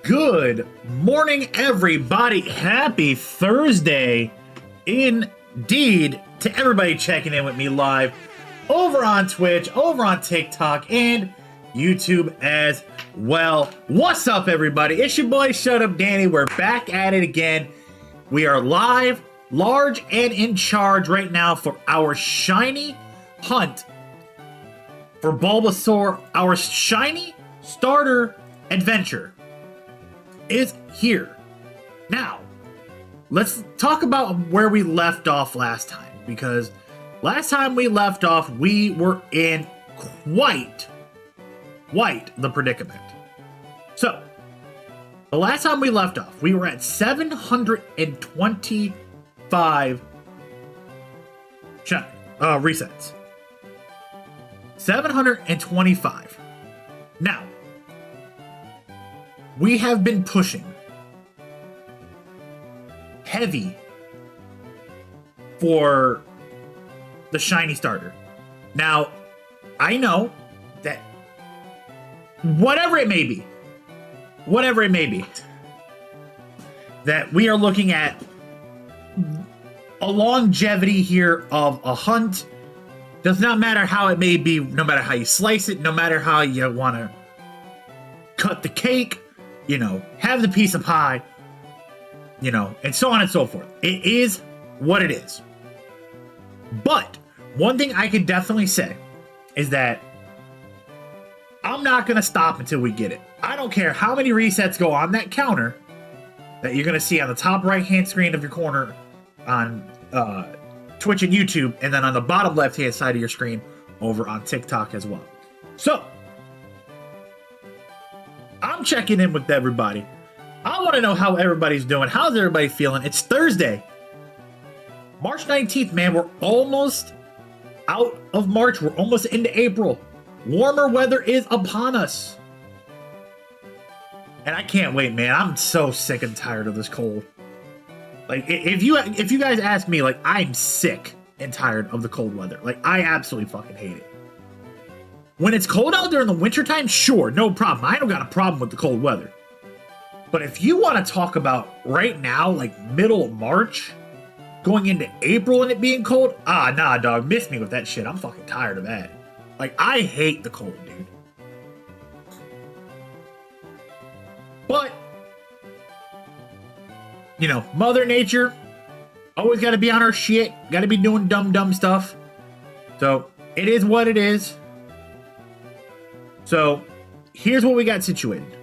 Good morning, everybody. Happy Thursday indeed to everybody checking in with me live over on Twitch, over on TikTok, and YouTube as well. What's up, everybody? It's your boy, Shut Up Danny. We're back at it again. We are live, large, and in charge right now for our shiny hunt for Bulbasaur. Our shiny starter adventure is here. Now, let's talk about where we left off last time, because last time we left off, we were in quite the predicament. So, the last time we left off, we were at 725 resets. 725. Now, we have been pushing heavy for the shiny starter. Now, I know that whatever it may be, that we are looking at a longevity here of a hunt. Does not matter how it may be, no matter how you slice it, no matter how you want to cut the cake, you know, have the piece of pie, you know, and so on and so forth. It is what it is. But one thing I can definitely say is that I'm not going to stop until we get it. I don't care how many resets go on that counter that you're going to see on the top right-hand screen of your corner on Twitch and YouTube, and then on the bottom left-hand side of your screen over on TikTok as well. So, I'm checking in with everybody. I want to know how everybody's doing. How's everybody feeling? It's Thursday, March 19th, man. We're almost out of March. We're almost into April. Warmer weather is upon us. And I can't wait, man. I'm so sick and tired of this cold. Like, if you guys ask me, like, I'm sick and tired of the cold weather. Like, I absolutely fucking hate it. When it's cold out there in the wintertime, sure, no problem. I don't got a problem with the cold weather. But if you want to talk about right now, like middle of March, going into April and it being cold, nah, dog, miss me with that shit. I'm fucking tired of that. Like, I hate the cold, dude. But, you know, Mother Nature, always got to be on her shit. Got to be doing dumb stuff. So, it is what it is. So, here's what we got situated.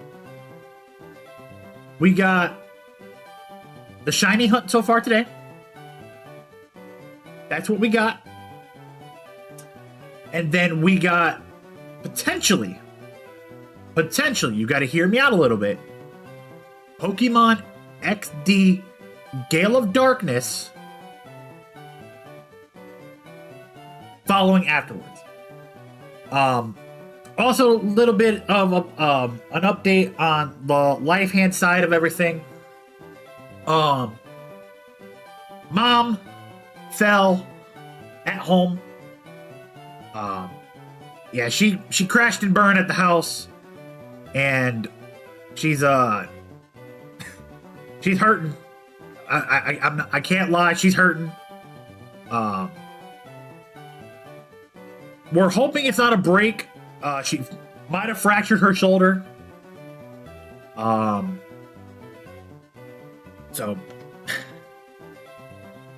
We got the shiny hunt so far today. That's what we got. And then we got potentially, you got to hear me out a little bit, Pokemon XD Gale of Darkness following afterwards. Also, a little bit of an update on the life-hand side of everything. Mom fell at home. Yeah, she crashed and burned at the house, and she's she's hurting. I can't lie, she's hurting. We're hoping it's not a break. She might have fractured her shoulder. So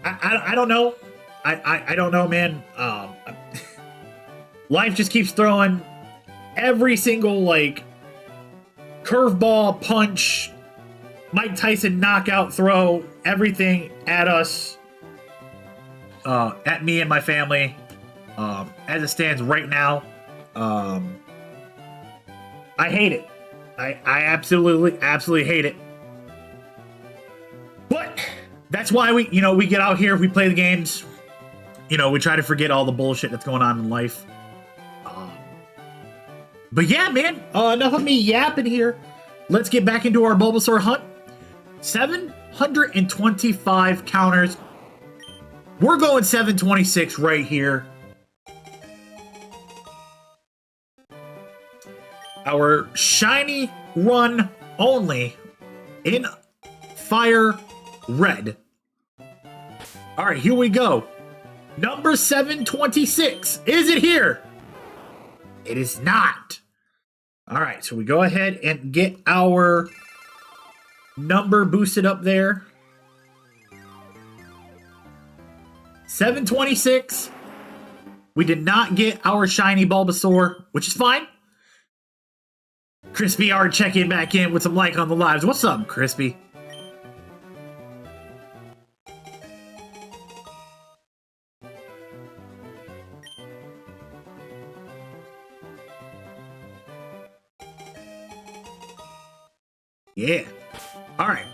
I don't know. I don't know, man. Life just keeps throwing every single, like, curveball, punch, Mike Tyson knockout throw, everything at us, at me and my family, as it stands right now. I hate it. I absolutely hate it. But that's why we get out here, we play the games, we try to forget all the bullshit that's going on in life. But yeah, man, enough of me yapping here. Let's get back into our Bulbasaur hunt. 725 counters. We're going 726 right here. Our shiny run only in fire red. All right, here we go. Number 726. Is it here? It is not. All right, so we go ahead and get our number boosted up there. 726. We did not get our shiny Bulbasaur, which is fine. Crispy R checking back in with some like on the lives. What's up, Crispy? Yeah. All right.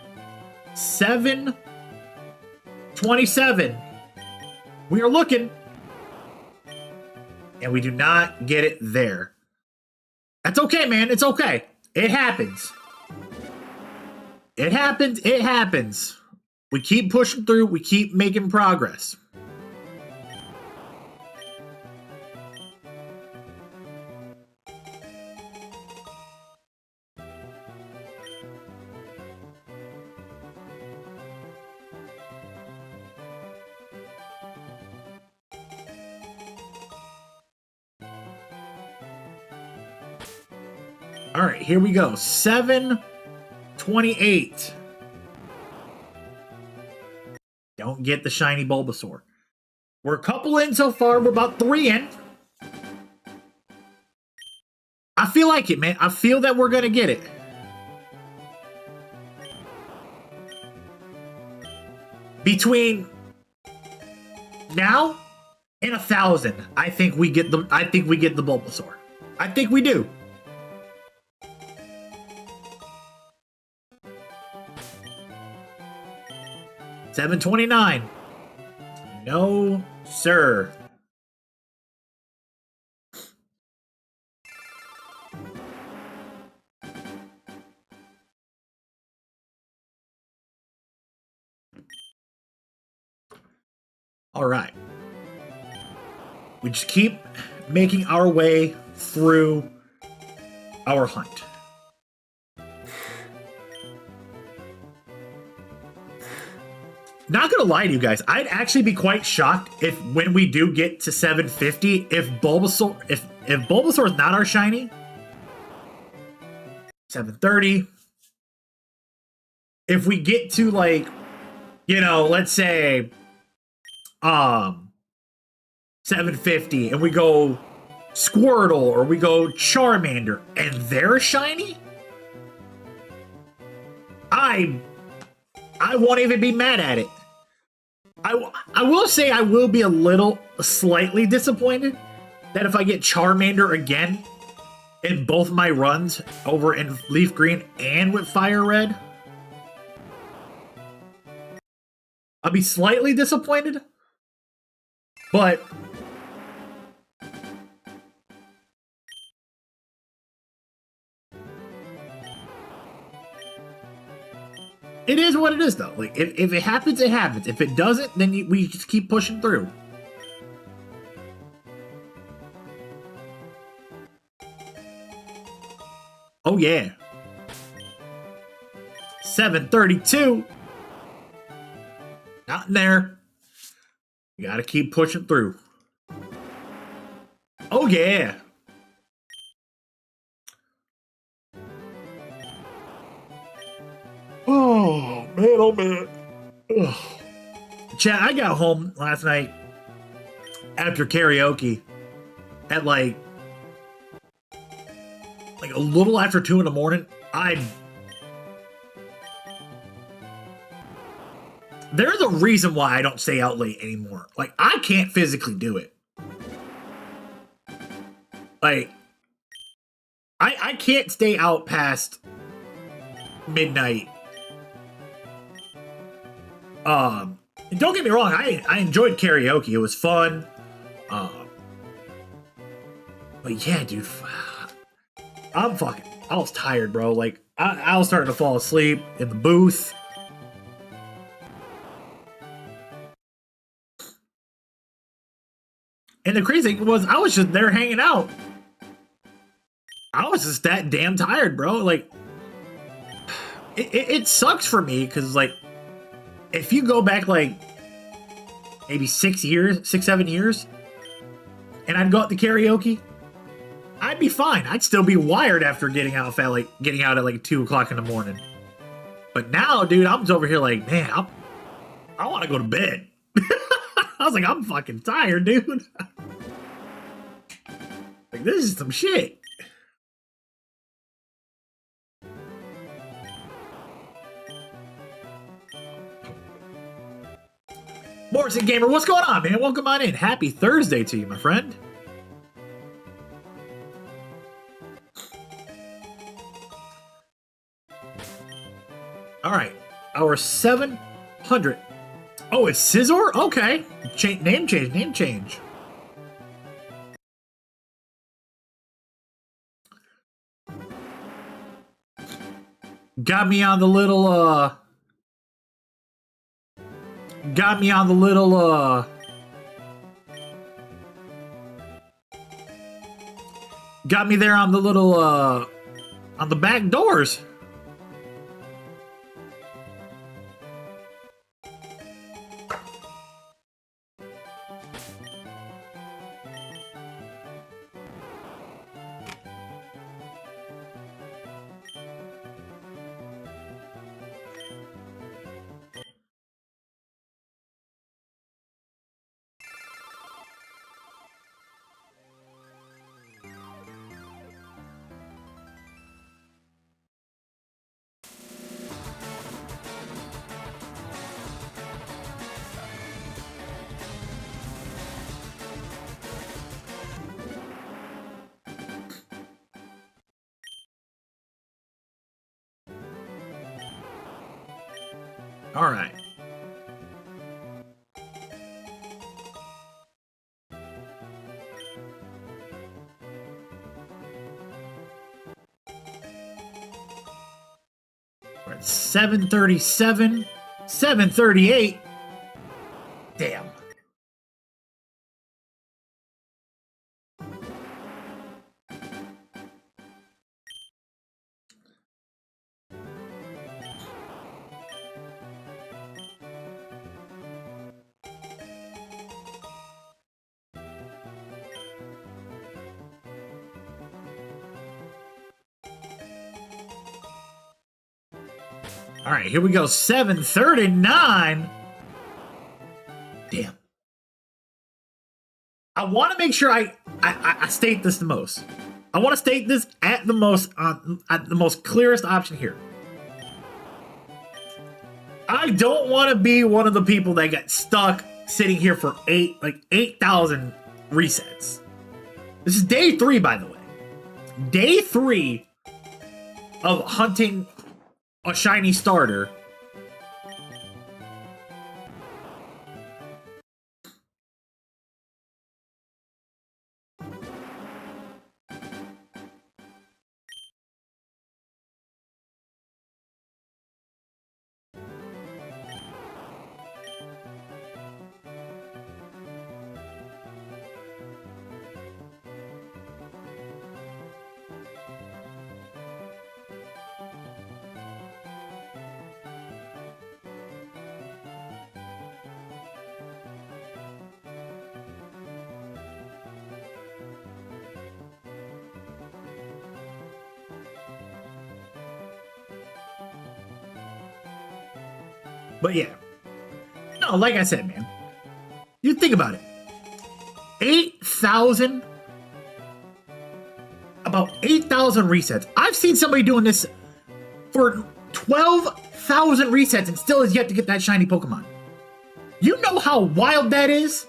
727. We are looking. And we do not get it there. That's okay, man. It's okay. It happens. It happens. It happens. We keep pushing through. We keep making progress. All right, here we go. 728. Don't get the shiny Bulbasaur. We're a couple in so far. We're about 3 in. I feel like it, man. I feel that we're going to get it. Between now and 1,000, I think we get the Bulbasaur. I think we do. $7.29. No, sir. All right. We just keep making our way through our hunt. Not gonna lie to you guys, I'd actually be quite shocked if when we do get to 750, if Bulbasaur is not our shiny. 730. If we get to, like, you know, let's say 750 and we go Squirtle or we go Charmander and they're shiny, I won't even be mad at it. I will say I will be a little slightly disappointed that if I get Charmander again in both my runs over in Leaf Green and with Fire Red, I'll be slightly disappointed, but it is what it is, though. Like, if it happens, it happens. If it doesn't, then we just keep pushing through. Oh, yeah. 732. Not in there. You gotta keep pushing through. Oh, yeah. Oh, man, oh, man. Ugh. Chat, I got home last night after karaoke at like a little after 2 in the morning. There's a reason why I don't stay out late anymore. Like, I can't physically do it. Like, I can't stay out past midnight. Don't get me wrong, I enjoyed karaoke. It was fun. But yeah, dude, I was tired, bro. Like, I was starting to fall asleep in the booth. And the crazy thing was, I was just there hanging out. I was just that damn tired, bro. Like, it sucks for me because, like, if you go back, like, maybe 6 years, 7 years, and I'd go out to karaoke, I'd be fine. I'd still be wired after getting out at like 2 o'clock in the morning. But now, dude, I'm over here like, man, I want to go to bed. I was like, I'm fucking tired, dude. Like, this is some shit. Morrison Gamer, what's going on, man? Welcome on in. Happy Thursday to you, my friend. All right, our 700. Oh, it's Scizor? Okay. Name change. Got me on the little, got me there on the little, on the back doors. All right. We're at 737, 738. Damn. All right, here we go. 739. Damn. I want to make sure I state this the most. I want to state this at the most clearest option here. I don't want to be one of the people that got stuck sitting here for 8,000 resets. This is day 3, by the way. Day 3 of hunting a shiny starter. But yeah. No, like I said, man. You think about it. 8,000. About 8,000 resets. I've seen somebody doing this for 12,000 resets and still has yet to get that shiny Pokemon. You know how wild that is?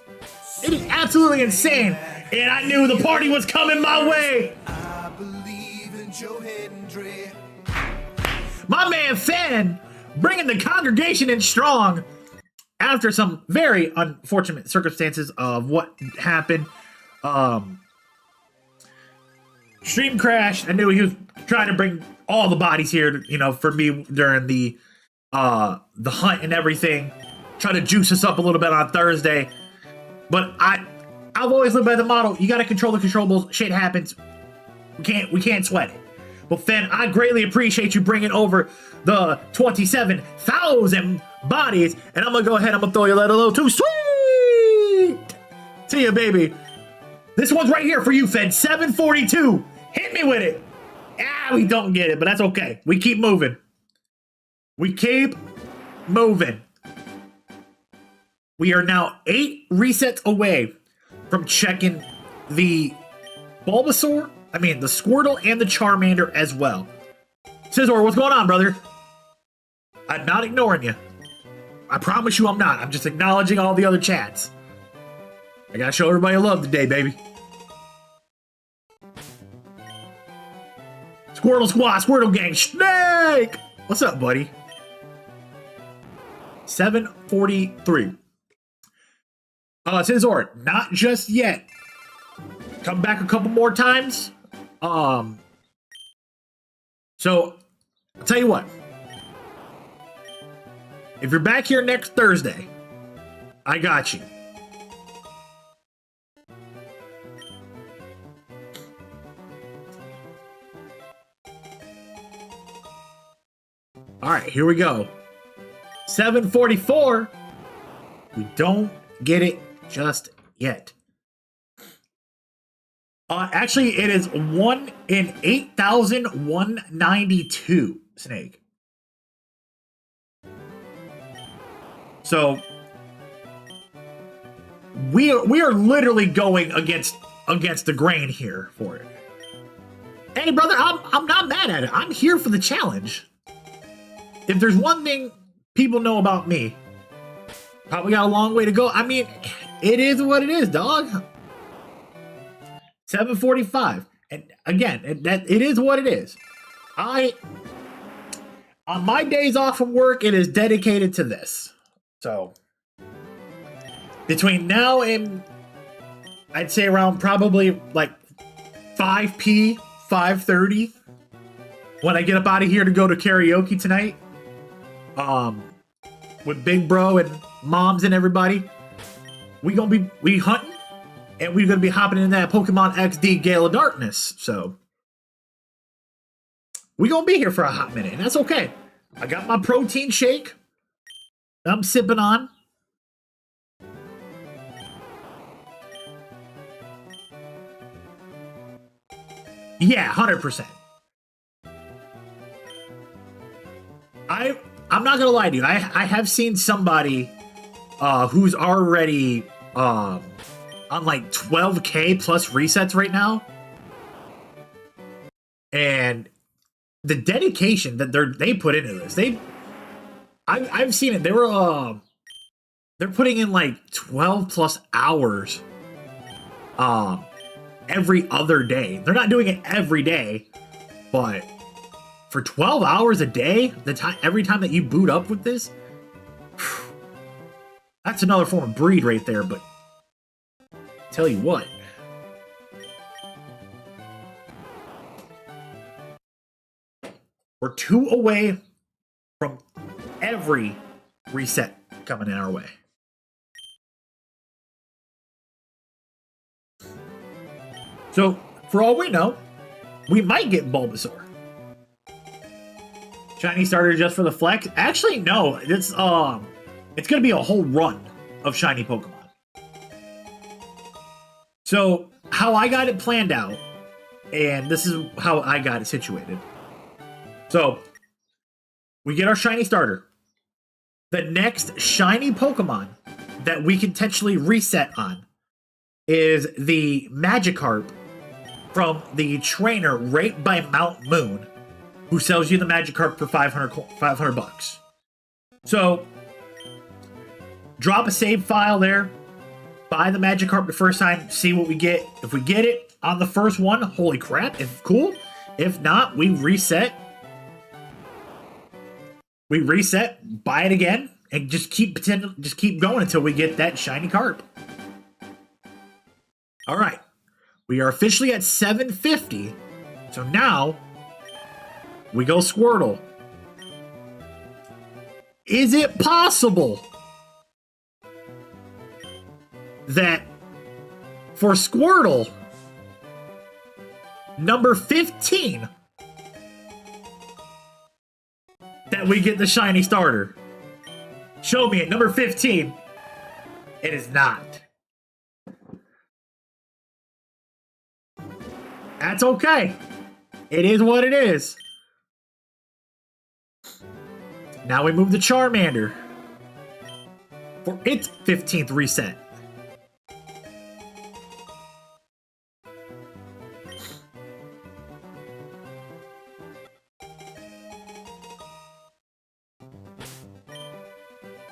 It is absolutely insane. And I knew the party was coming my way. I believe in Joe Hendry. My man Fan bringing the congregation in strong after some very unfortunate circumstances of what happened. Stream crash. I knew he was trying to bring all the bodies here, you know, for me during the hunt and everything. Try to juice us up a little bit on Thursday. But I've always lived by the motto, you gotta control the controllables. Shit happens. We can't sweat it. Well, Finn, I greatly appreciate you bringing over the 27,000 bodies. And I'm going to go ahead. I'm going to throw you a little too sweet. See ya, baby. This one's right here for you, Finn. 742. Hit me with it. Ah, we don't get it, but that's okay. We keep moving. We keep moving. We are now 8 resets away from checking the Bulbasaur, the Squirtle, and the Charmander as well. Scizor, what's going on, brother? I'm not ignoring you. I promise you I'm not. I'm just acknowledging all the other chats. I gotta show everybody love today, baby. Squirtle Squad, Squirtle Gang, Snake! What's up, buddy? 743. Scizor, not just yet. Come back a couple more times. So, I'll tell you what. If you're back here next Thursday, I got you. All right, here we go. 744. We don't get it just yet. Actually, it is 1 in 8,192, Snake. So we are literally going against the grain here for it. Hey, brother, I'm not mad at it. I'm here for the challenge. If there's one thing people know about me, probably got a long way to go. It is what it is, dog. 745. And again, it is what it is. On my days off from work, it is dedicated to this. So, between now and I'd say around probably like 5 p, 5:30, when I get up out of here to go to karaoke tonight, with Big Bro and Moms and everybody, we hunting, and we're gonna be hopping in that Pokemon XD Gale of Darkness. So we gonna be here for a hot minute, and that's okay. I got my protein shake that I'm sipping on. Yeah, 100%. I'm not gonna lie to you. I have seen somebody who's already on like 12K plus resets right now, and the dedication that they put into this, I've seen it. They're putting in like 12 plus hours every other day. They're not doing it every day, but for 12 hours a day, every time that you boot up with this, that's another form of breed right there. But tell you what, we're 2 away from every reset coming in our way. So, for all we know, we might get Bulbasaur. Shiny starter just for the flex? Actually, no. It's gonna be a whole run of shiny Pokemon. So, how I got it planned out, and this is how I got it situated. So, we get our shiny starter. The next shiny Pokemon that we can potentially reset on is the Magikarp from the trainer right by Mount Moon, who sells you the Magikarp for 500 bucks. So, drop a save file there, buy the Magikarp the first time, see what we get. If we get it on the first one, holy crap, if cool. If not, we reset. Buy it again, and just keep going until we get that shiny carp. All right, we are officially at 750. So now we go Squirtle. Is it possible that for Squirtle, number 15 that we get the shiny starter. Show me it, number 15. It is not. That's okay. It is what it is. Now we move the Charmander for its 15th reset.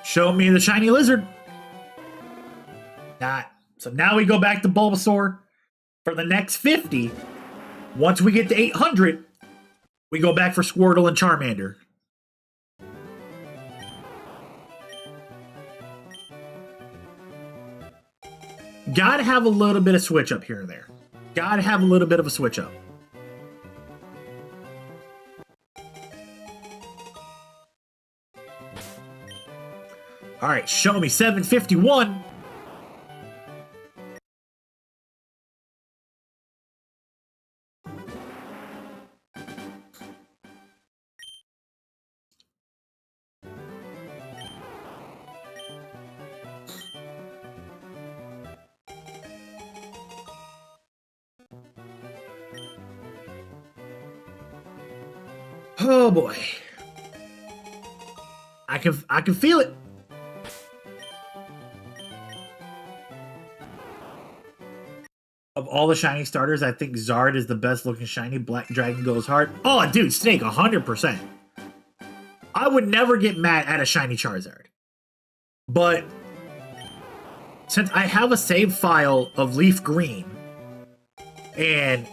Show me the shiny lizard. Not. So now we go back to Bulbasaur for the next 50. Once we get to 800, we go back for Squirtle and Charmander. Gotta have a little bit of switch up here and there. Gotta have a little bit of a switch up. All right, show me 751. Oh boy. I can feel it. Of all the shiny starters, I think Zard is the best looking shiny. Black Dragon goes hard. Oh, dude, Snake, 100%. I would never get mad at a shiny Charizard. But since I have a save file of Leaf Green, and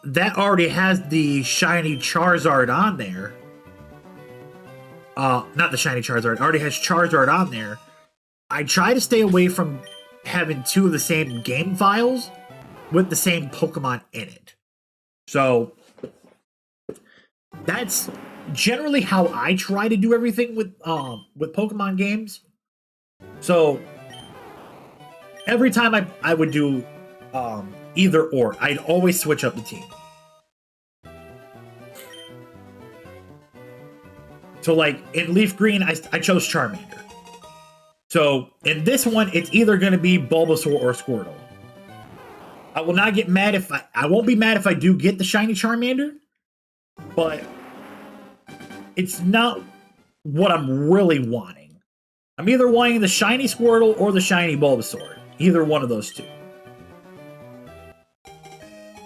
that already has the shiny Charizard on there. Not the shiny Charizard. Already has Charizard on there. I try to stay away from having two of the same game files with the same Pokemon in it. So that's generally how I try to do everything with Pokemon games. So every time I would do either or, I'd always switch up the team. So like in Leaf Green, I chose Charmander. So in this one, it's either going to be Bulbasaur or Squirtle. I will not get mad if I won't be mad if I do get the shiny Charmander, but it's not what I'm really wanting. I'm either wanting the shiny Squirtle or the shiny Bulbasaur. Either one of those two.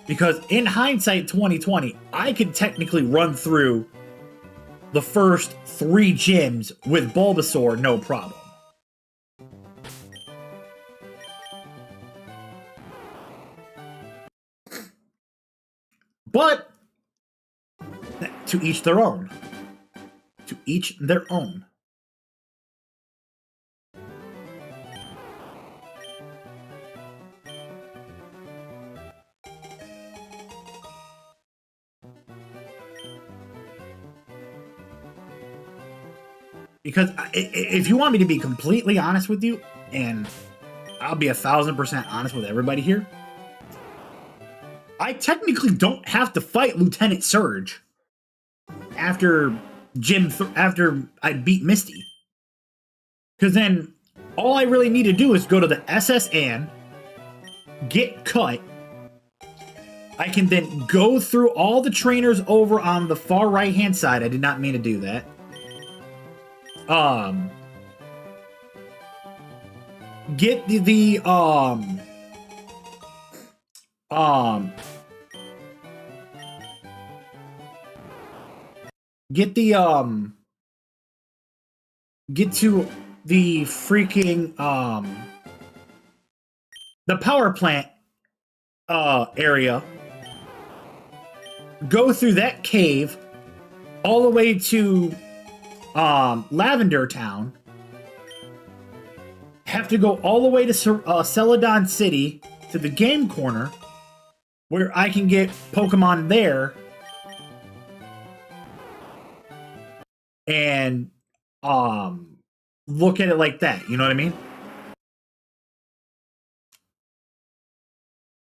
Because in hindsight 2020, I could technically run through the first 3 gyms with Bulbasaur no problem. But to each their own. To each their own. Because if you want me to be completely honest with you, and I'll be 1000% honest with everybody here, I technically don't have to fight Lieutenant Surge after after I beat Misty. Because then all I really need to do is go to the SS Anne, get cut. I can then go through all the trainers over on the far right hand side. I did not mean to do that. Get get to the freaking the power plant area, go through that cave all the way to Lavender Town, have to go all the way to Celadon City to the game corner where I can get Pokemon there and look at it like that, you know what I mean?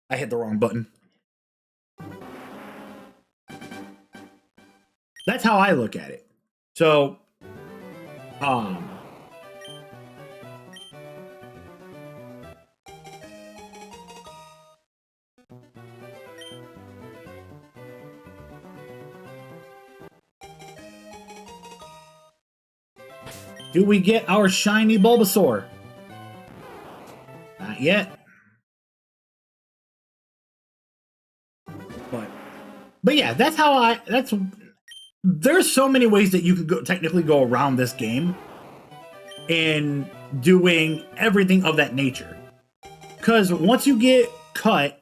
I hit the wrong button. That's how I look at it. So, um, do we get our shiny Bulbasaur? Not yet. But yeah, that's how there's so many ways that you could technically go around this game in doing everything of that nature. Because once you get cut,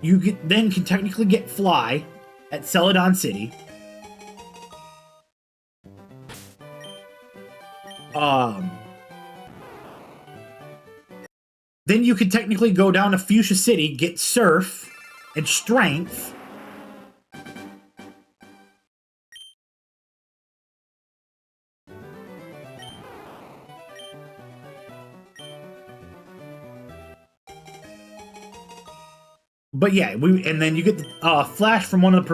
you then can technically get Fly at Celadon City. Then you can technically go down to Fuchsia City, get Surf and Strength. But yeah, and then you get the Flash from one of the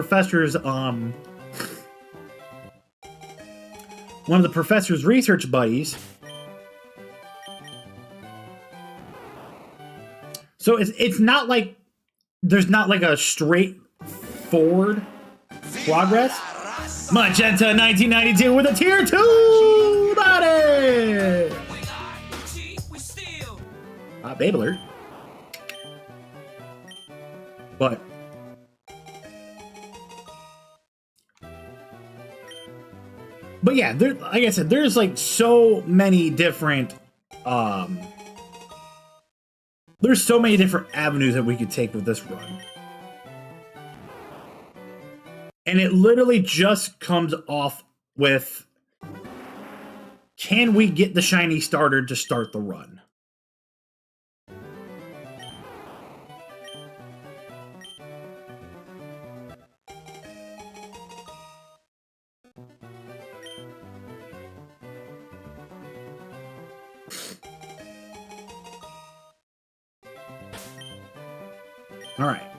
professor's research buddies. So it's not like there's not like a straightforward progress. Magenta 1992 with a tier 2 body. Babe alert. But yeah, like I said, there's like so many different there's so many different avenues that we could take with this run. And it literally just comes off with, can we get the shiny starter to start the run? All right.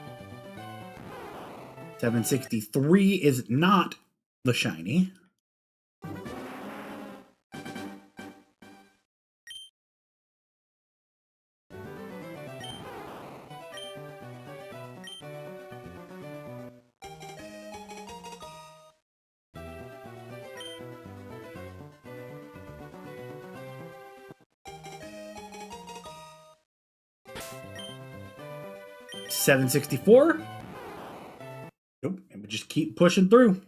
763 is not the shiny. $764. Nope, and we just keep pushing through.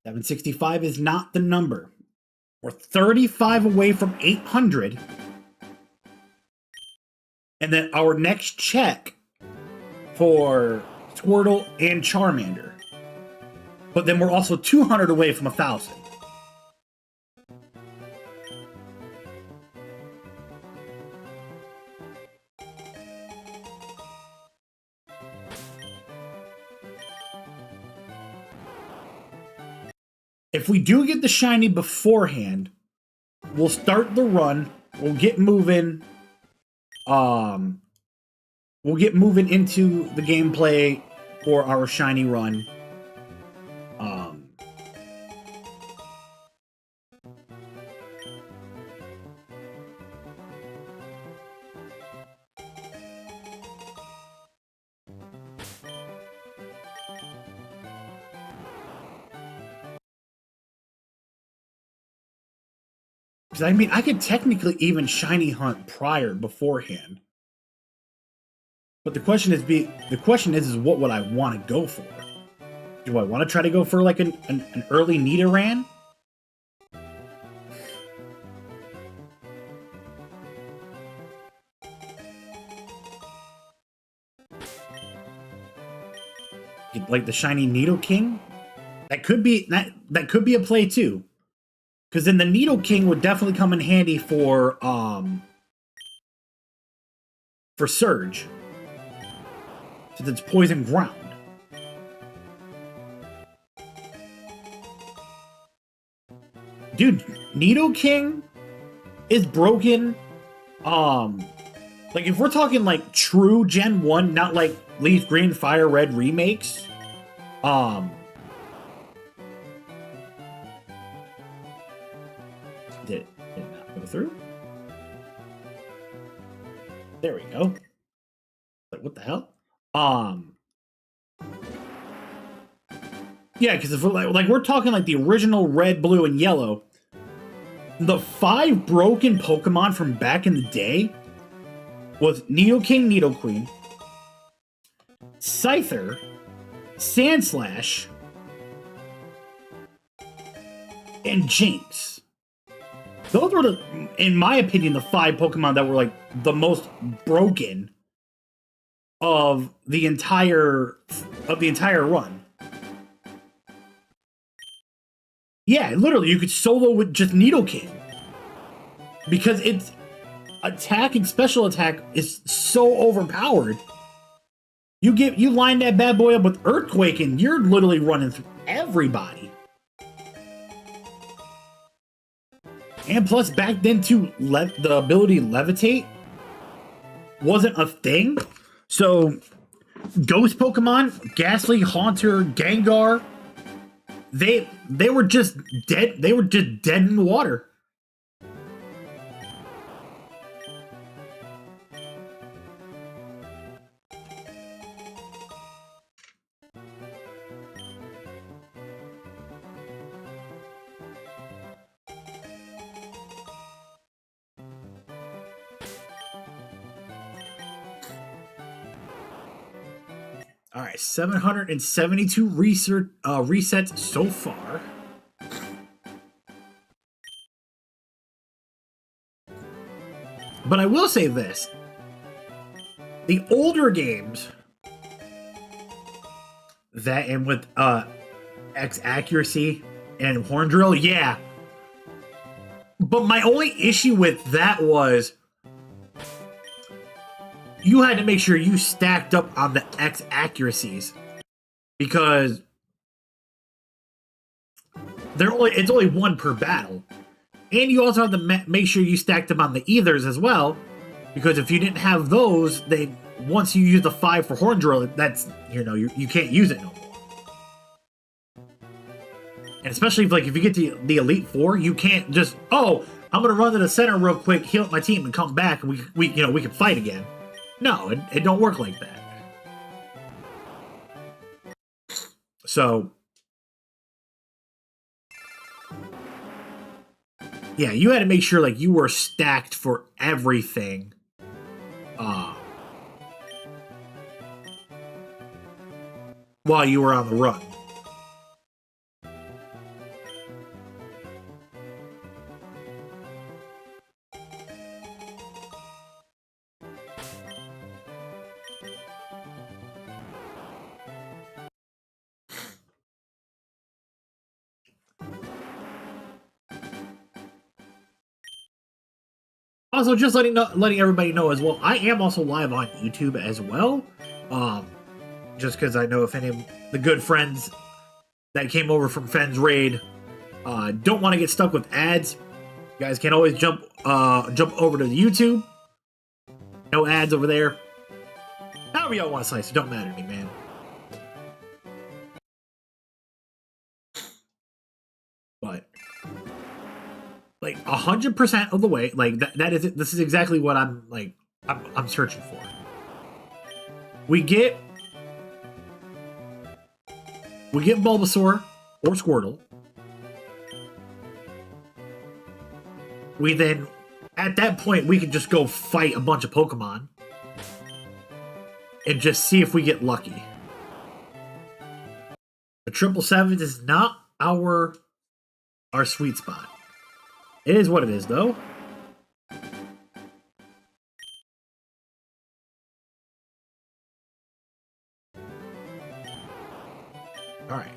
$765 is not the number. We're 35 away from 800. And then our next check for Squirtle and Charmander. But then we're also 200 away from 1,000. If we do get the shiny beforehand, we'll start the run. We'll get moving. We'll get moving into the gameplay for our shiny run. Because I mean, I could technically even shiny hunt beforehand. But the question is what would I want to go for? Do I want to try to go for like an early Nidoran? Like the shiny Nidoking? That could be a play too. Because then the Nidoking would definitely come in handy for Surge. Since it's poison ground. Dude, Nidoking is broken. Like if we're talking like true Gen 1, not like Leaf Green, Fire Red remakes, did it not go through? There we go. Like, what the hell? Yeah, because if we're like we're talking like the original red, blue, and yellow, the 5 broken Pokemon from back in the day was Nidoking, Nidoqueen, Scyther, Sandslash, and Jinx. Those were, in my opinion, the 5 Pokemon that were like the most broken of the entire run. Yeah, literally, you could solo with just Nidoking because its attack and special attack is so overpowered. You line that bad boy up with Earthquake, and you're literally running through everybody. And plus, back then too, the ability to levitate wasn't a thing. So, Ghost Pokemon, Ghastly, Haunter, Gengar, they were just dead. They were just dead in the water. All right, 772 resets so far. But I will say this. The older games that and with X accuracy and horn drill, yeah. But my only issue with that was you had to make sure you stacked up on the X accuracies because it's only 1 per battle. And you also have to make sure you stacked them on the ethers as well, because if you didn't have those, then once you use the 5 for horn drill, that's, you can't use it no more. And especially if you get to the Elite Four, you can't just, I'm gonna run to the center real quick, heal up my team, and come back, and we can fight again. No, it don't work like that. So, yeah, you had to make sure you were stacked for everything. While you were on the run. Also, just letting everybody know as well, I am also live on YouTube as well. Just because I know if any of the good friends that came over from Fenn's Raid don't want to get stuck with ads, you guys can always jump over to the YouTube. No ads over there. However y'all want to slice, it don't matter to me, man. But 100% of the way, that is it. This is exactly what I'm searching for. We get Bulbasaur or Squirtle. We then, at that point, we can just go fight a bunch of Pokemon and just see if we get lucky. The 777 is not our sweet spot. It is what it is, though. Alright.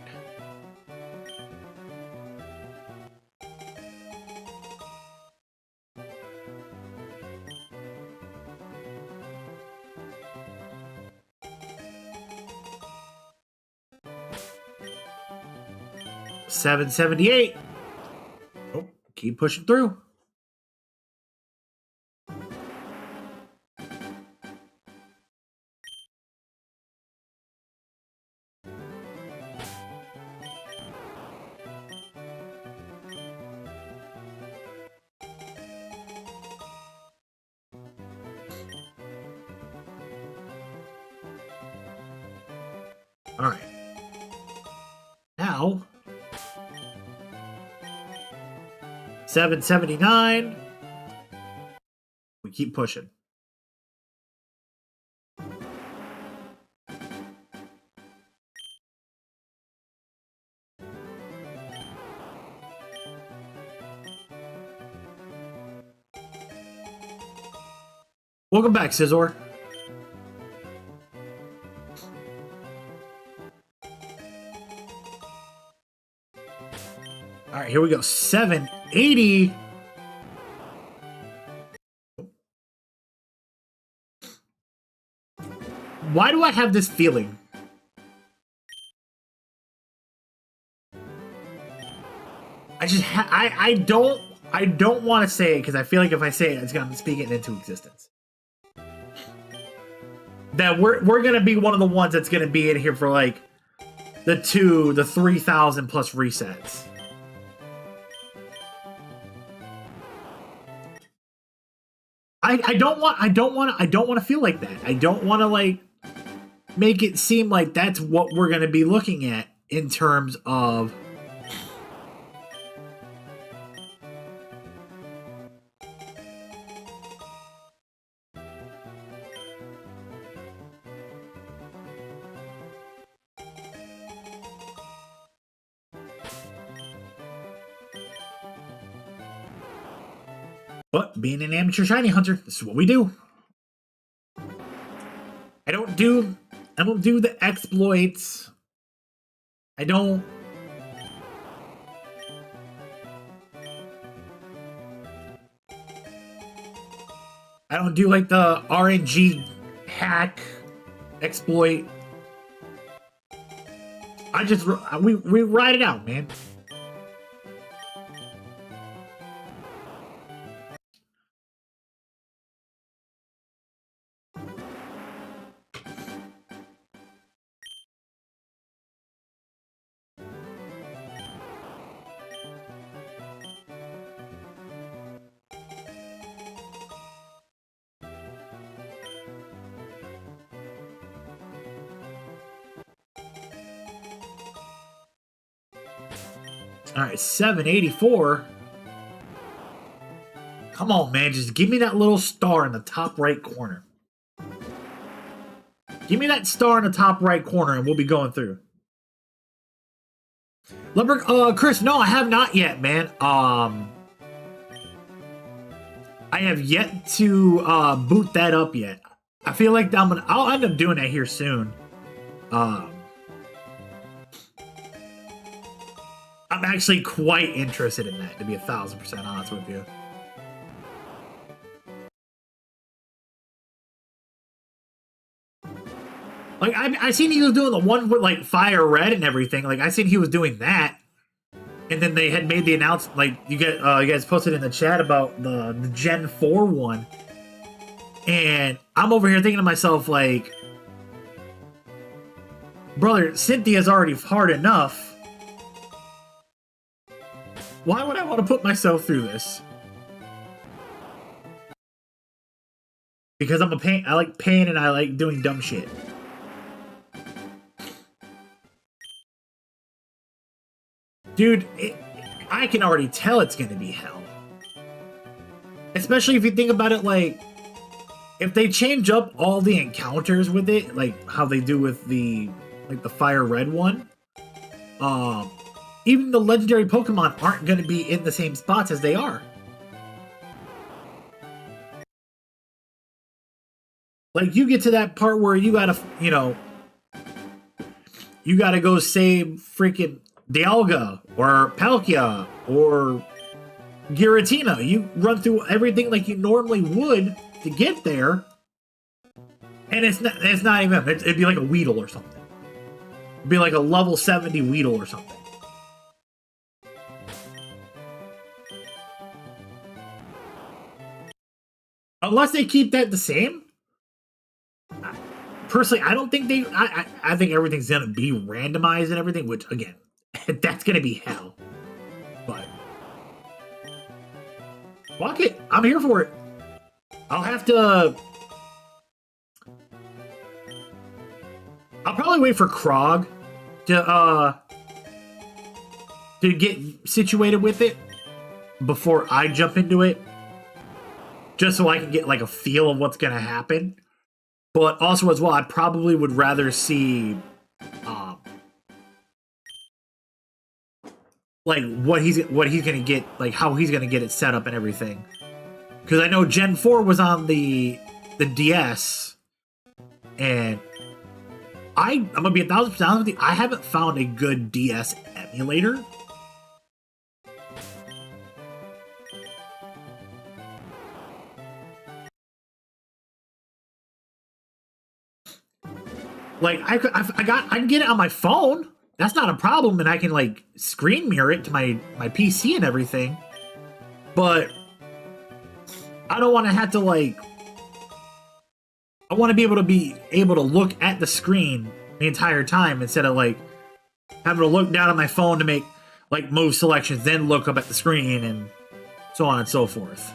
778. Oh, keep pushing through. All right. Now, 779. We keep pushing. Welcome back, Scizor. All right, here we go. 780. Why do I have this feeling? I don't want to say it because I feel like if I say it, it's gonna speak it into existence. That we're gonna be one of the ones that's gonna be in here for like the 3,000 plus resets. I don't want to feel like that. I don't want to like make it seem like that's what we're gonna be looking at in terms of but being an amateur shiny hunter, this is what we do. I don't do the exploits. I don't do like the RNG hack exploit. We ride it out, man. All right, 784. Come on, man. Just give me that little star in the top right corner. Give me that star in the top right corner and we'll be going through. Chris, no, I have not yet, man. I have yet to boot that up yet. I feel like I'll end up doing that here soon. I'm actually quite interested in that, to be 1,000% honest with you. Like, I seen he was doing the one with, like, fire red and everything. Like, I seen he was doing that. And then they had made the announcement, like, you guys posted in the chat about the Gen 4 one. And I'm over here thinking to myself, like, brother, Cynthia's already hard enough. Why would I want to put myself through this? Because I'm a pain. I like pain and I like doing dumb shit. Dude, I can already tell it's going to be hell. Especially if you think about it, like, if they change up all the encounters with it, like how they do with the fire red one, even the legendary Pokemon aren't going to be in the same spots as they are. Like, you get to that part where you gotta, you gotta go save freaking Dialga or Palkia or Giratina. You run through everything like you normally would to get there, and it's not even. It'd be like a Weedle or something. It'd be like a level 70 Weedle or something. Unless they keep that the same. Personally, I don't think they. I think everything's gonna be randomized and everything, which again, that's gonna be hell. But fuck it, I'm here for it. I'll have to. I'll probably wait for Krog to get situated with it before I jump into it, just so I can get like a feel of what's gonna happen. But also as well, I probably would rather see like what he's gonna get, like how he's gonna get it set up and everything. Because I know Gen 4 was on the DS, and I'm gonna be 1,000% honest with you, I haven't found a good DS emulator. Like I can get it on my phone. That's not a problem, and I can like screen mirror it to my PC and everything. But I don't want to have to like. I want to be able to look at the screen the entire time instead of like having to look down at my phone to make like move selections, then look up at the screen and so on and so forth.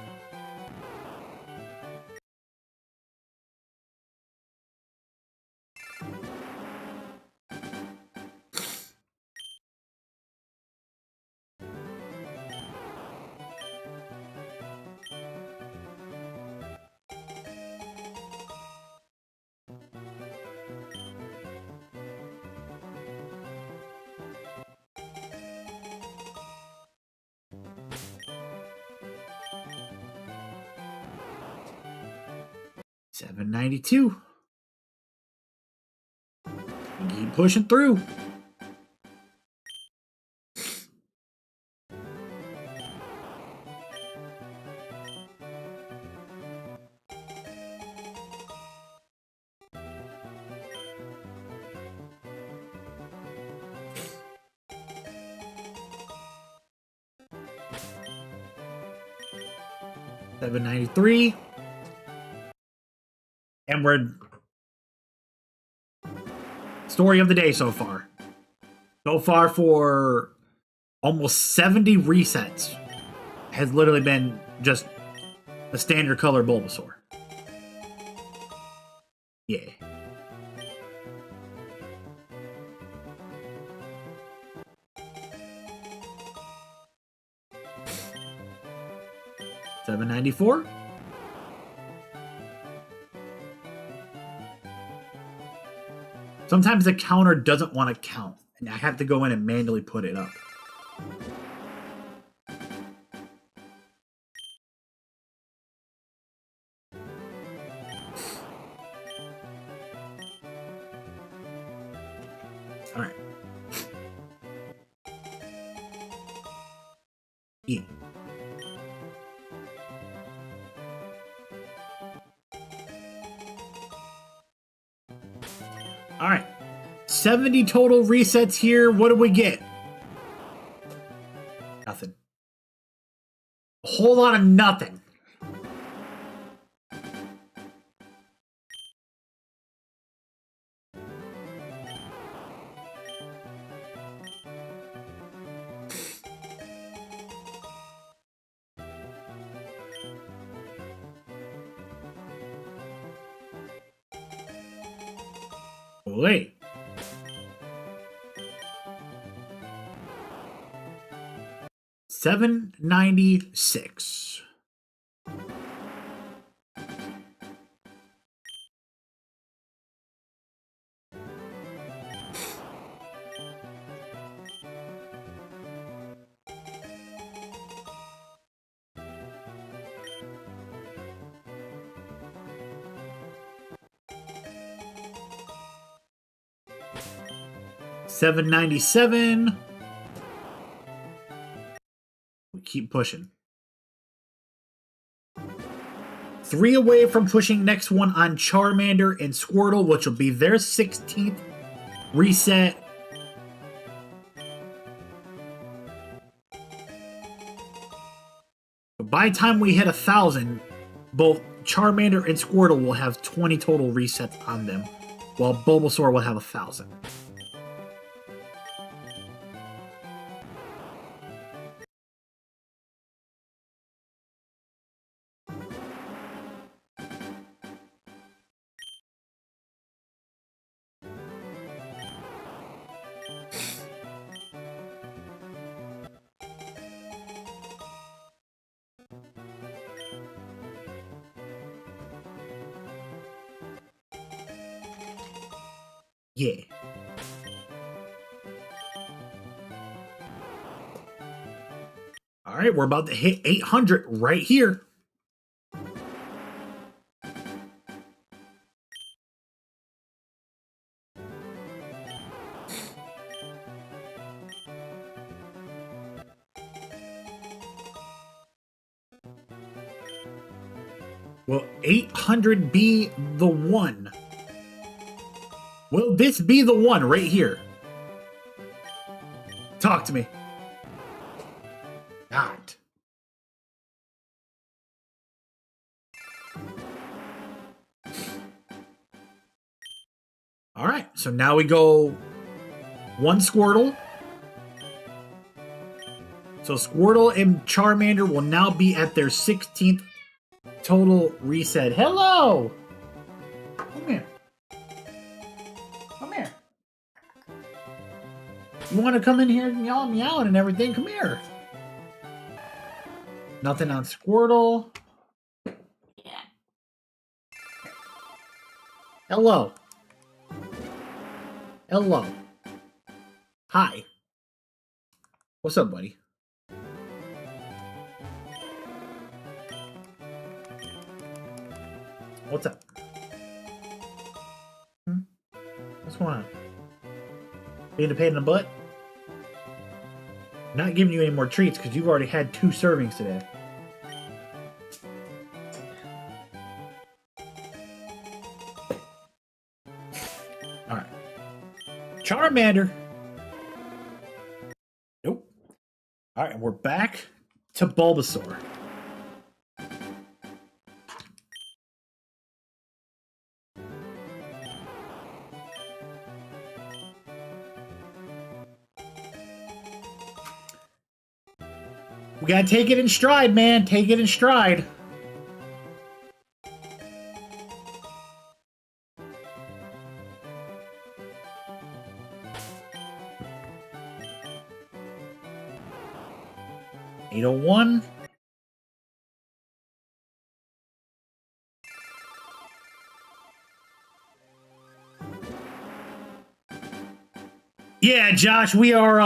$7.92. Keep pushing through. $7.93. And we're story of the day so far. So far for almost 70 resets has literally been just a standard color Bulbasaur. Yeah. $7.94. Sometimes the counter doesn't want to count, and I have to go in and manually put it up. All right. Yeah. All right, 70 total resets here. What do we get? Nothing. A whole lot of nothing. Wait. $7.96. $7.97. We keep pushing. 3 away from pushing next one on Charmander and Squirtle, which will be their 16th reset. By the time we hit 1,000, both Charmander and Squirtle will have 20 total resets on them, while Bulbasaur will have 1,000. Yeah. All right, we're about to hit 800 right here. Will 800 be the one? Will this be the one right here? Talk to me. Not. All right, so now we go one Squirtle. So Squirtle and Charmander will now be at their 16th total reset. Hello! Come here. Come here. You want to come in here and meow and everything? Come here. Nothing on Squirtle. Yeah. Hello. Hello. Hi. What's up, buddy? What's up? What's going on? Being a pain in the butt? Not giving you any more treats because you've already had 2 servings today. Alright. Charmander. Nope. Alright, we're back to Bulbasaur. We gotta take it in stride, man. Take it in stride. $801. Yeah, Josh, we are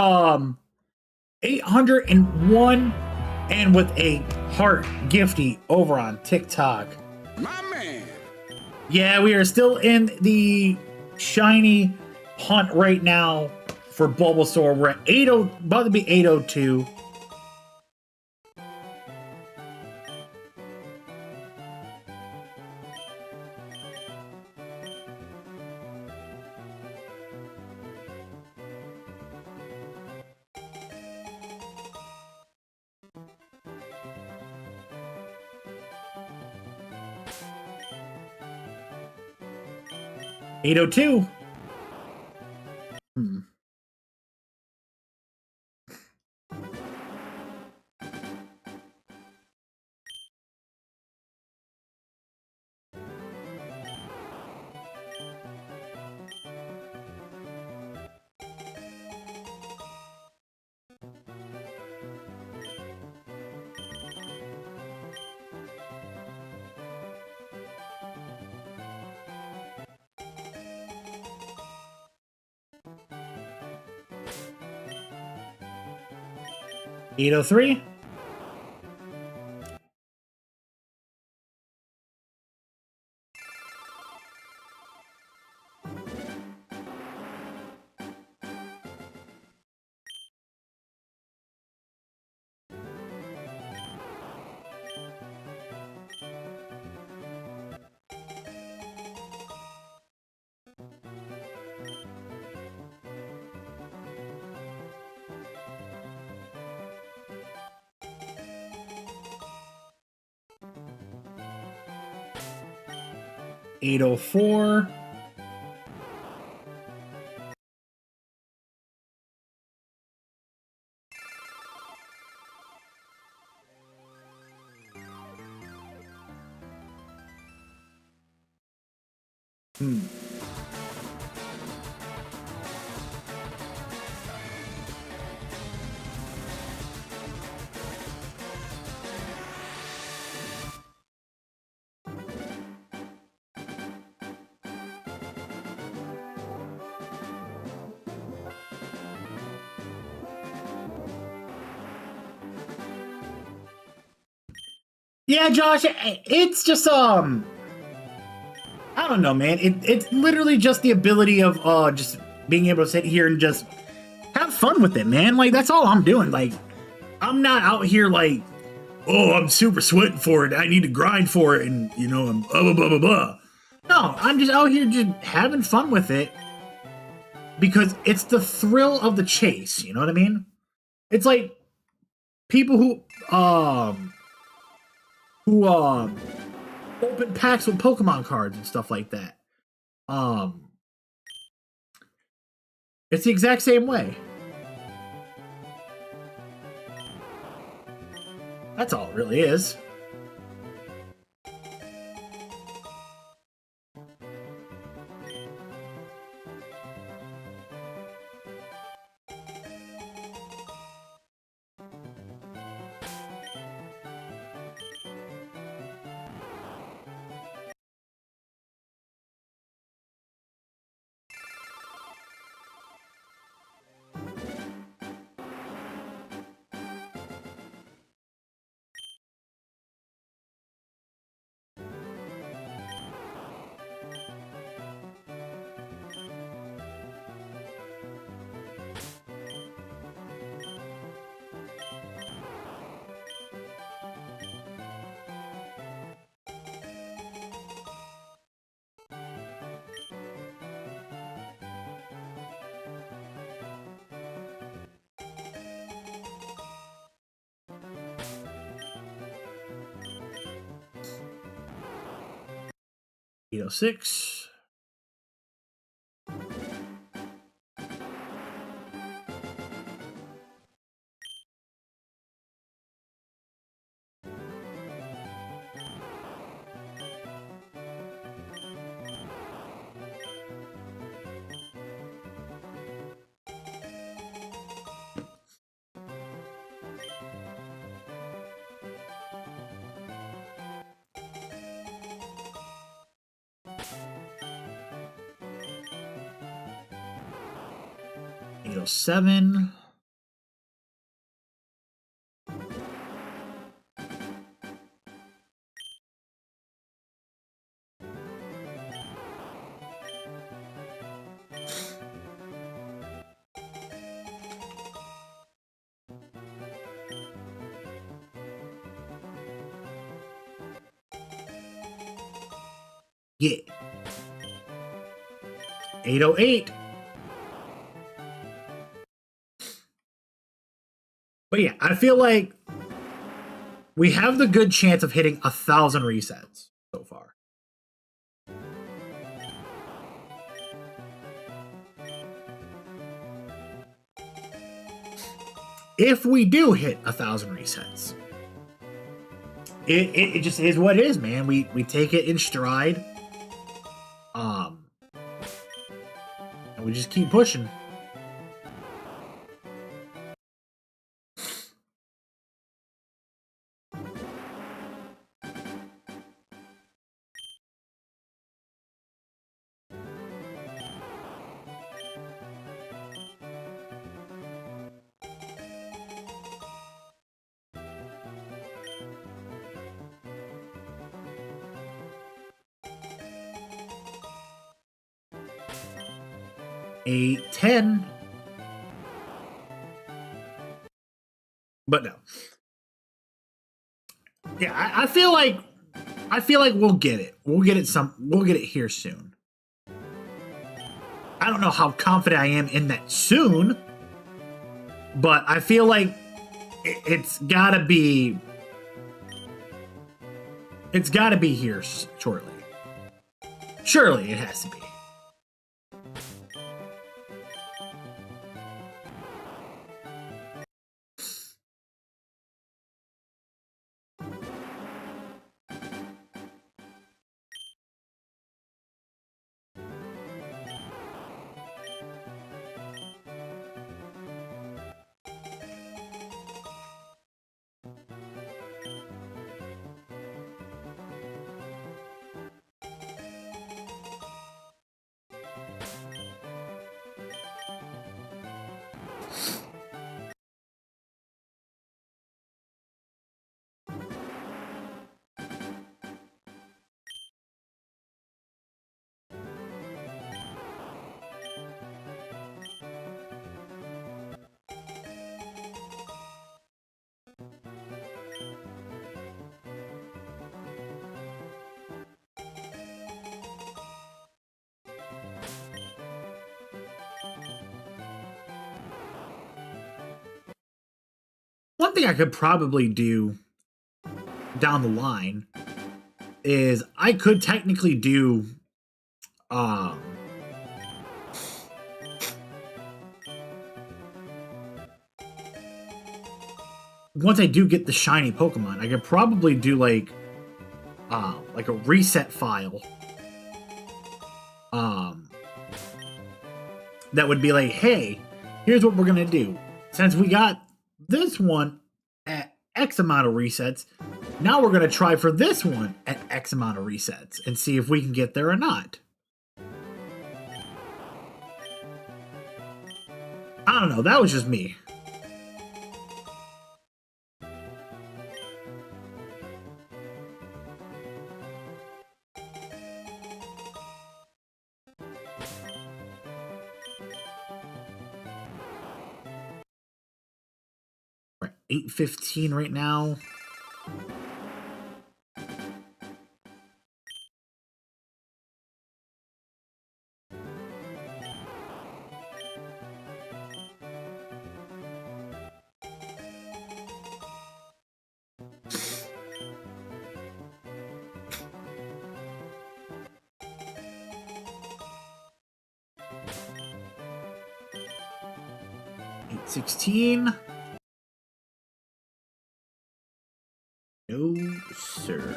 801 and with a heart gifty over on TikTok. My man. Yeah, we are still in the shiny hunt right now for Bulbasaur. We're at 80, about to be 802. $802. 803. 804. Yeah, Josh, it's just I don't know, man. It's literally just the ability of just being able to sit here and just have fun with it, man. Like that's all I'm doing. Like I'm not out here like, oh, I'm super sweating for it. I need to grind for it, and you know, I'm blah blah blah blah blah. No, I'm just out here just having fun with it because it's the thrill of the chase. You know what I mean? It's like people who open packs with Pokemon cards and stuff like that. It's the exact same way. That's all it really is. .806. .807. Yeah. 808. But yeah, I feel like we have the good chance of hitting 1,000 resets so far. If we do hit 1,000 resets, it just is what it is, man. We take it in stride, and we just keep pushing. A 10. But no. Yeah, I feel like we'll get it. We'll get it here soon. I don't know how confident I am in that soon, but I feel like it's gotta be here shortly. Surely it has to be. One thing I could probably do down the line is I could technically do once I do get the shiny Pokemon, I could probably do like a reset file. That would be like, hey, here's what we're gonna do. Since we got this one at X amount of resets, now we're gonna try for this one at X amount of resets and see if we can get there or not. I don't know, that was just me. We're at 8:15 right now. $8.16. No, sir.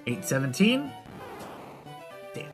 $8.17. Damn.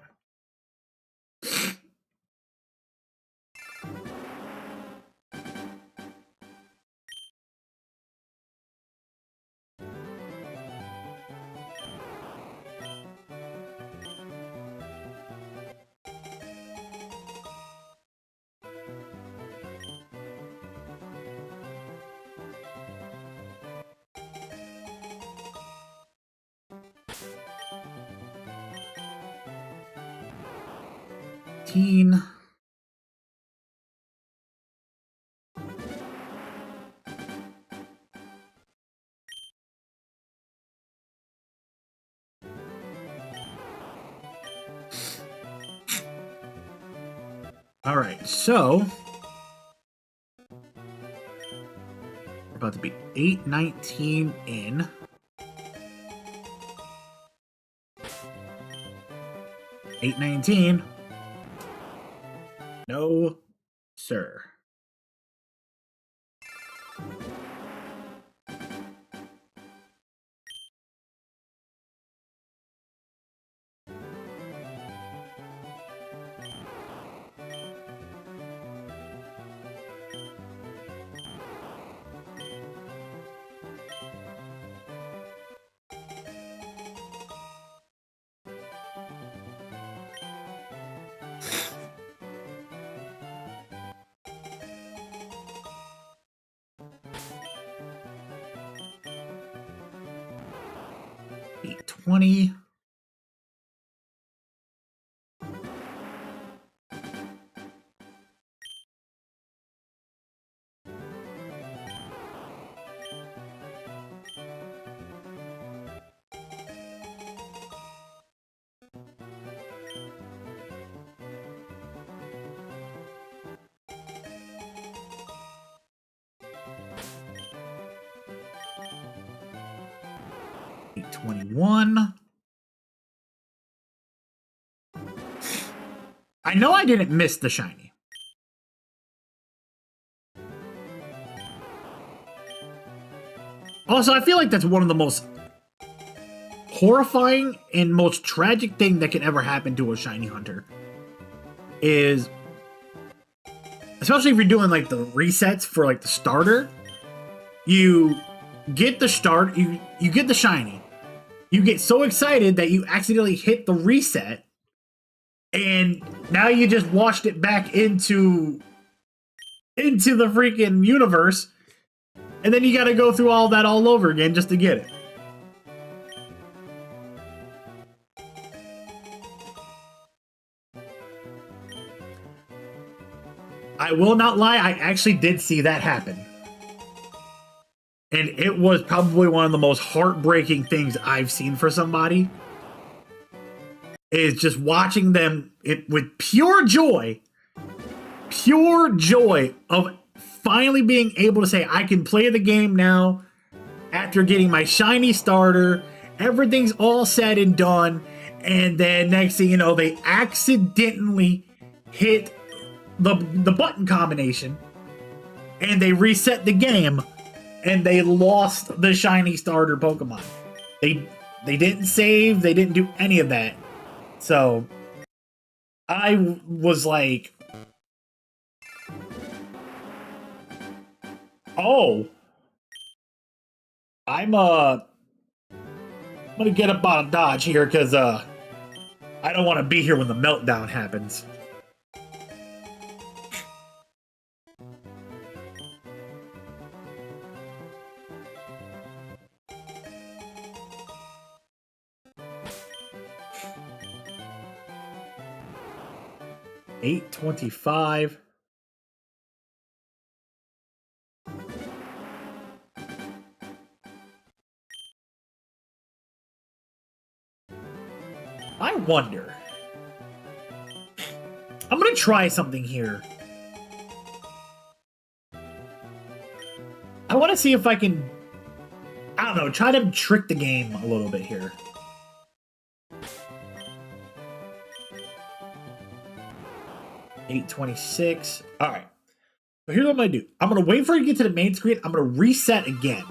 All right, so we're about to be 8:19 in. $8.19. No, sir. $8.20. 821. I know I didn't miss the shiny. Also, I feel like that's one of the most horrifying and most tragic thing that can ever happen to a shiny hunter. Is, especially if you're doing like the resets for like the starter, you get the start, you get the shiny. You get so excited that you accidentally hit the reset, and now you just washed it back into the freaking universe, and then you got to go through all that all over again just to get it. I will not lie, I actually did see that happen. And it was probably one of the most heartbreaking things I've seen for somebody. Is just watching them with pure joy of finally being able to say, I can play the game now after getting my shiny starter. Everything's all said and done. And then next thing you know, they accidentally hit the button combination and they reset the game and they lost the shiny starter Pokemon. They didn't save, they didn't do any of that. So I was like, oh, I'm gonna get up on a dodge here because I don't want to be here when the meltdown happens. $8.25. I wonder. I'm gonna try something here. I want to see if I can, I don't know, try to trick the game a little bit here. $8.26. All right. So here's what I'm going to do. I'm going to wait for it to get to the main screen. I'm going to reset again.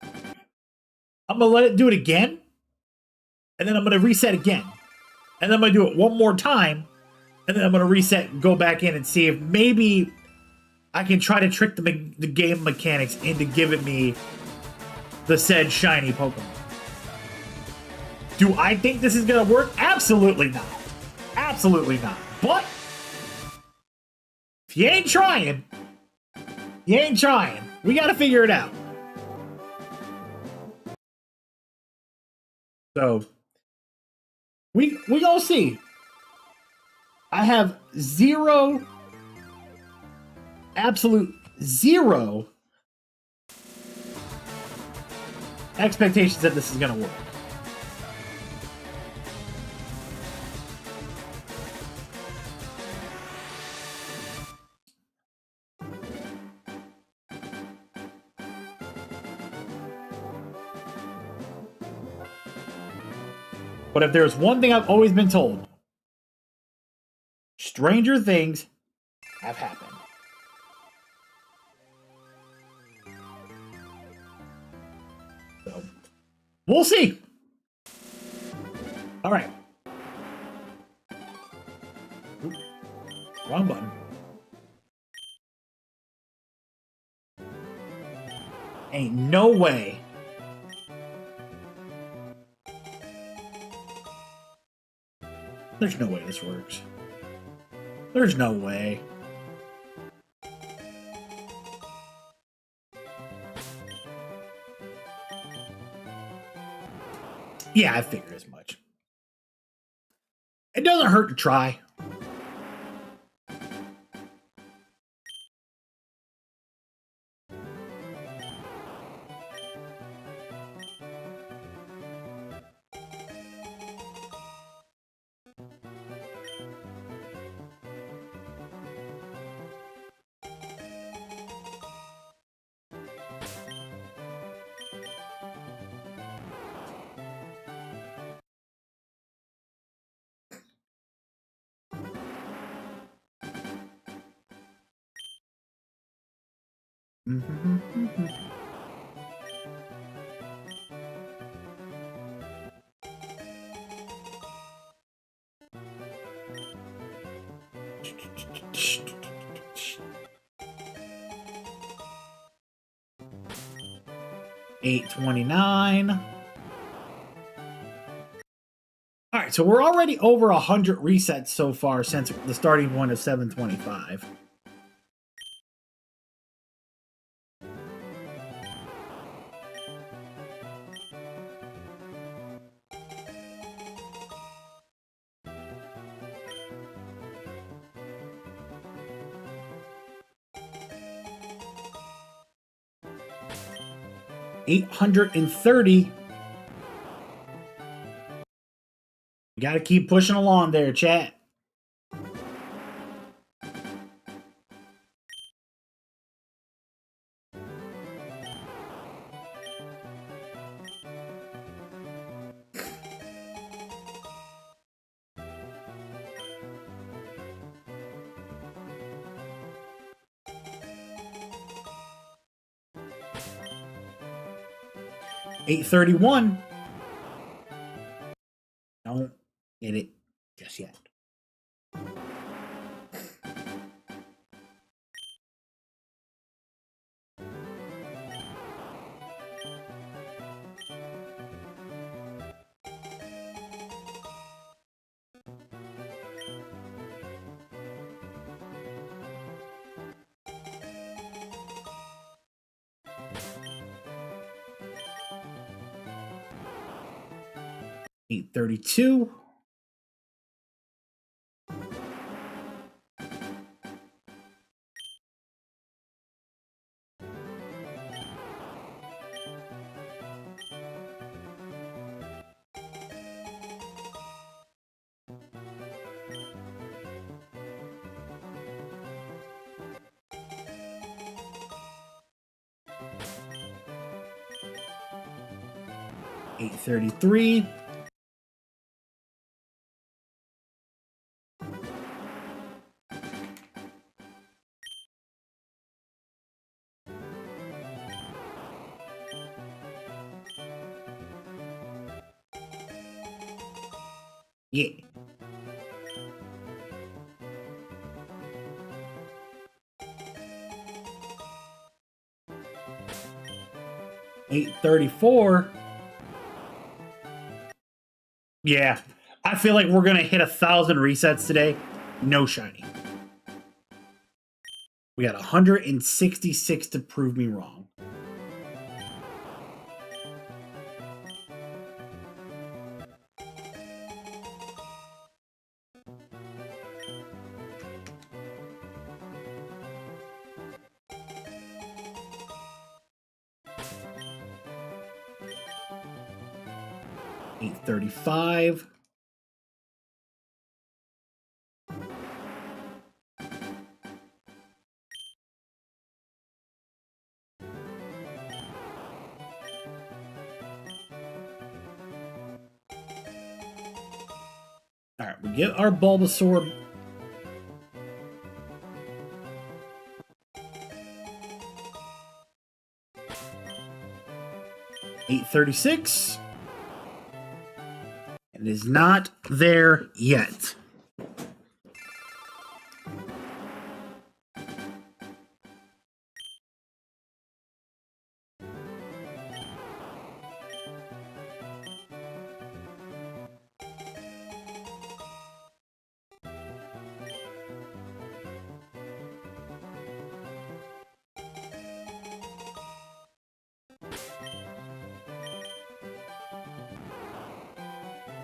I'm going to let it do it again. And then I'm going to reset again. And then I'm going to do it one more time. And then I'm going to reset, go back in and see if maybe I can try to trick the game mechanics into giving me the said shiny Pokemon. Do I think this is going to work? Absolutely not. Absolutely not. But if you ain't trying, you ain't trying. We got to figure it out. So we gonna see. I have zero, absolute zero expectations that this is gonna work. But if there's one thing I've always been told, stranger things have happened. So, we'll see. All right. Oop, wrong button. Ain't no way. There's no way this works. There's no way. Yeah, I figured as much. It doesn't hurt to try. $8.29. All right, so we're already over 100 resets so far since the starting point of 725. $830. You got to keep pushing along there, chat. $831. Don't get it just yet. $832. $833. Yeah. $834. Yeah. I feel like we're gonna hit 1,000 resets today. No shiny. We got 166 to prove me wrong. $835. All right, we get our Bulbasaur. $836. It is not there yet.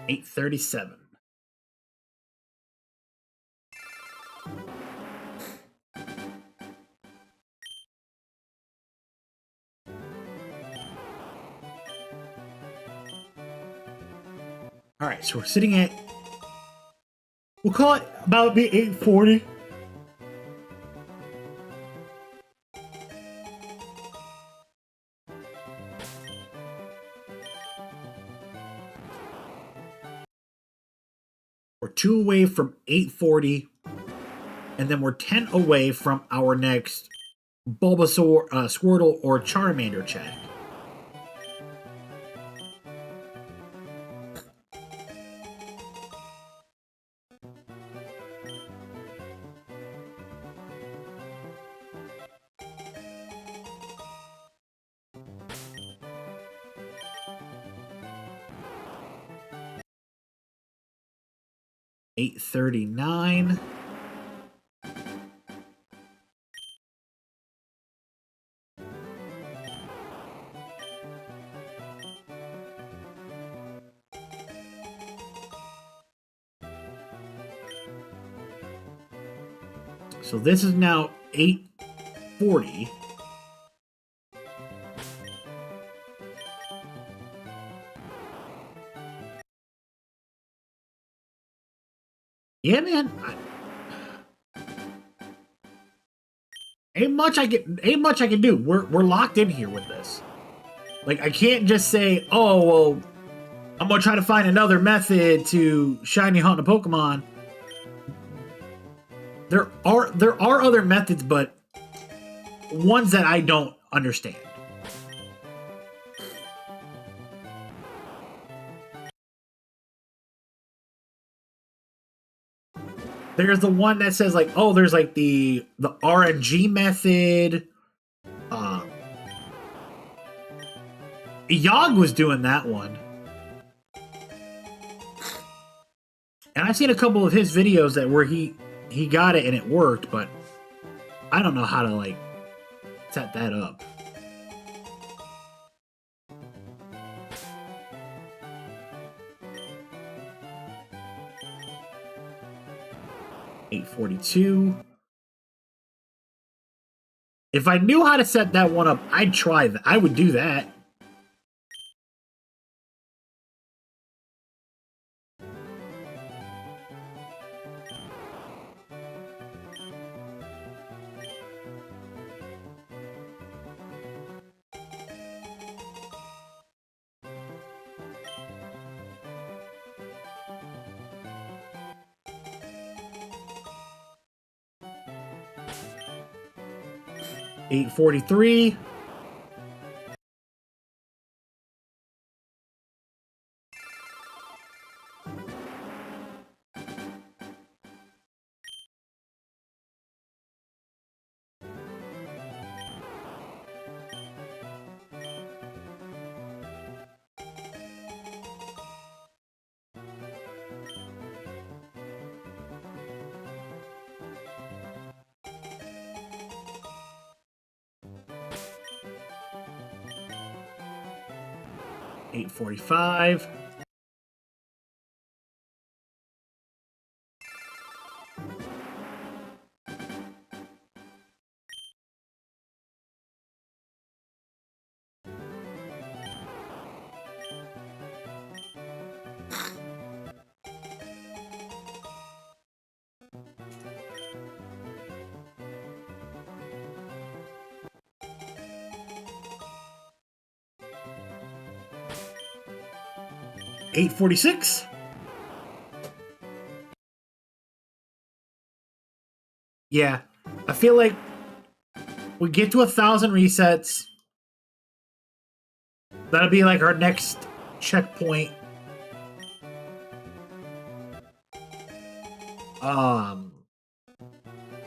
$837. All right, so we're sitting at, we'll call it about the 840. We're 2 away from 840, and then we're 10 away from our next Bulbasaur, Squirtle, or Charmander check. $8.39. So this is now 8:40. Yeah, man. Ain't much I can do. We're locked in here with this. Like, I can't just say, oh well, I'm gonna try to find another method to shiny hunt a Pokemon. There are other methods, but ones that I don't understand. There's the one that says like, oh, there's like the RNG method. Yogg was doing that one. And I've seen a couple of his videos that where he got it and it worked, but I don't know how to like set that up. $8.42. If I knew how to set that one up, I'd try that. I would do that. $8.43. $8.45. $8.46. Yeah, I feel like we get to 1,000 resets. That'll be like our next checkpoint. And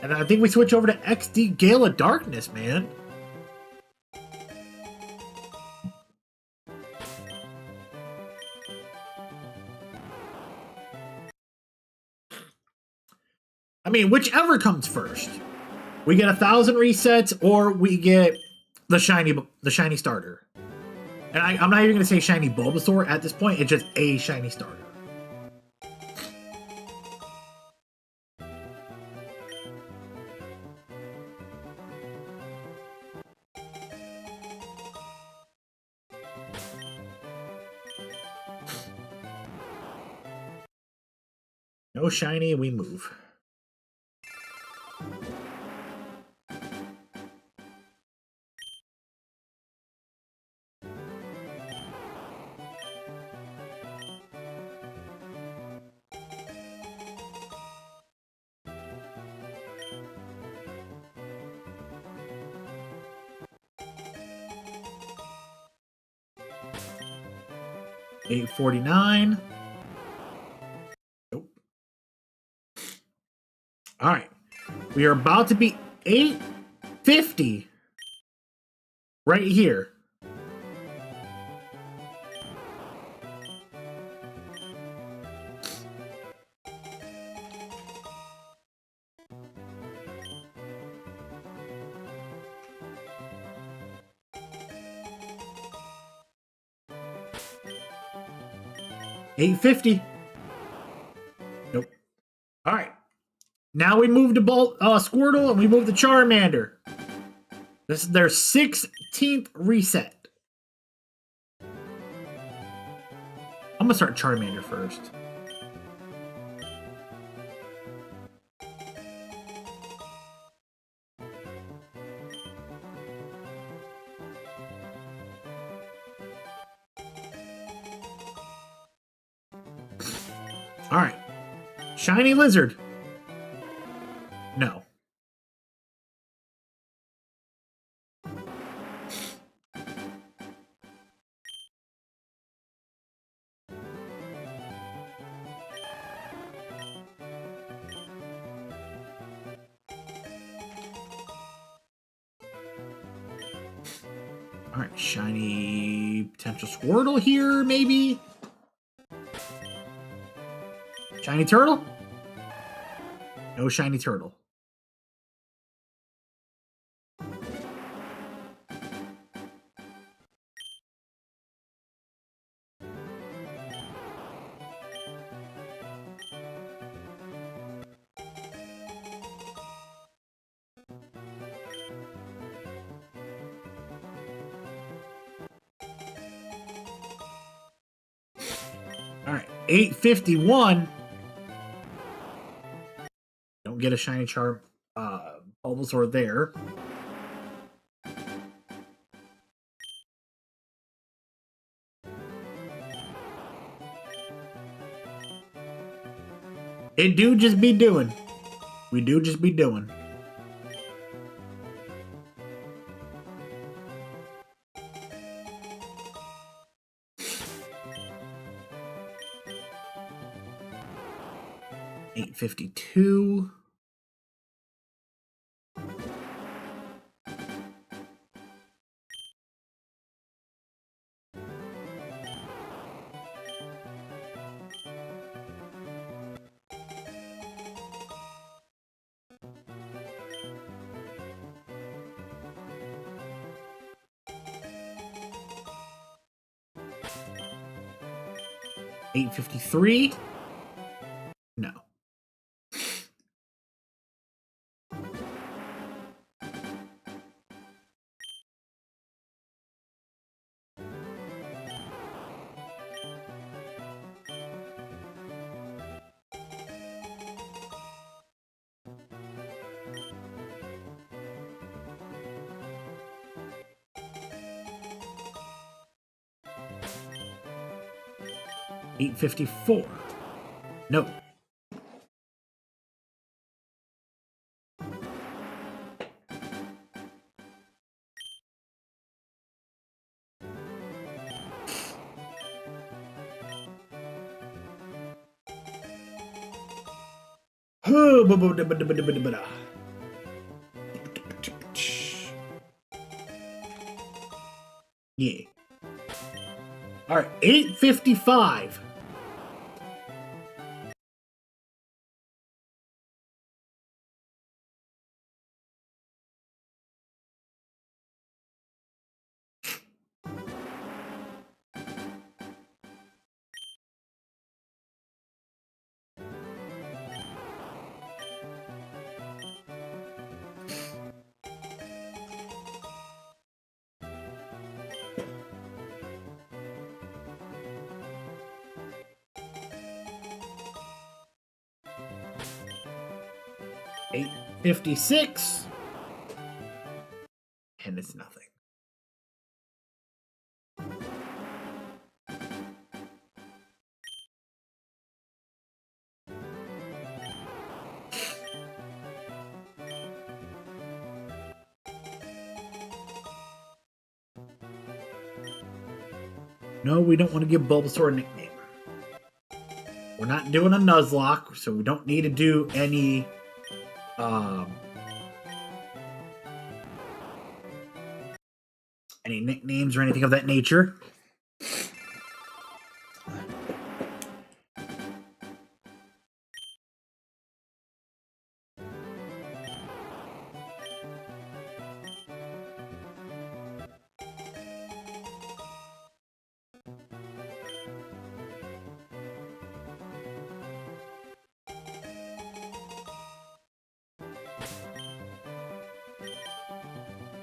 I think we switch over to XD Gale of Darkness, man. I mean, whichever comes first. We get 1,000 resets, or we get the shiny starter. And I'm not even going to say shiny Bulbasaur at this point. It's just a shiny starter. No shiny, we move. 849. Nope. All right. We are about to be 850 right here. $850. Nope. All right. Now we move to Squirtle and we move to Charmander. This is their 16th reset. I'm gonna start Charmander first. All right. Shiny Lizard. No. All right, shiny potential Squirtle here, maybe? Shiny Turtle? No shiny Turtle. All right, 851. Don't get a shiny Bulbasaur there. It do just be doing. We do just be doing. $852. $853. No. $854. No. Yeah. All right, 855. $856. And it's nothing. No, we don't want to give Bulbasaur a nickname. We're not doing a Nuzlocke, so we don't need to do any nicknames or anything of that nature.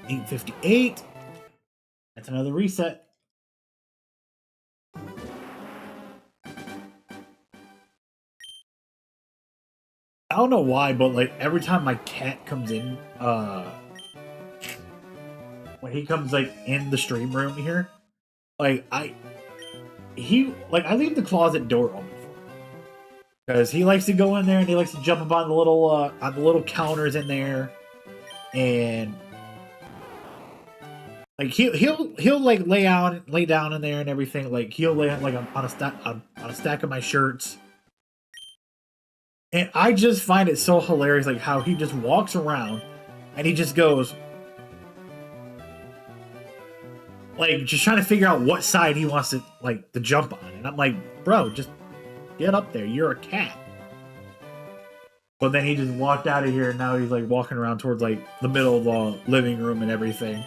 $8.58. That's another reset. I don't know why, but like every time my cat comes in, when he comes like in the stream room here, like I leave the closet door open for him because he likes to go in there and he likes to jump up on the little counters in there, and like he'll like lay down in there and everything. Like he'll lay like on a stack of my shirts. And I just find it so hilarious, like how he just walks around and he just goes, like, just trying to figure out what side he wants to jump on. And I'm like, bro, just get up there. You're a cat. But then he just walked out of here and now he's like walking around towards like the middle of the living room and everything.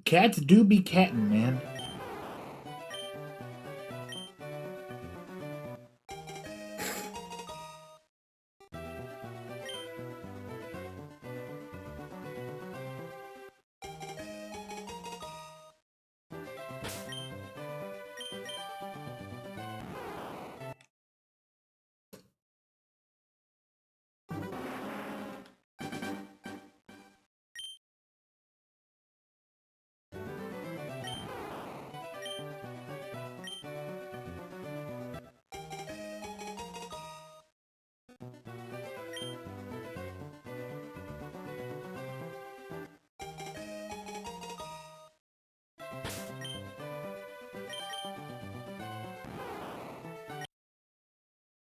Cats do be catting, man.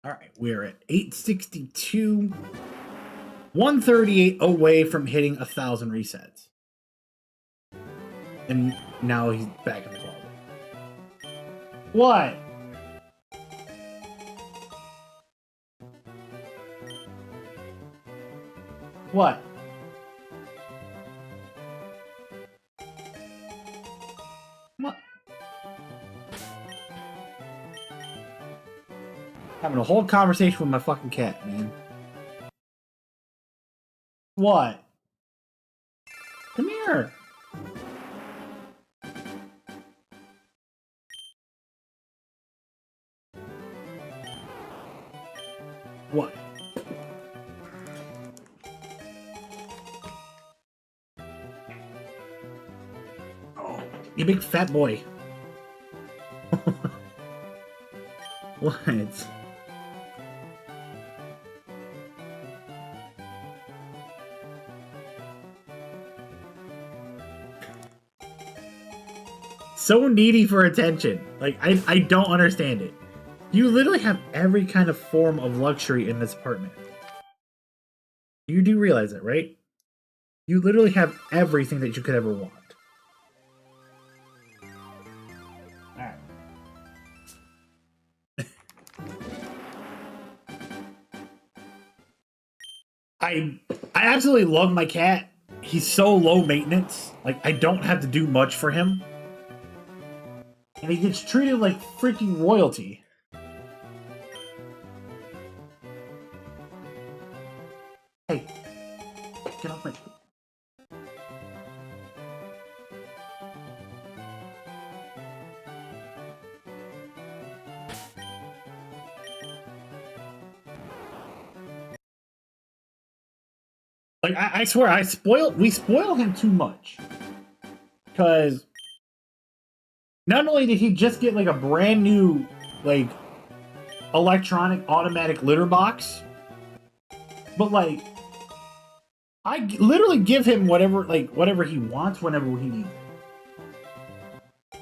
All right, we're at 862, 138 away from hitting 1,000 resets. And now he's back in the closet. What? What? What? Having a whole conversation with my fucking cat, man. What? Come here. What? Oh, you big fat boy. What? So needy for attention. Like, I don't understand it. You literally have every kind of form of luxury in this apartment. You do realize it, right? You literally have everything that you could ever want. Alright. I absolutely love my cat. He's so low maintenance. Like, I don't have to do much for him. And he gets treated like freaking royalty. Hey, get off my... Like, I swear, we spoil him too much. Because not only did he just get, like, a brand new, like, electronic automatic litter box, But like, I literally give him whatever he wants whenever he needs it.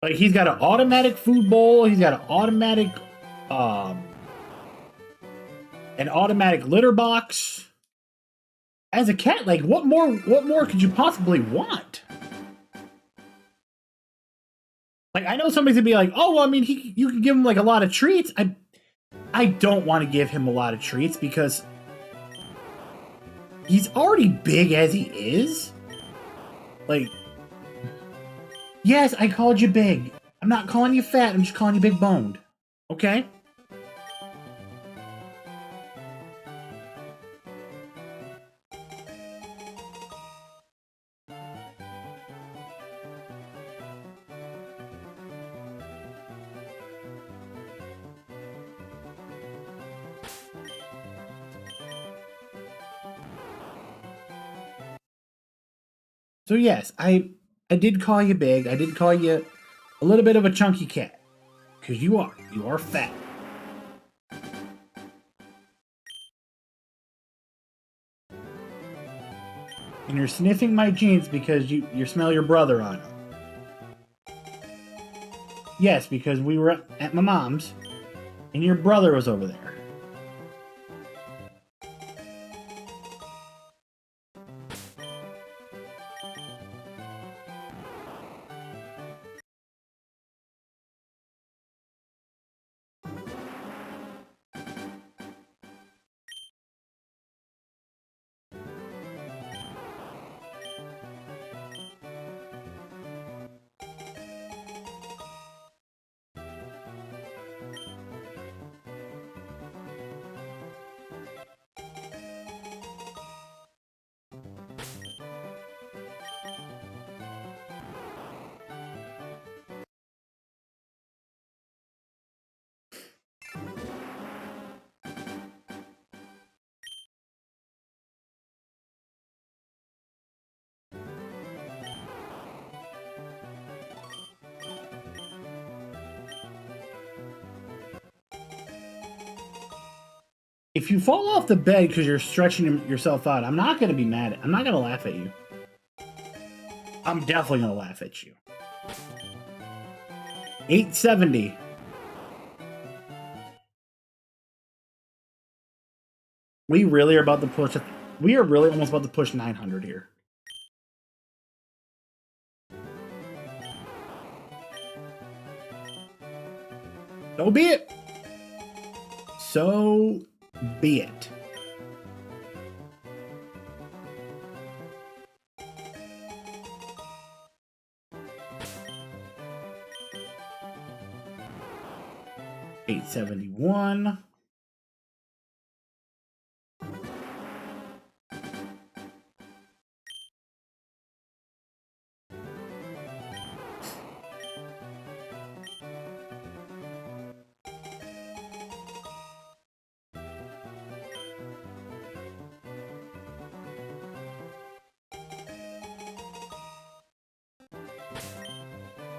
Like, he's got an automatic food bowl. He's got an automatic litter box. As a cat, like, what more could you possibly want? Like, I know somebody's gonna be like, oh, well, I mean, you can give him like a lot of treats. I don't want to give him a lot of treats because he's already big as he is. Like, yes, I called you big. I'm not calling you fat. I'm just calling you big boned. Okay? So yes, I did call you big. I did call you a little bit of a chunky cat. Because you are fat. And you're sniffing my jeans because you smell your brother on them. Yes, because we were at my mom's, and your brother was over there. If you fall off the bed because you're stretching yourself out, I'm not going to be mad. I'm not going to laugh at you. I'm definitely going to laugh at you. 870. We really are about to push. We are really almost about to push 900 here. So be it. So be it. $871.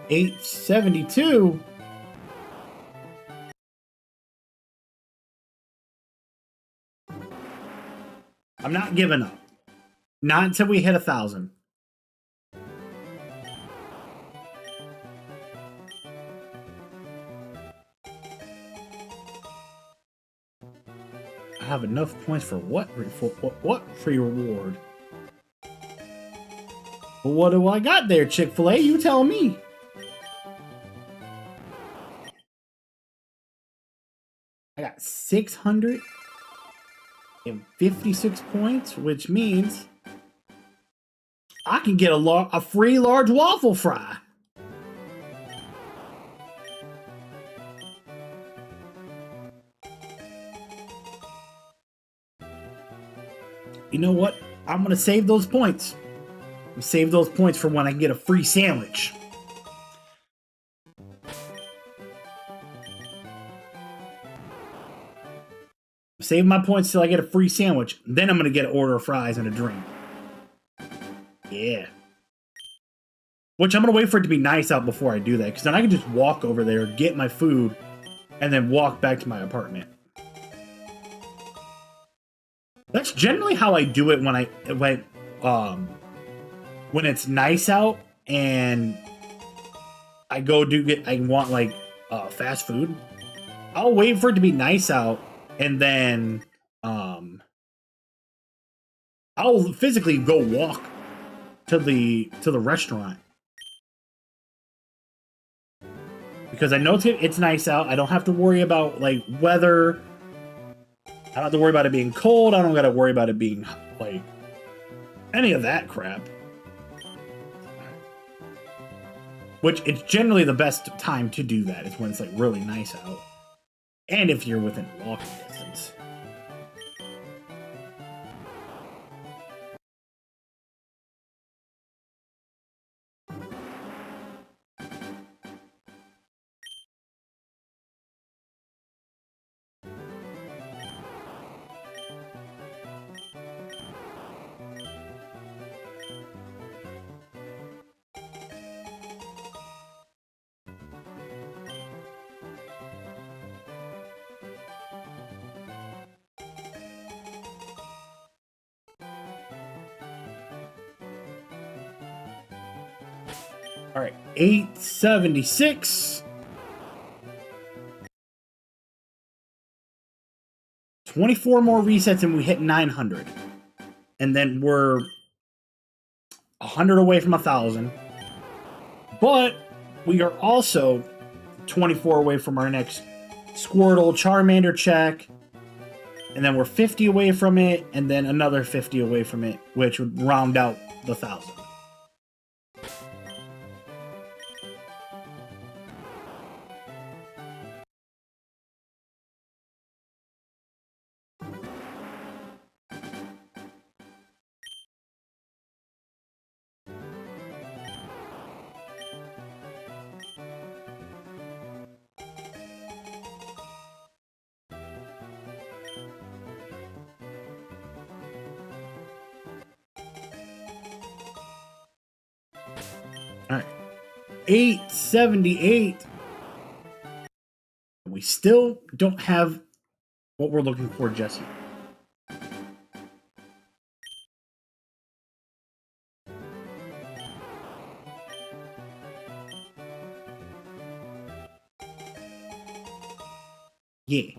$872. I'm not giving up. Not until we hit 1,000. I have enough points for what? What free reward? Well, what do I got there, Chick-fil-A? You tell me. I got 656 points, which means I can get a free large waffle fry. You know what? I'm going to save those points. Save those points for when I can get a free sandwich. Save my points till I get a free sandwich. Then I'm going to get an order of fries and a drink. Yeah. Which I'm going to wait for it to be nice out before I do that. Because then I can just walk over there, get my food, and then walk back to my apartment. That's generally how I do it when it's nice out and I want like fast food. I'll wait for it to be nice out and then I'll physically go walk to the restaurant because I know it's nice out. I don't have to worry about like weather. I don't have to worry about it being cold. I don't got to worry about it being like any of that crap. Which it's generally the best time to do that is when it's like really nice out. And if you're within walking distance. All right, 876. 24 more resets and we hit 900. And then we're 100 away from 1,000. But we are also 24 away from our next Squirtle Charmander check. And then we're 50 away from it, and then another 50 away from it, which would round out the 1,000. All right, 878. We still don't have what we're looking for just yet. Yeah.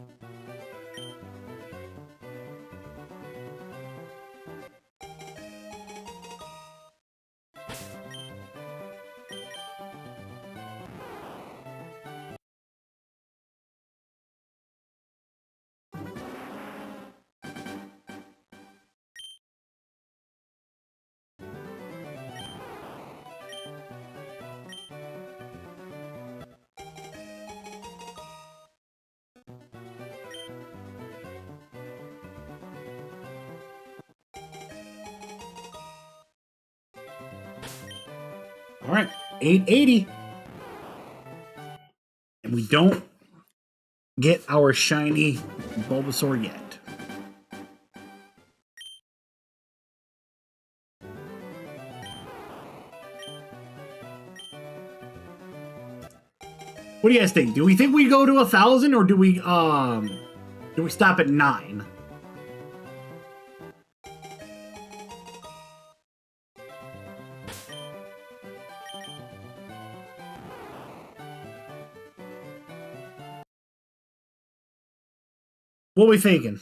All right, 880. And we don't get our shiny Bulbasaur yet. What do you guys think? Do we think we go to 1,000 or do we stop at 9? What are we thinking?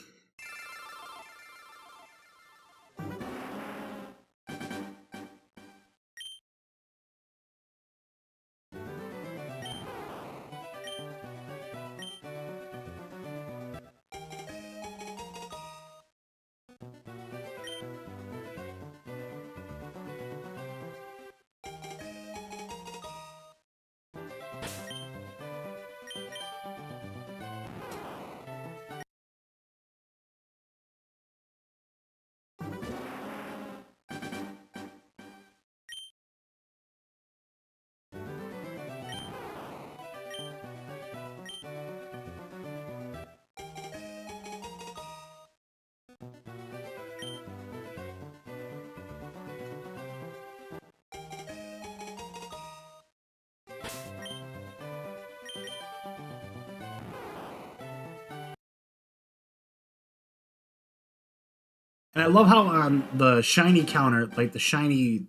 And I love how on the shiny counter, like the shiny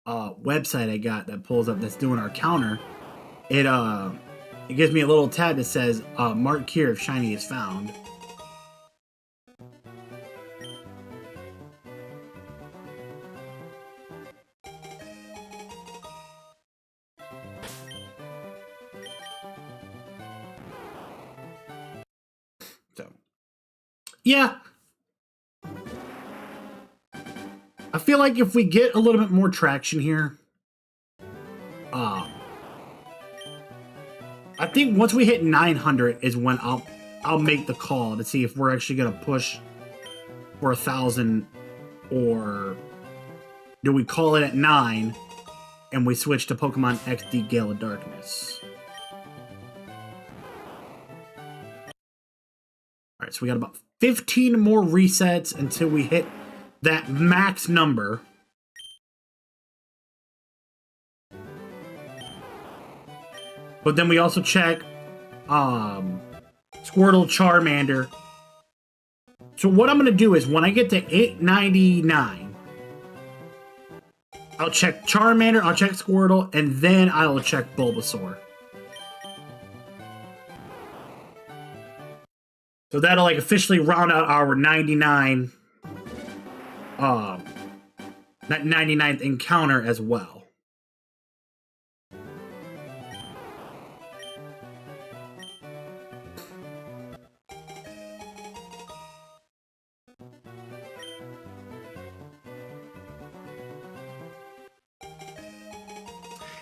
website I got that pulls up that's doing our counter, it gives me a little tab that says mark here if shiny is found. So yeah, I feel like if we get a little bit more traction here, I think once we hit 900 is when I'll make the call to see if we're actually gonna push for 1,000, or do we call it at 9 and we switch to Pokemon XD Gale of Darkness. Alright, so we got about 15 more resets until we hit that max number. But then we also check Squirtle, Charmander. So what I'm going to do is when I get to 899, I'll check Charmander, I'll check Squirtle, and then I'll check Bulbasaur. So that'll like officially round out our 99, that 99th encounter as well.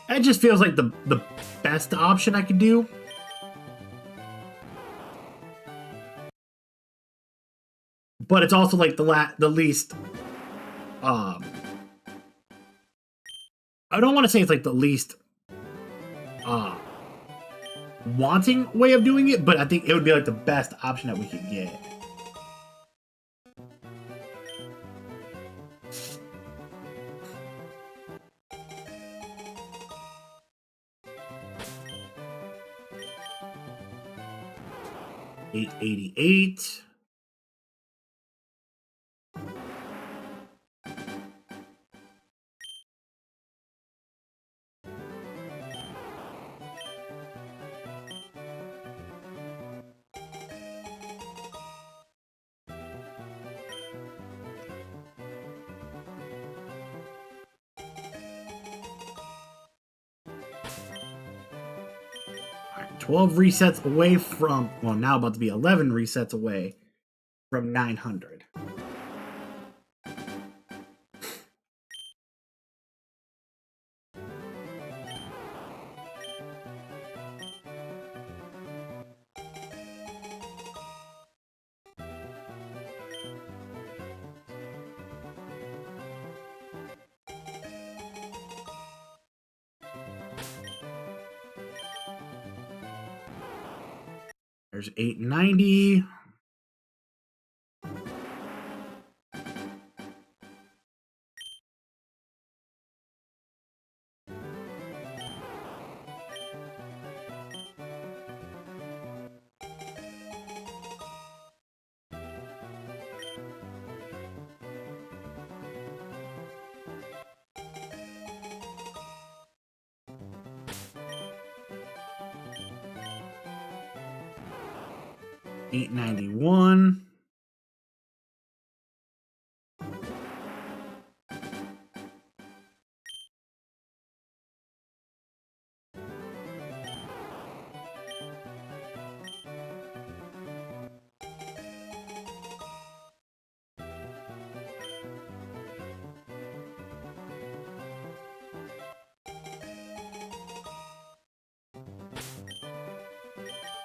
It just feels like the best option I could do. But it's also like the least I don't want to say it's like the least wanting way of doing it, but I think it would be like the best option that we could get. $888. Alright, 12 resets away from, well, now about to be 11 resets away from 900. There's 890. $891.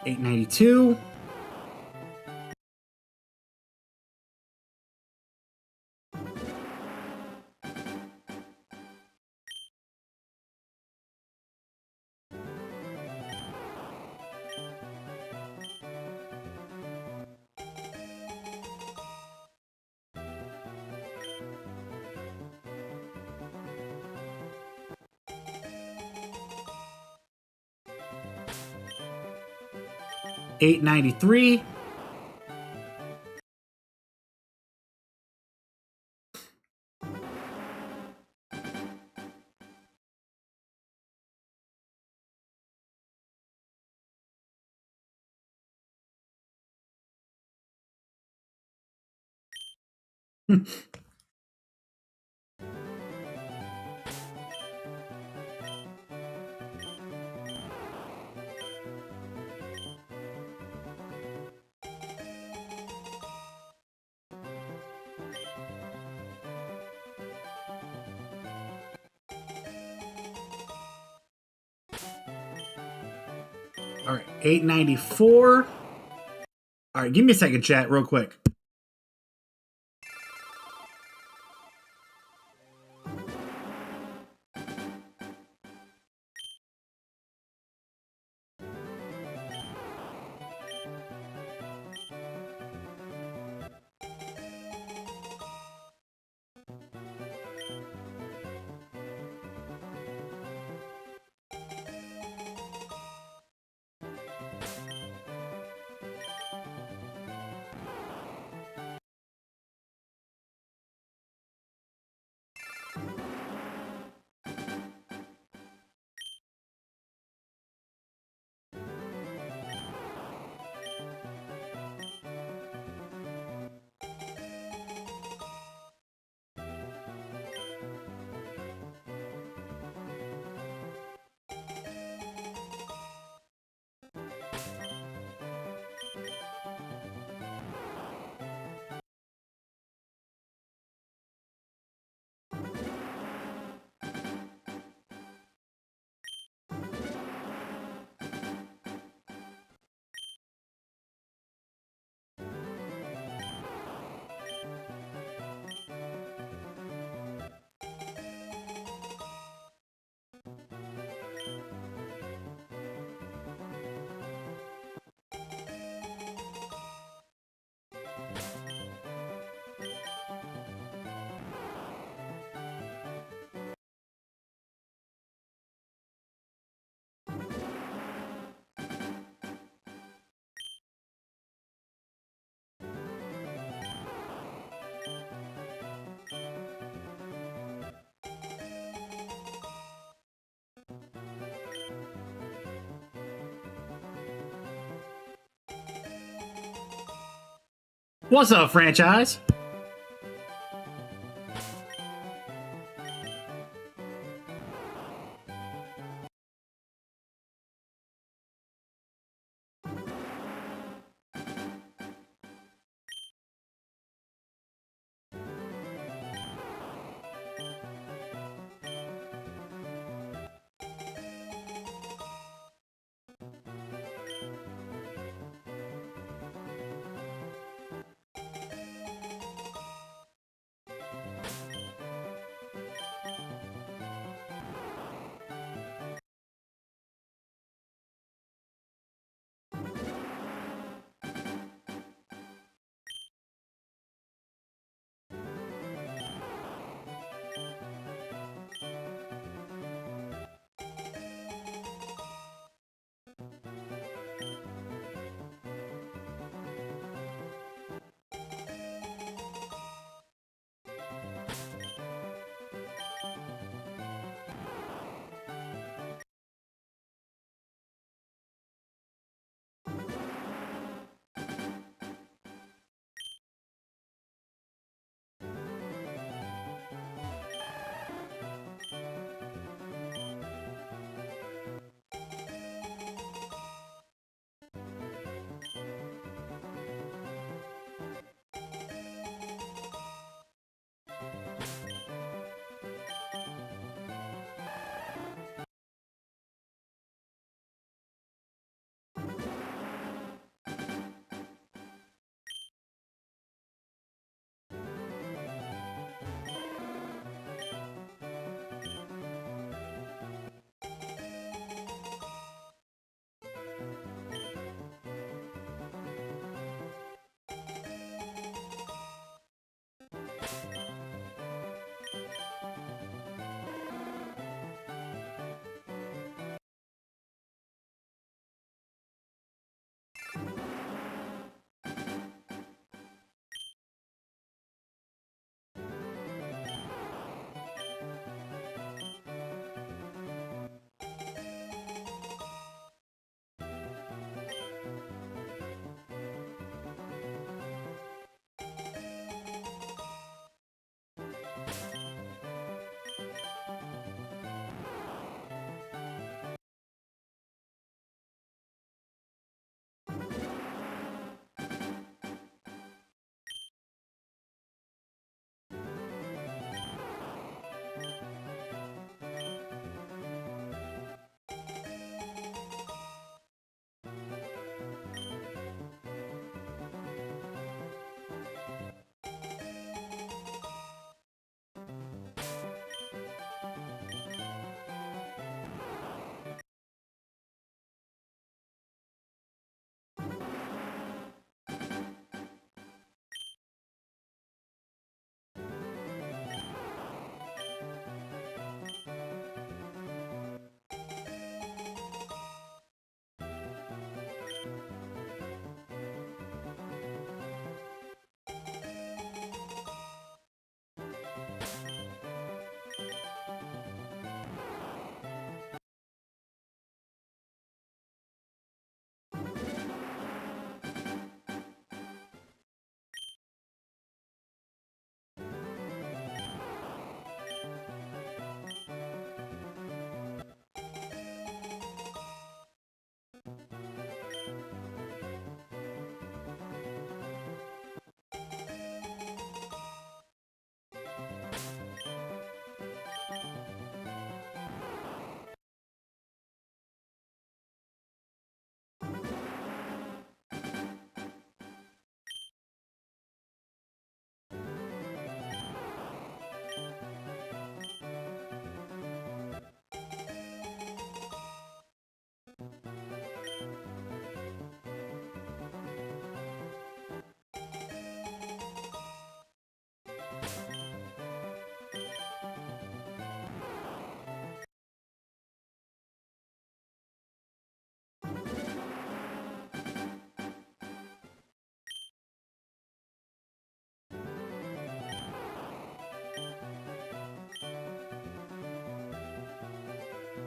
$892. $893. All right, 894. All right, give me a second, chat, real quick. What's up, franchise?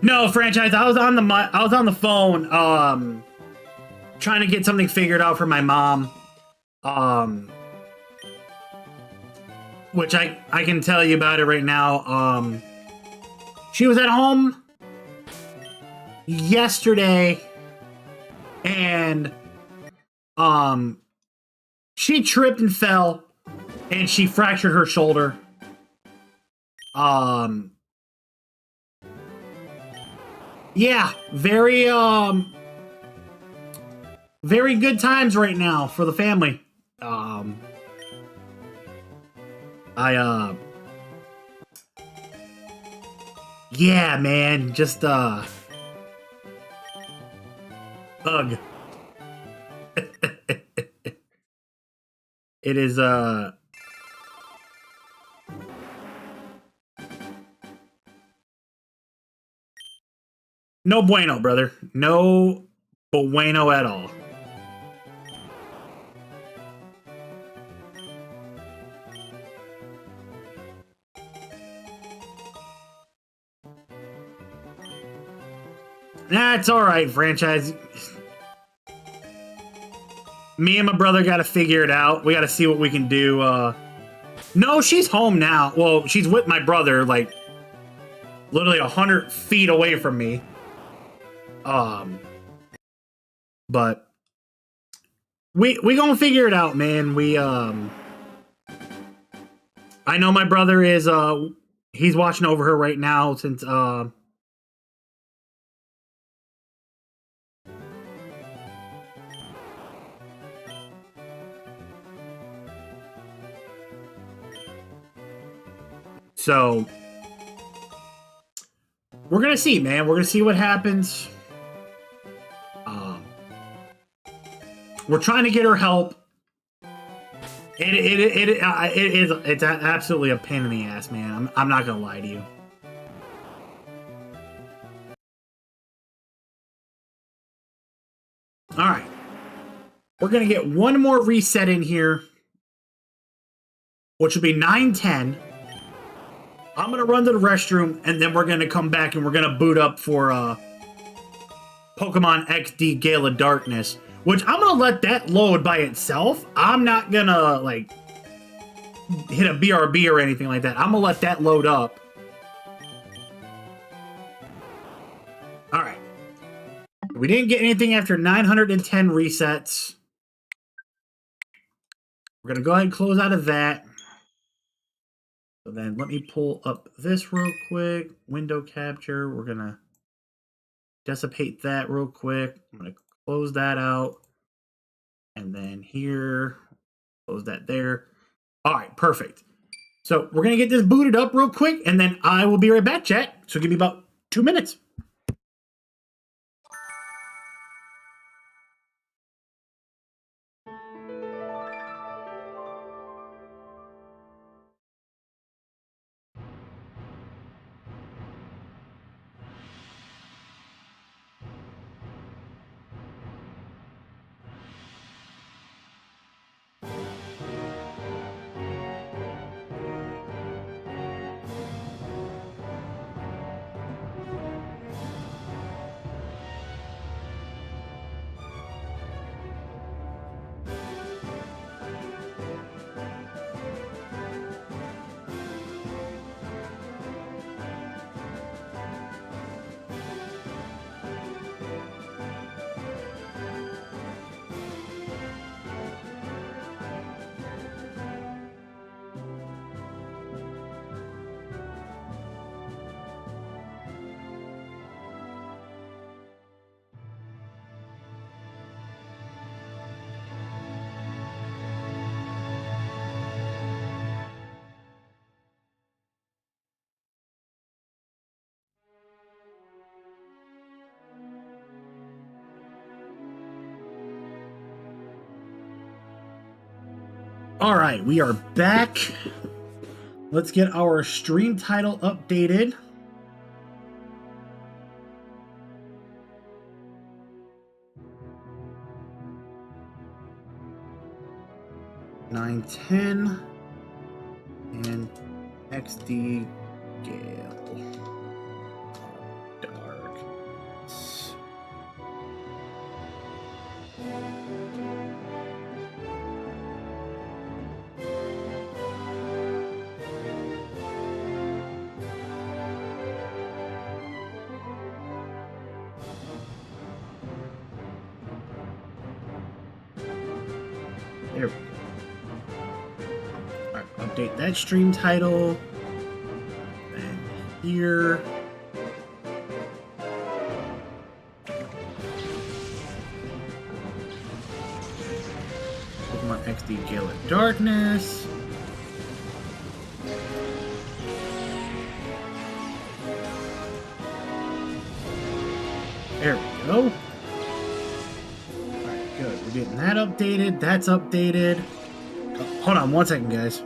No, franchise. I was on the phone, trying to get something figured out for my mom. Which I can tell you about it right now. She was at home yesterday, and she tripped and fell, and she fractured her shoulder. Yeah, very good times right now for the family. Yeah, man, just ugh. It is no bueno, brother. No bueno at all. That's all right, franchise. Me and my brother got to figure it out. We got to see what we can do. No, she's home now. Well, she's with my brother, like literally 100 feet away from me. But we gonna figure it out, man. I know my brother is he's watching over her right now since so we're gonna see, man. We're gonna see what happens. We're trying to get her help. It's absolutely a pain in the ass, man. I'm not gonna lie to you. All right, we're gonna get one more reset in here, which will be 9:10. I'm gonna run to the restroom, and then we're gonna come back and we're gonna boot up for Pokemon XD Gale of Darkness, which I'm gonna let that load by itself. I'm not gonna like hit a BRB or anything like that. I'm gonna let that load up. All right. We didn't get anything after 910 resets. We're gonna go ahead and close out of that. So then let me pull up this real quick. Window capture. We're gonna dissipate that real quick. I'm gonna close that out. And then here, close that there. All right, perfect. So we're gonna get this booted up real quick, and then I will be right back, chat. So give me about 2 minutes. All right, we are back. Let's get our stream title updated. (910) and XD Gale Dark. There we go. Alright, update that stream title. And here. Pokemon XD Gale of Darkness. There we go. Alright, good. We're getting that updated. That's updated. Oh, hold on 1 second, guys.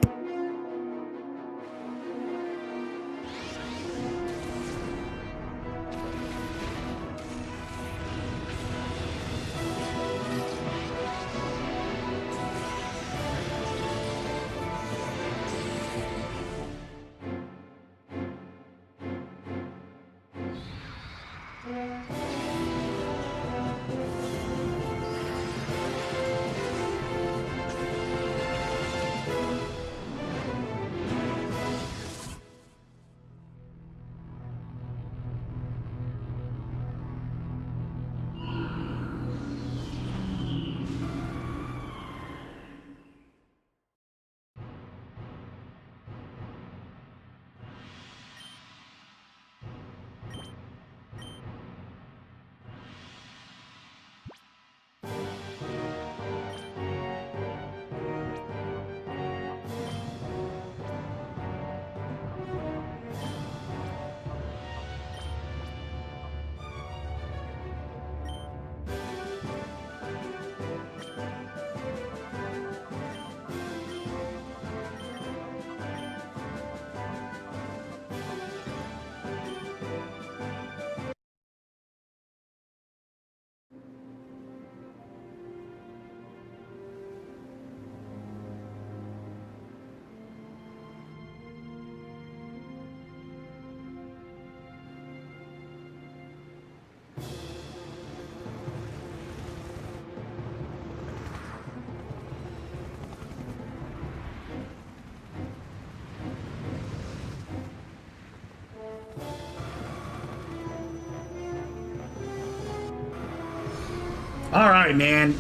Alright, man.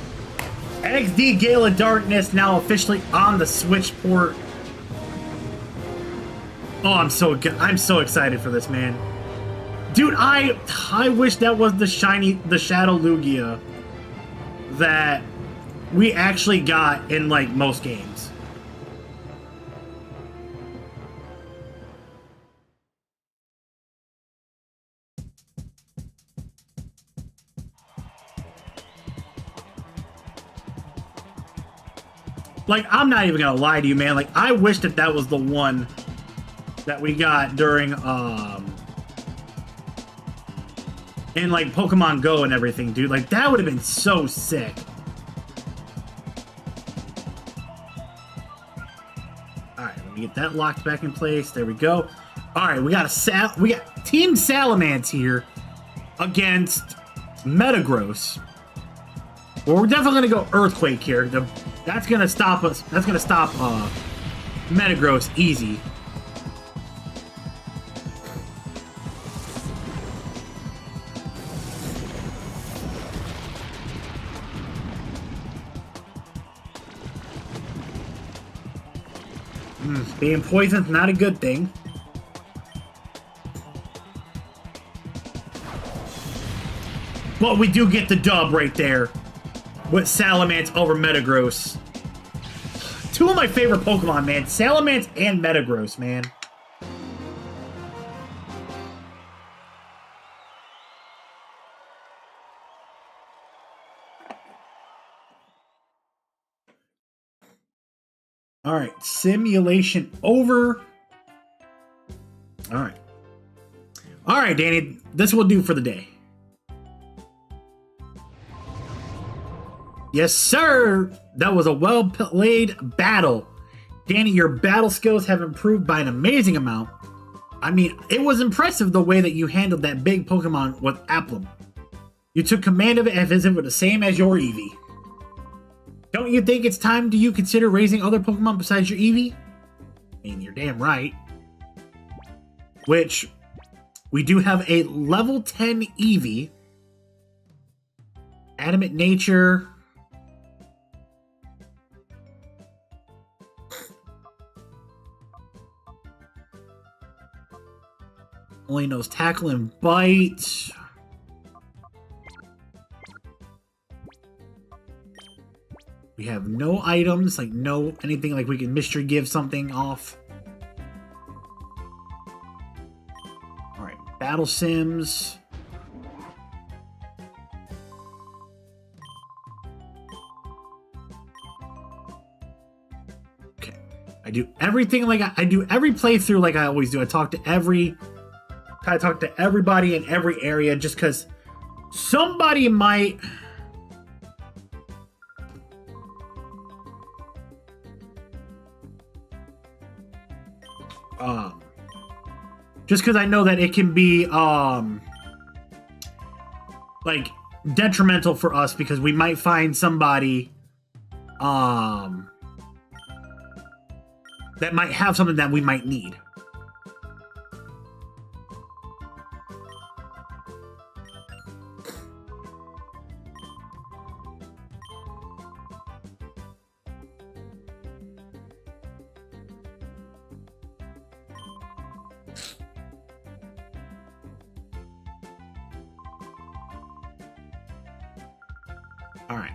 XD Gale of Darkness now officially on the Switch port. Oh, I'm so excited for this, man. Dude, I wish that was the Shadow Lugia that we actually got in, like, most games. Like, I'm not even gonna lie to you, man. Like, I wish that that was the one that we got during, in, like, Pokemon Go and everything, dude. Like, that would have been so sick. Alright, let me get that locked back in place. There we go. Alright, we got Team Salamence here against Metagross. Well, we're definitely gonna go Earthquake here. That's gonna stop us. That's gonna stop Metagross easy. Being poisoned's not a good thing. But we do get the dub right there with Salamence over Metagross. Two of my favorite Pokemon, man. Salamence and Metagross, man. Alright, simulation over. Alright. Alright, Danny. This will do for the day. Yes, sir! That was a well-played battle. Danny, your battle skills have improved by an amazing amount. I mean, it was impressive the way that you handled that big Pokemon with Applum. You took command of it as if it were the same as your Eevee. Don't you think it's time you consider raising other Pokemon besides your Eevee? I mean, you're damn right. Which, we do have a level 10 Eevee. Adamant Nature. Only knows tackle and bite. We have no items, like no anything like we can mystery give something off. Alright, battle sims. Okay. I do everything like I do every playthrough like I always do. I talk to everybody in every area just because somebody might just because I know that it can be like detrimental for us because we might find somebody that might have something that we might need. Alright.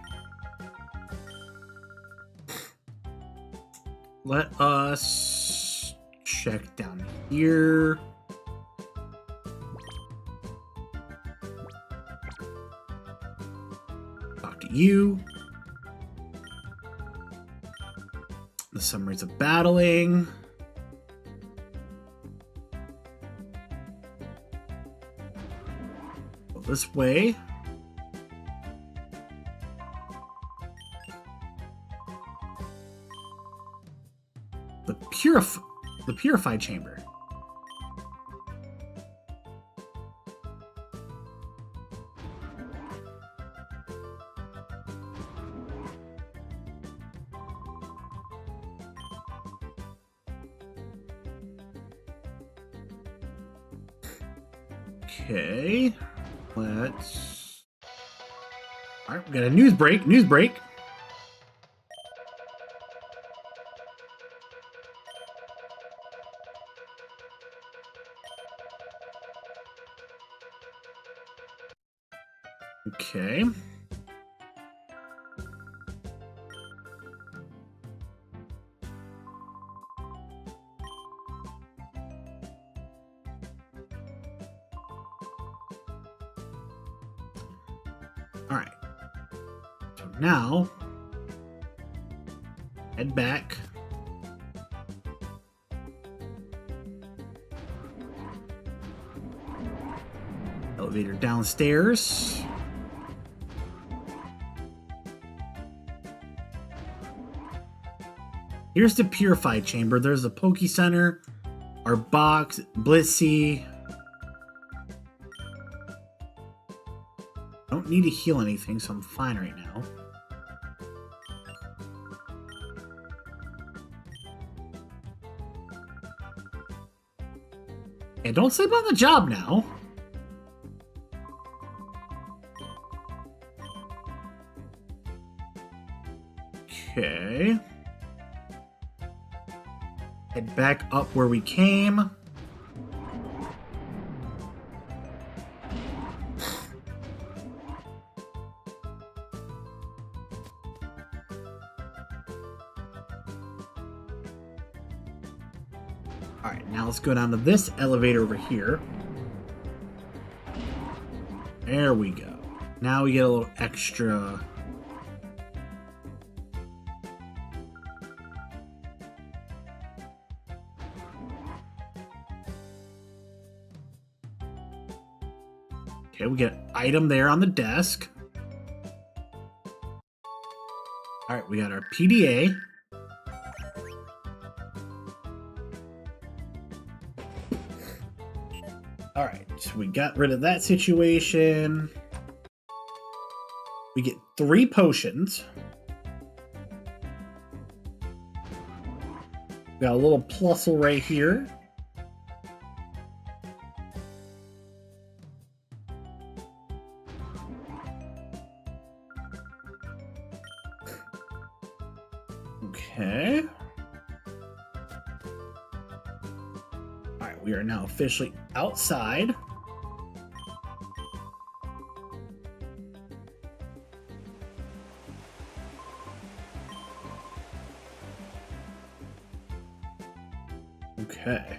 Let us check down here. Talk to you. The summaries of battling. Go this way. The purified chamber. Okay, let's. All right, we got a news break. News break. Okay. All right. So now, head back. Elevator downstairs. Here's the purified chamber. There's the Poke Center, our box, Blissey. Don't need to heal anything, so I'm fine right now. Yeah, don't sleep on the job now. Okay. Head back up where we came. Alright, now let's go down to this elevator over here. There we go. Now we get a little extra. Okay, we get an item there on the desk. Alright, we got our PDA. Alright, so we got rid of that situation. We get 3 potions. We got a little plusle right here. Okay. Alright, Alright, we are now officially outside. Okay.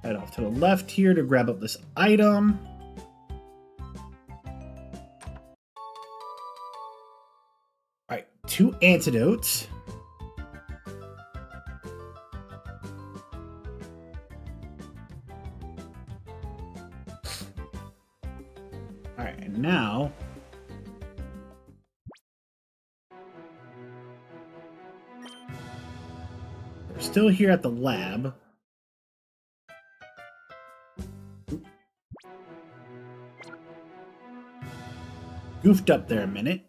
Head off to the left here to grab up this item. Alright, 2 antidotes. Alright, and now we're still here at the lab. Goofed up there a minute.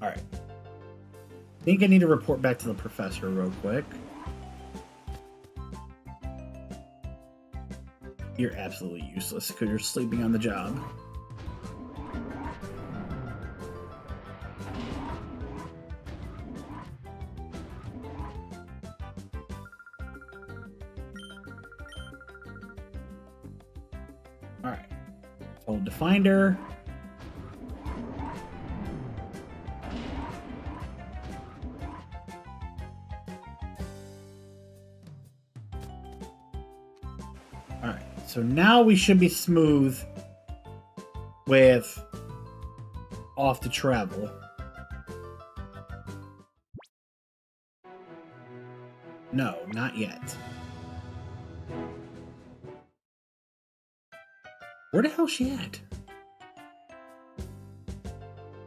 Alright. I think I need to report back to the professor real quick. You're absolutely useless because you're sleeping on the job. Alright. Told to find her. Alright, so now we should be smooth with off to travel. No, not yet. Where the hell is she at?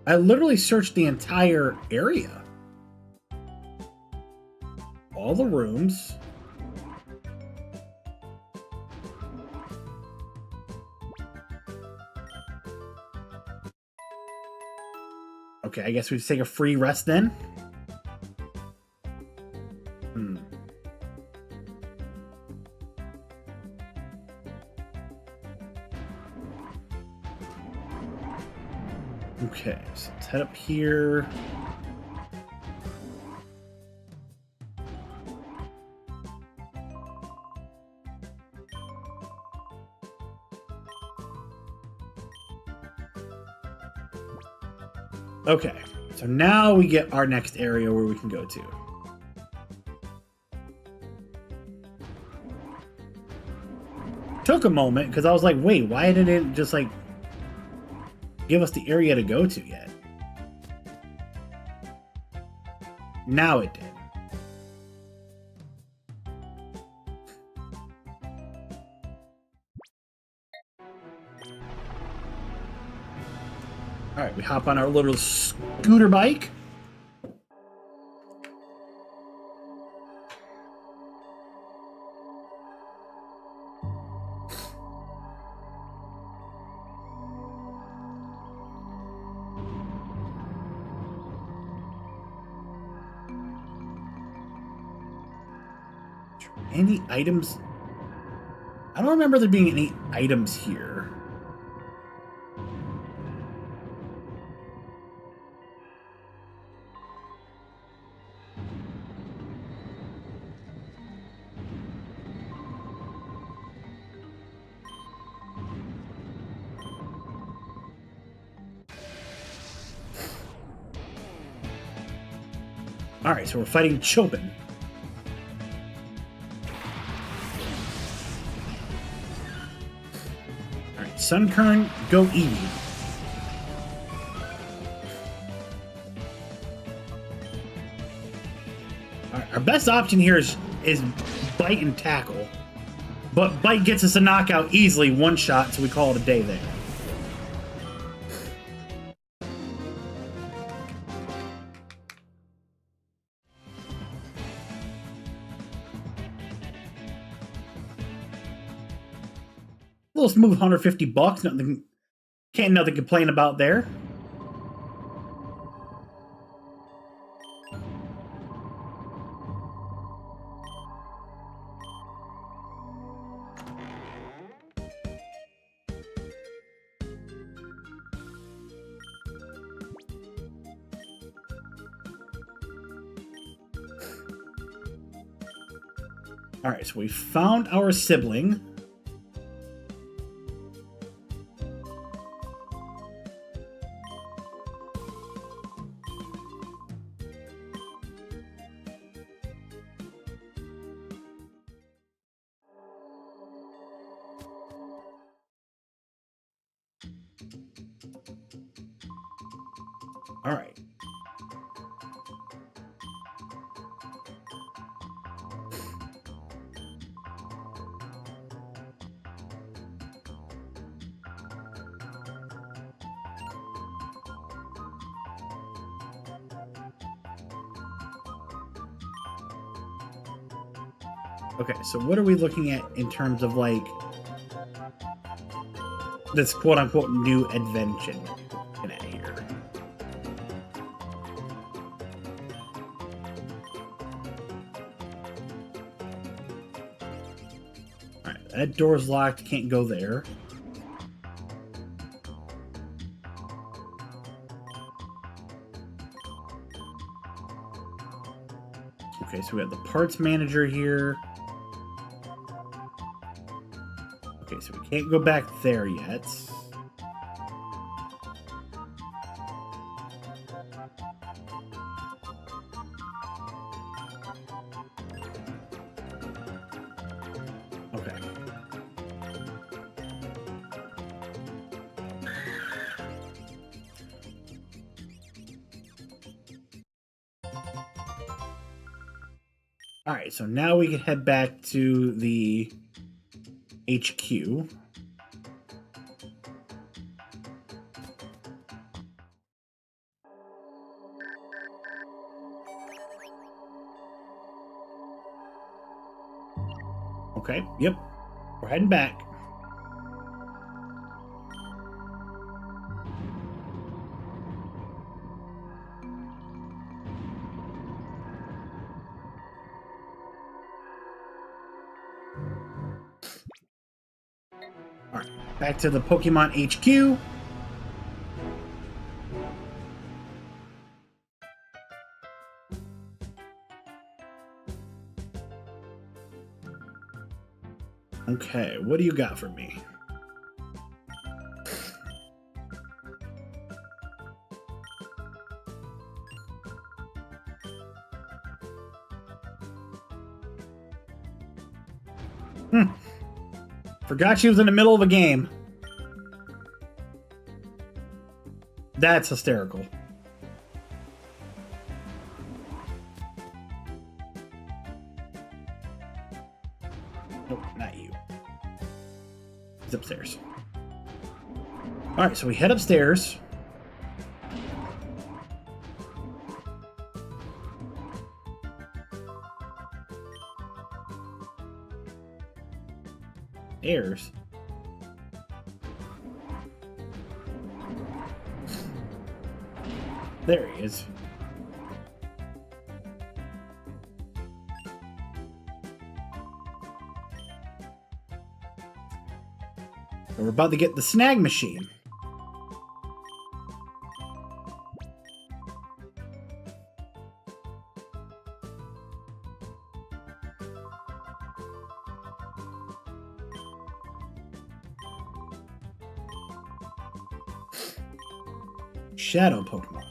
I literally searched the entire area. All the rooms. Okay, I guess we take a free rest then. Okay, so let's head up here. Okay, so now we get our next area where we can go to. Took a moment because I was like, wait, why didn't it just like give us the area to go to yet? Now it did. Alright, we hop on our little scooter bike. Any items? I don't remember there being any items here. Alright, so we're fighting Chopin. Alright, Sunkern, go Eevee. Alright, our best option here is Bite and Tackle. But Bite gets us a knockout easily, one shot, so we call it a day there. A little smooth $150. Nothing complain about there. Alright, so we found our sibling. Alright. Okay, so what are we looking at in terms of, like, this quote-unquote new invention we're looking at here? Alright, that door's locked, can't go there. Okay, so we have the parts manager here. Okay, so we can't go back there yet. Okay. Alright, so now we can head back to the HQ. Okay, yep. We're heading back. Alright, back to the Pokemon HQ. Okay, what do you got for me? Forgot she was in the middle of a game. That's hysterical. Nope, not you. He's upstairs. Alright, so we head upstairs. Stairs? There he is. So we're about to get the snag machine. Shadow Pokemon.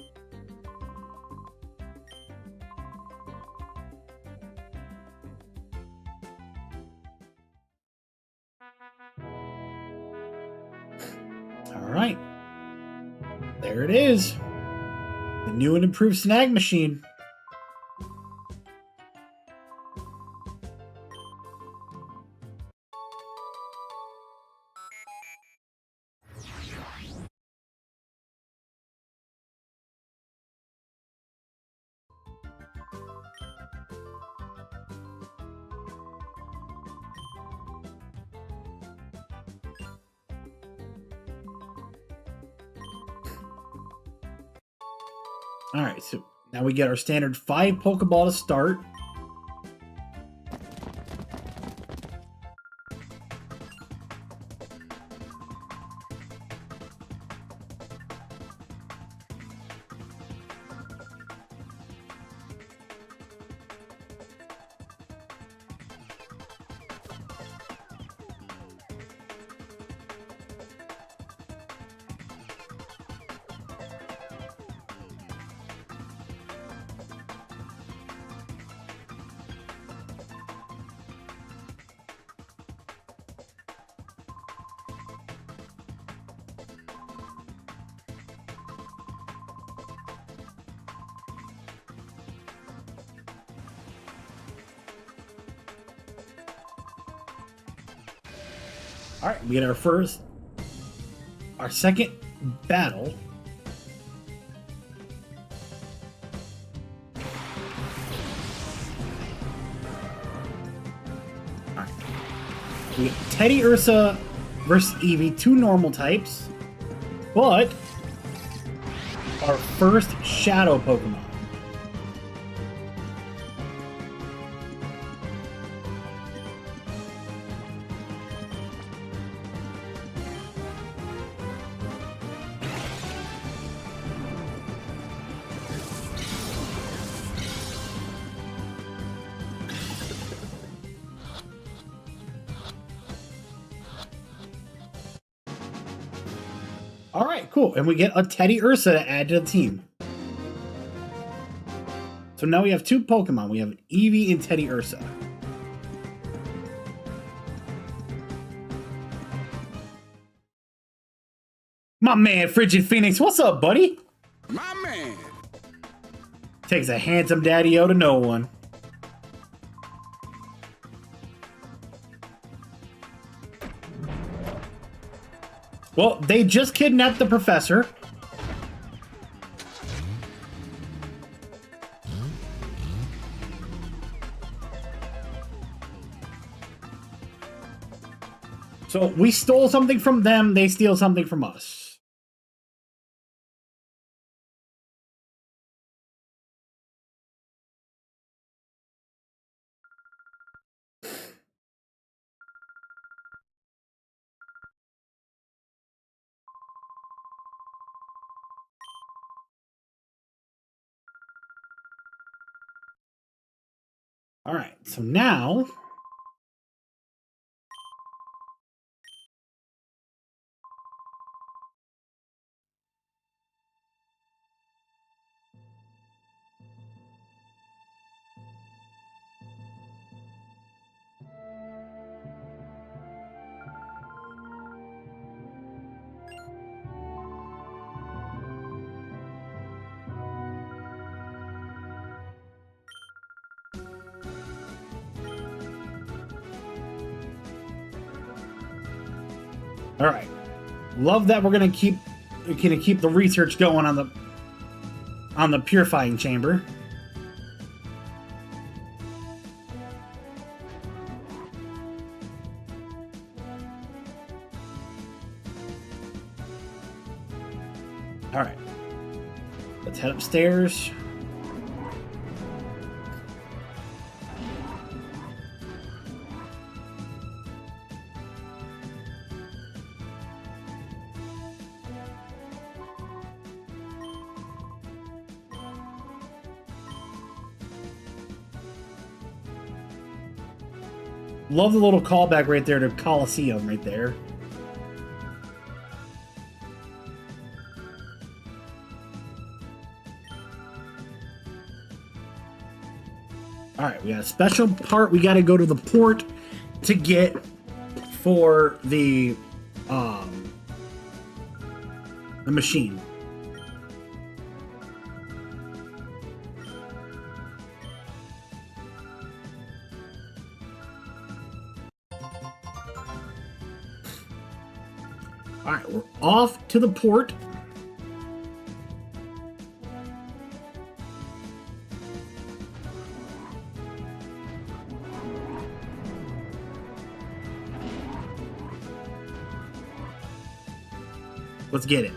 Alright. There it is. The new and improved snag machine. Alright, so now we get our standard 5 Pokeball to start. All right, we get our second battle. All right. We get Teddy Ursa versus Eevee, two normal types, but our first Shadow Pokemon. All right, cool. And we get a Teddy Ursa to add to the team. So now we have two Pokemon. We have Eevee and Teddy Ursa. My man, Frigid Phoenix. What's up, buddy? My man. Takes a handsome daddy-o to know one. Well, they just kidnapped the professor. So we stole something from them, they steal something from us. All right, so now all right. Love that we're gonna keep the research going on the purifying chamber. All right. Let's head upstairs. Love the little callback right there to Coliseum right there. All right, we got a special part we got to go to the port to get for the machine. All right, we're off to the port. Let's get it.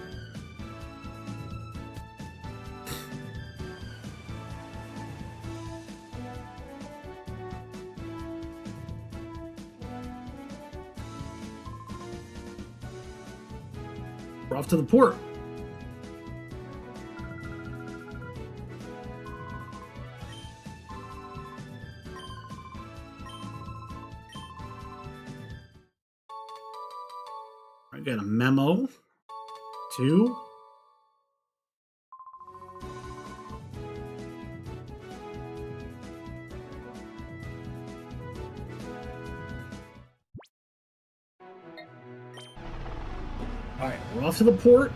We're off to the port. I got a memo. 2. All right, we're off to the port.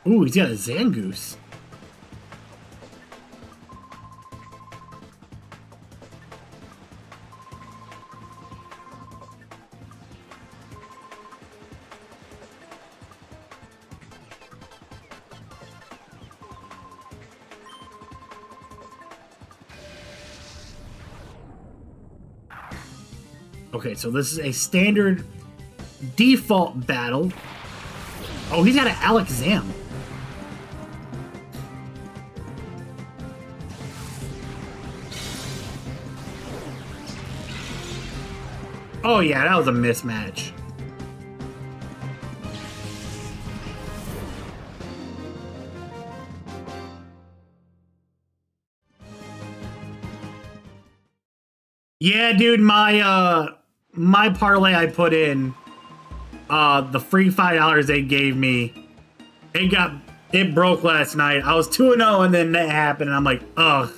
Ooh, he's got a Zangoose. Okay, so this is a standard default battle. Oh, he's got an Alakazam. Oh yeah, that was a mismatch. Yeah, dude, my parlay I put in, the free $5 they gave me, it broke last night. I was 2-0 and then that happened and I'm like, ugh.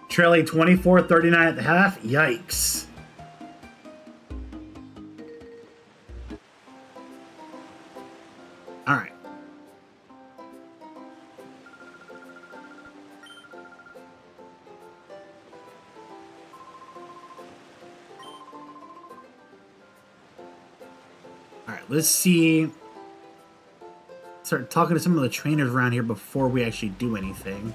Trailing 24-39 at the half. Yikes. All right. All right, let's see. Start talking to some of the trainers around here before we actually do anything.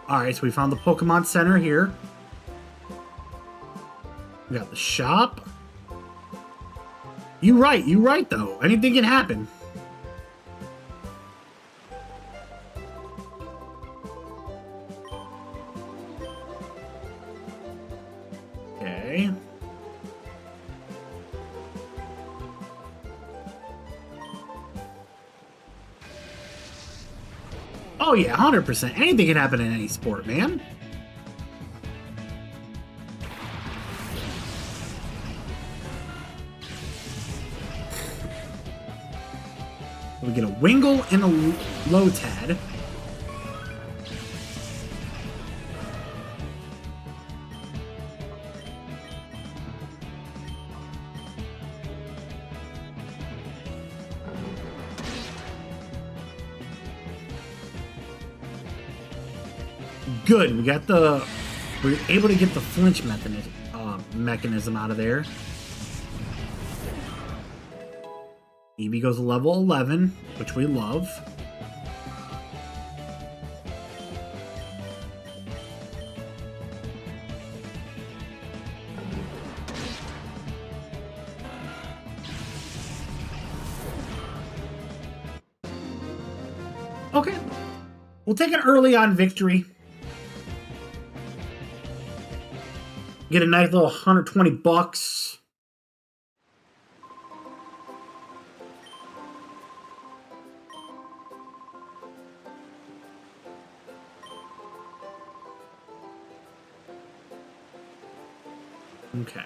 Alright, so we found the Pokemon Center here. We got the shop. You right though. Anything can happen. Okay. Oh yeah, 100%. Anything can happen in any sport, man. We get a Wingull and a Lotad. Good, we're able to get the flinch mechanism out of there. Eevee goes to level 11, which we love. Okay, we'll take an early on victory. Get a nice little 120 bucks. Okay.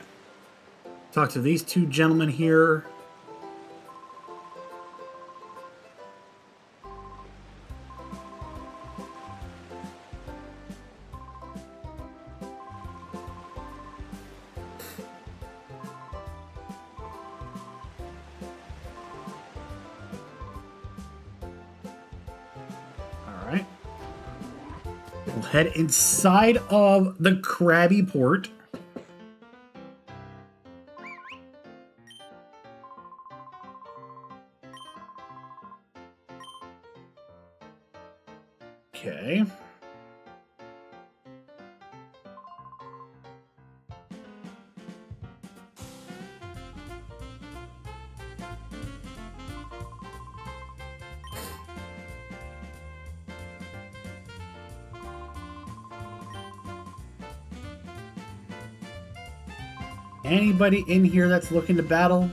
Talk to these two gentlemen here. We'll head inside of the Krabby Port. Okay. Anybody in here that's looking to battle?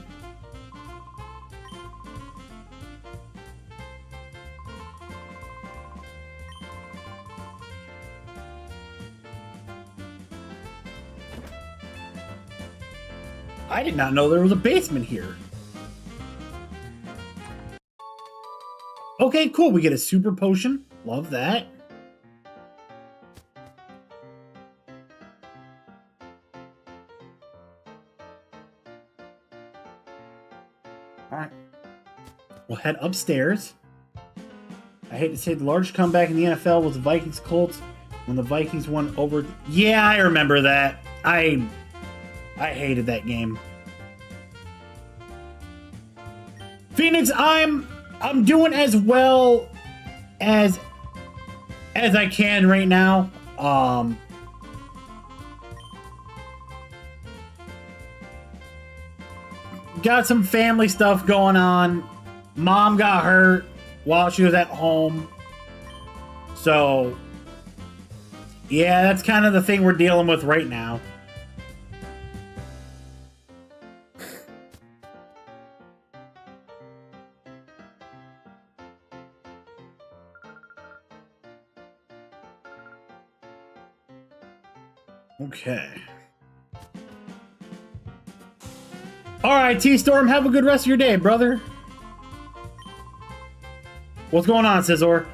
I did not know there was a basement here. Okay, cool. We get a super potion. Love that. Alright. We'll head upstairs. I hate to say the largest comeback in the NFL was the Vikings Colts when the Vikings won over. Yeah, I remember that. I hated that game. Phoenix, I'm doing as well as I can right now. Got some family stuff going on. Mom got hurt while she was at home. So, yeah, that's kind of the thing we're dealing with right now. Okay. Alright, T-Storm, have a good rest of your day, brother. What's going on, Scizor?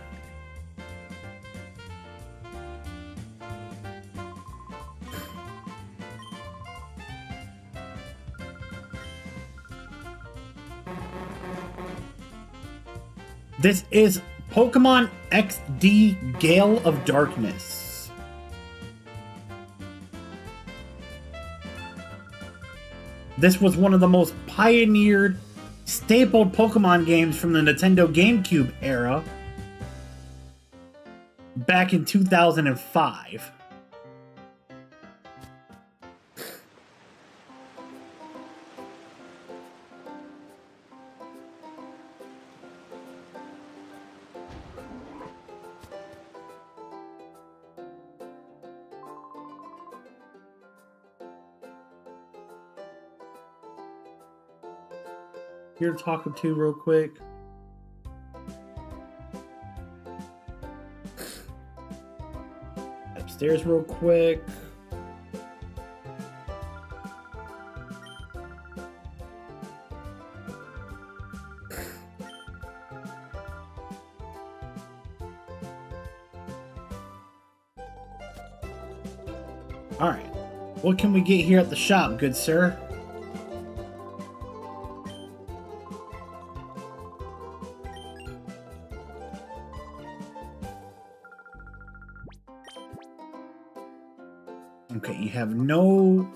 This is Pokemon XD Gale of Darkness. This was one of the most pioneered, stapled Pokemon games from the Nintendo GameCube era back in 2005. Here to talk to real quick. Upstairs real quick. Alright. What can we get here at the shop, good sir? Okay, you have no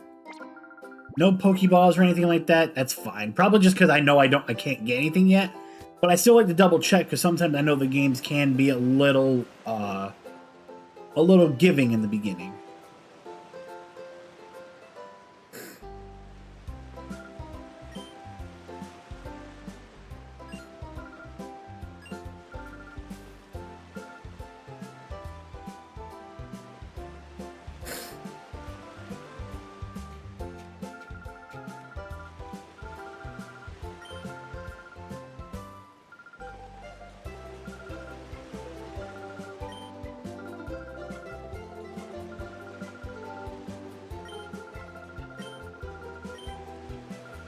Pokeballs or anything like that. That's fine. Probably just because I know I can't get anything yet. But I still like to double check because sometimes I know the games can be a little giving in the beginning.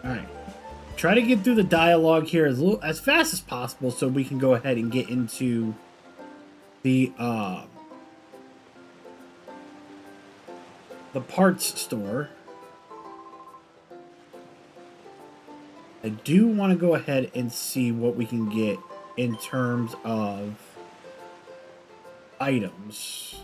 Alright. Try to get through the dialogue here as fast as possible so we can go ahead and get into the parts store. I do want to go ahead and see what we can get in terms of items.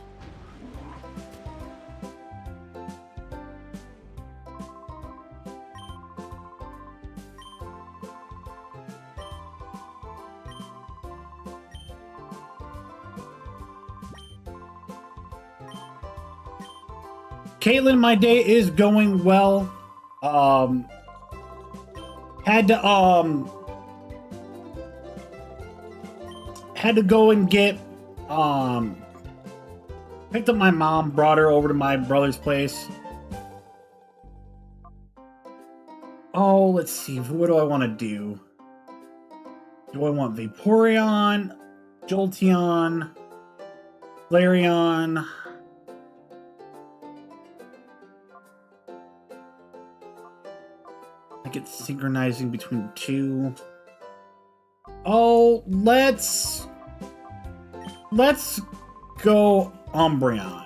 Caitlin, my day is going well. Had to go and get picked up my mom, brought her over to my brother's place. Oh, let's see. What do I want to do? Do I want Vaporeon, Jolteon, Flareon? I get synchronizing between two. Oh, let's go Umbreon.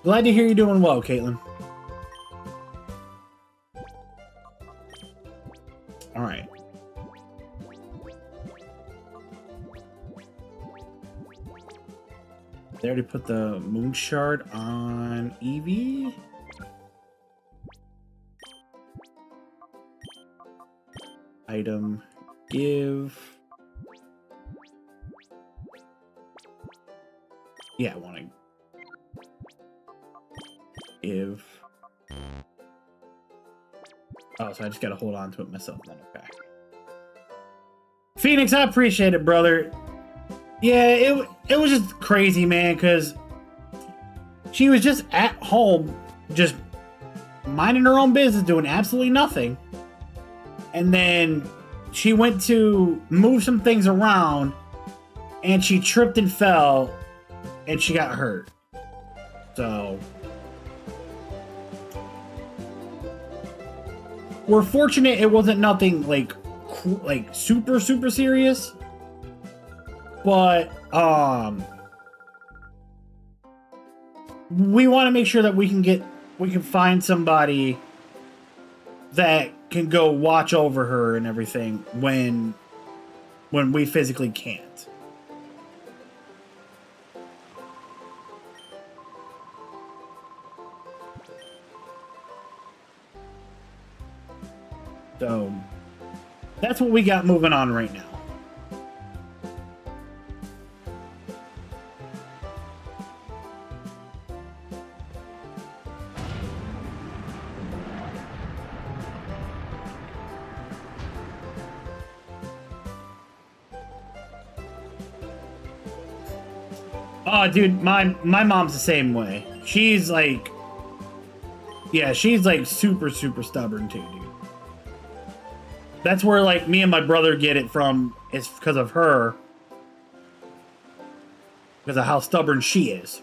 Glad to hear you're doing well, Caitlin. All right. They already put the Moon Shard on Eevee. Item, give. Yeah, I want to give. Oh, so I just got to hold on to it myself then. Okay. Phoenix, I appreciate it, brother. Yeah, it was just crazy, man, because she was just at home, just minding her own business, doing absolutely nothing. And then she went to move some things around, and she tripped and fell, and she got hurt. So we're fortunate it wasn't nothing like super serious. But we want to make sure that we can find somebody that can go watch over her and everything when we physically can't. So that's what we got moving on right now. Oh, dude, my mom's the same way. She's like, yeah, she's like super stubborn too, dude. That's where like me and my brother get it from. It's because of her, because of how stubborn she is.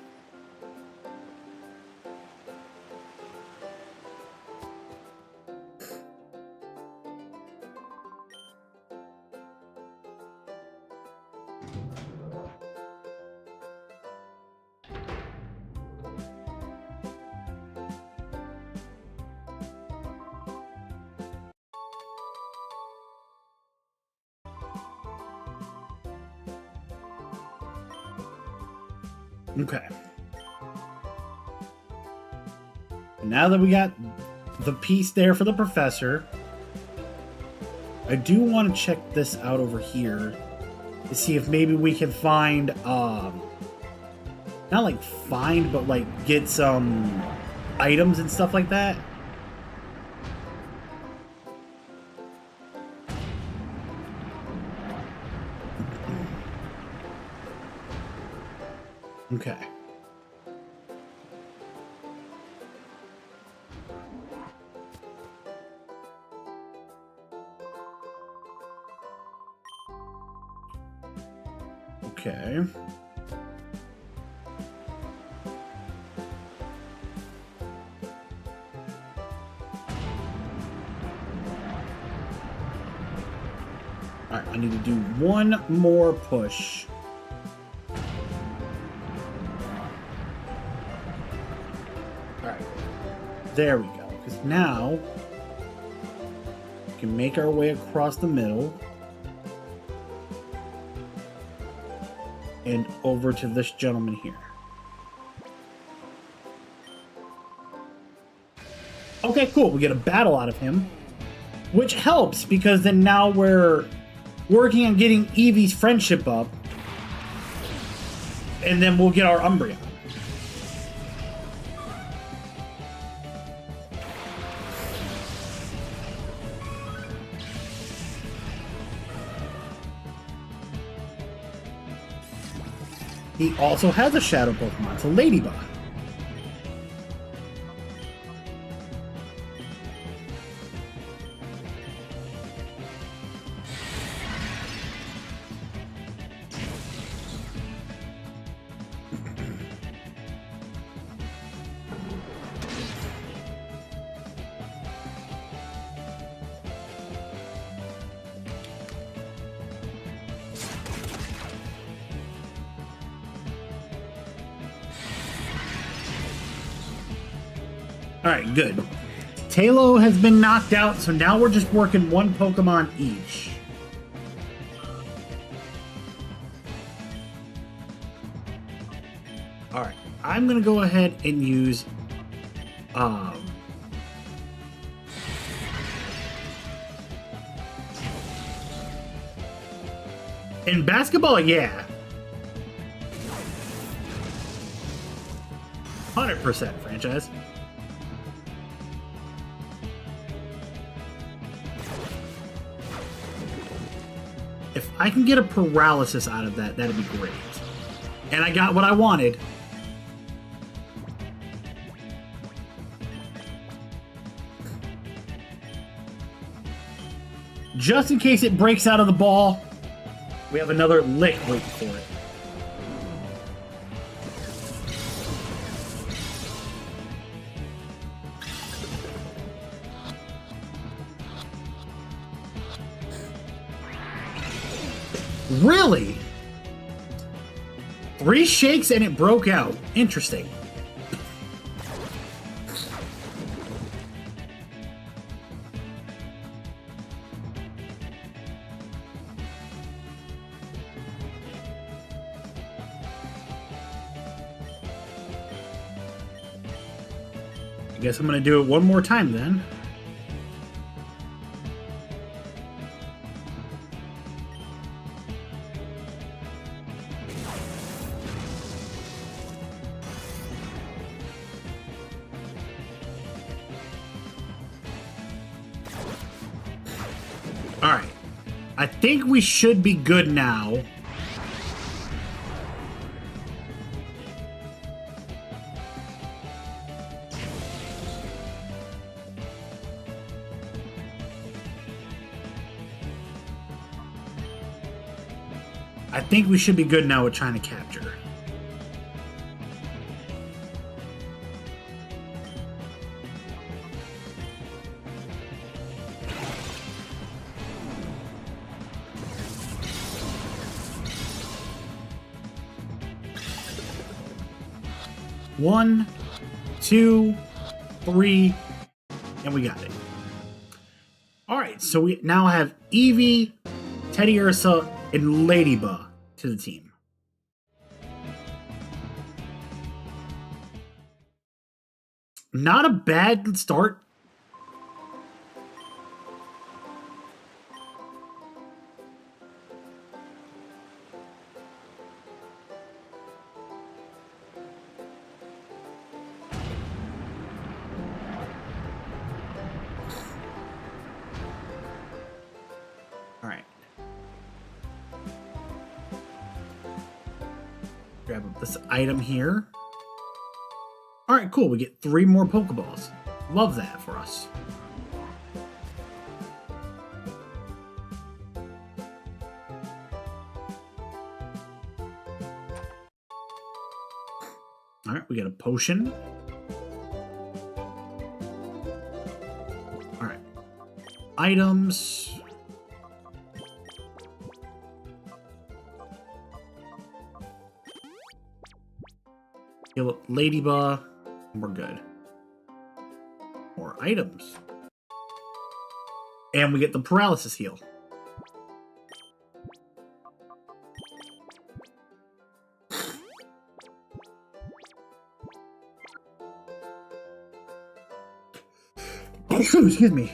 Okay. Now that we got the piece there for the professor, I do want to check this out over here to see if maybe we can find, not like find, but like get some items and stuff like that. Okay. Okay. All right, I need to do one more push. There we go, because now we can make our way across the middle and over to this gentleman here. Okay, cool. We get a battle out of him, which helps because then now we're working on getting Eevee's friendship up, and then we'll get our Umbreon. He also has a shadow Pokemon. It's a Ladybug. Alright, good. Talo has been knocked out, so now we're just working one Pokemon each. Alright, I'm gonna go ahead and use in basketball, yeah. 100% franchise. If I can get a paralysis out of that, that'd be great. And I got what I wanted. Just in case it breaks out of the ball, we have another lick waiting for it. Really? 3 shakes and it broke out. Interesting. I guess I'm going to do it one more time then. Alright. I think we should be good now. I think we should be good now with trying to capture. One, 2, 3, and we got it. Alright, so we now have Eevee, Teddy Ursa, and Ladybug to the team. Not a bad start. Alright. Grab up this item here. Alright, cool. We get 3 more Pokeballs. Love that for us. Alright, we got a potion. Alright. Items. Heal up Ladybug. We're good. More items. And we get the paralysis heal. Excuse me.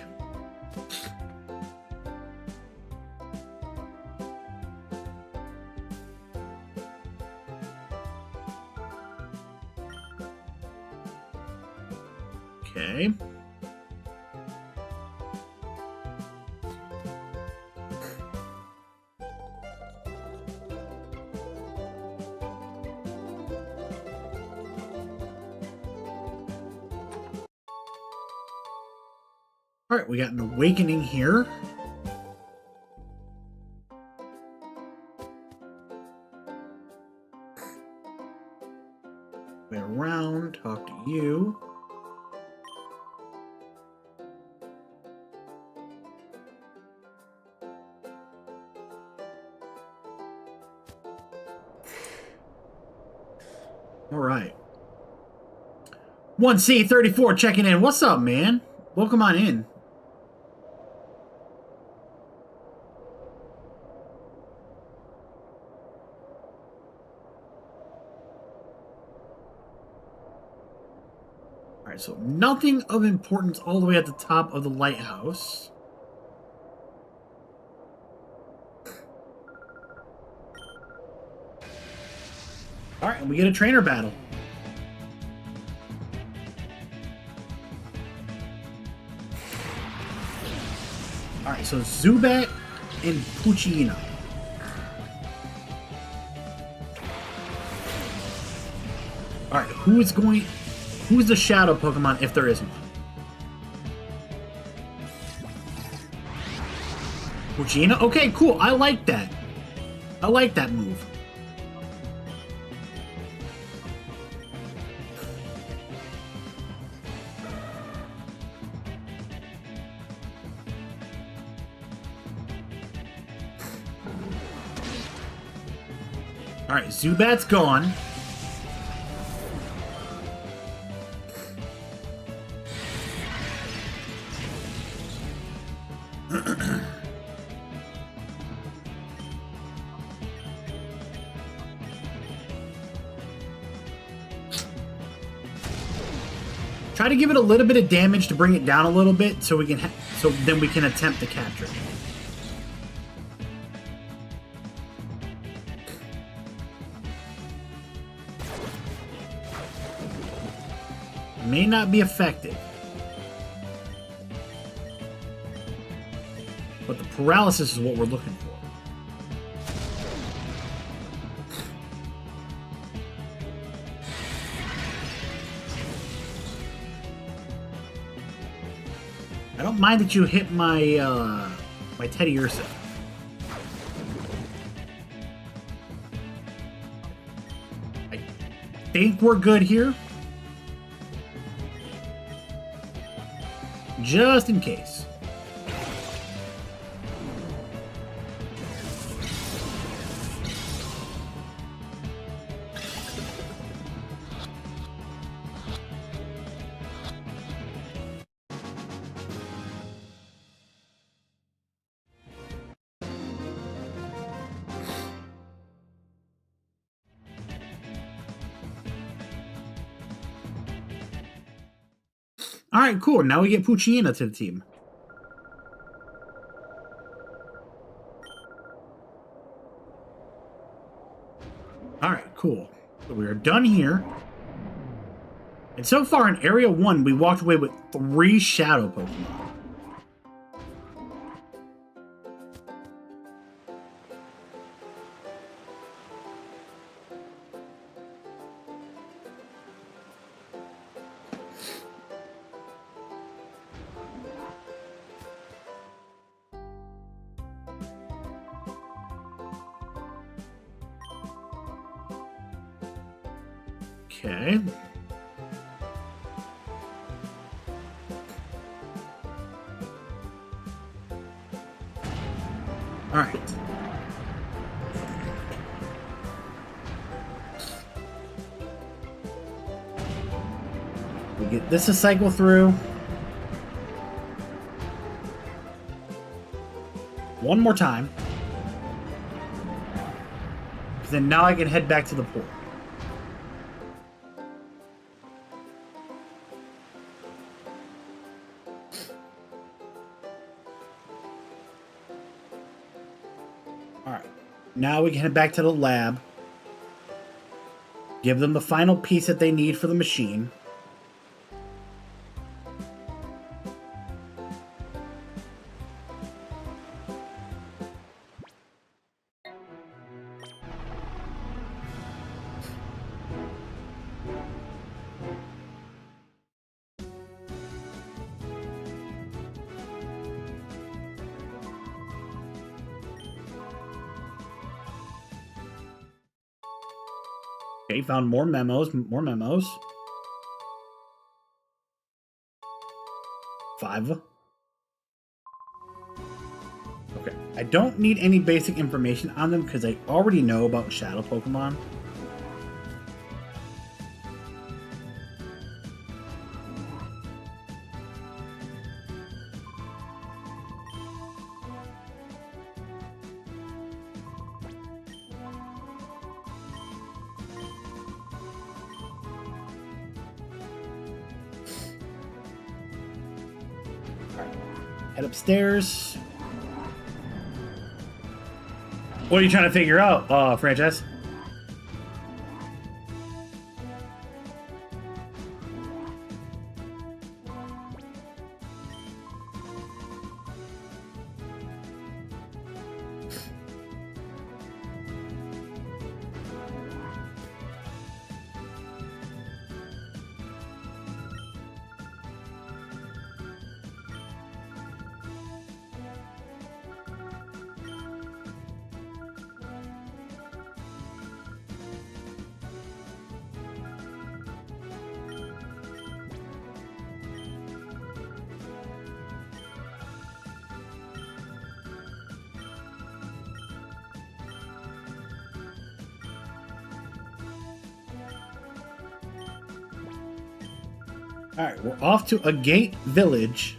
Okay. Alright, we got an awakening here. Way around, talk to you. Alright. 1C34 checking in. What's up, man? Welcome on in. Alright, so nothing of importance all the way at the top of the lighthouse. Alright, and we get a trainer battle. Alright, so Zubat and Poochyena. Alright, who's the shadow Pokemon if there is one? Poochyena? Okay, cool. I like that. I like that move. Alright, Zubat's gone. Try to give it a little bit of damage to bring it down a little bit, so then we can attempt to capture it. May not be effective, but the paralysis is what we're looking for. I don't mind that you hit my my Teddy Ursa. I think we're good here. Just in case. Alright, cool. Now we get Poochyena to the team. Alright, cool. So we are done here. And so far in Area 1, we walked away with 3 Shadow Pokemon. Okay. All right. We get this to cycle through. One more time. Then now I can head back to the port. Now we can head back to the lab. Give them the final piece that they need for the machine. Okay, found more memos. More memos. 5. Okay. I don't need any basic information on them because I already know about Shadow Pokemon. Head upstairs. What are you trying to figure out, Frances? Alright, we're off to Agate Village.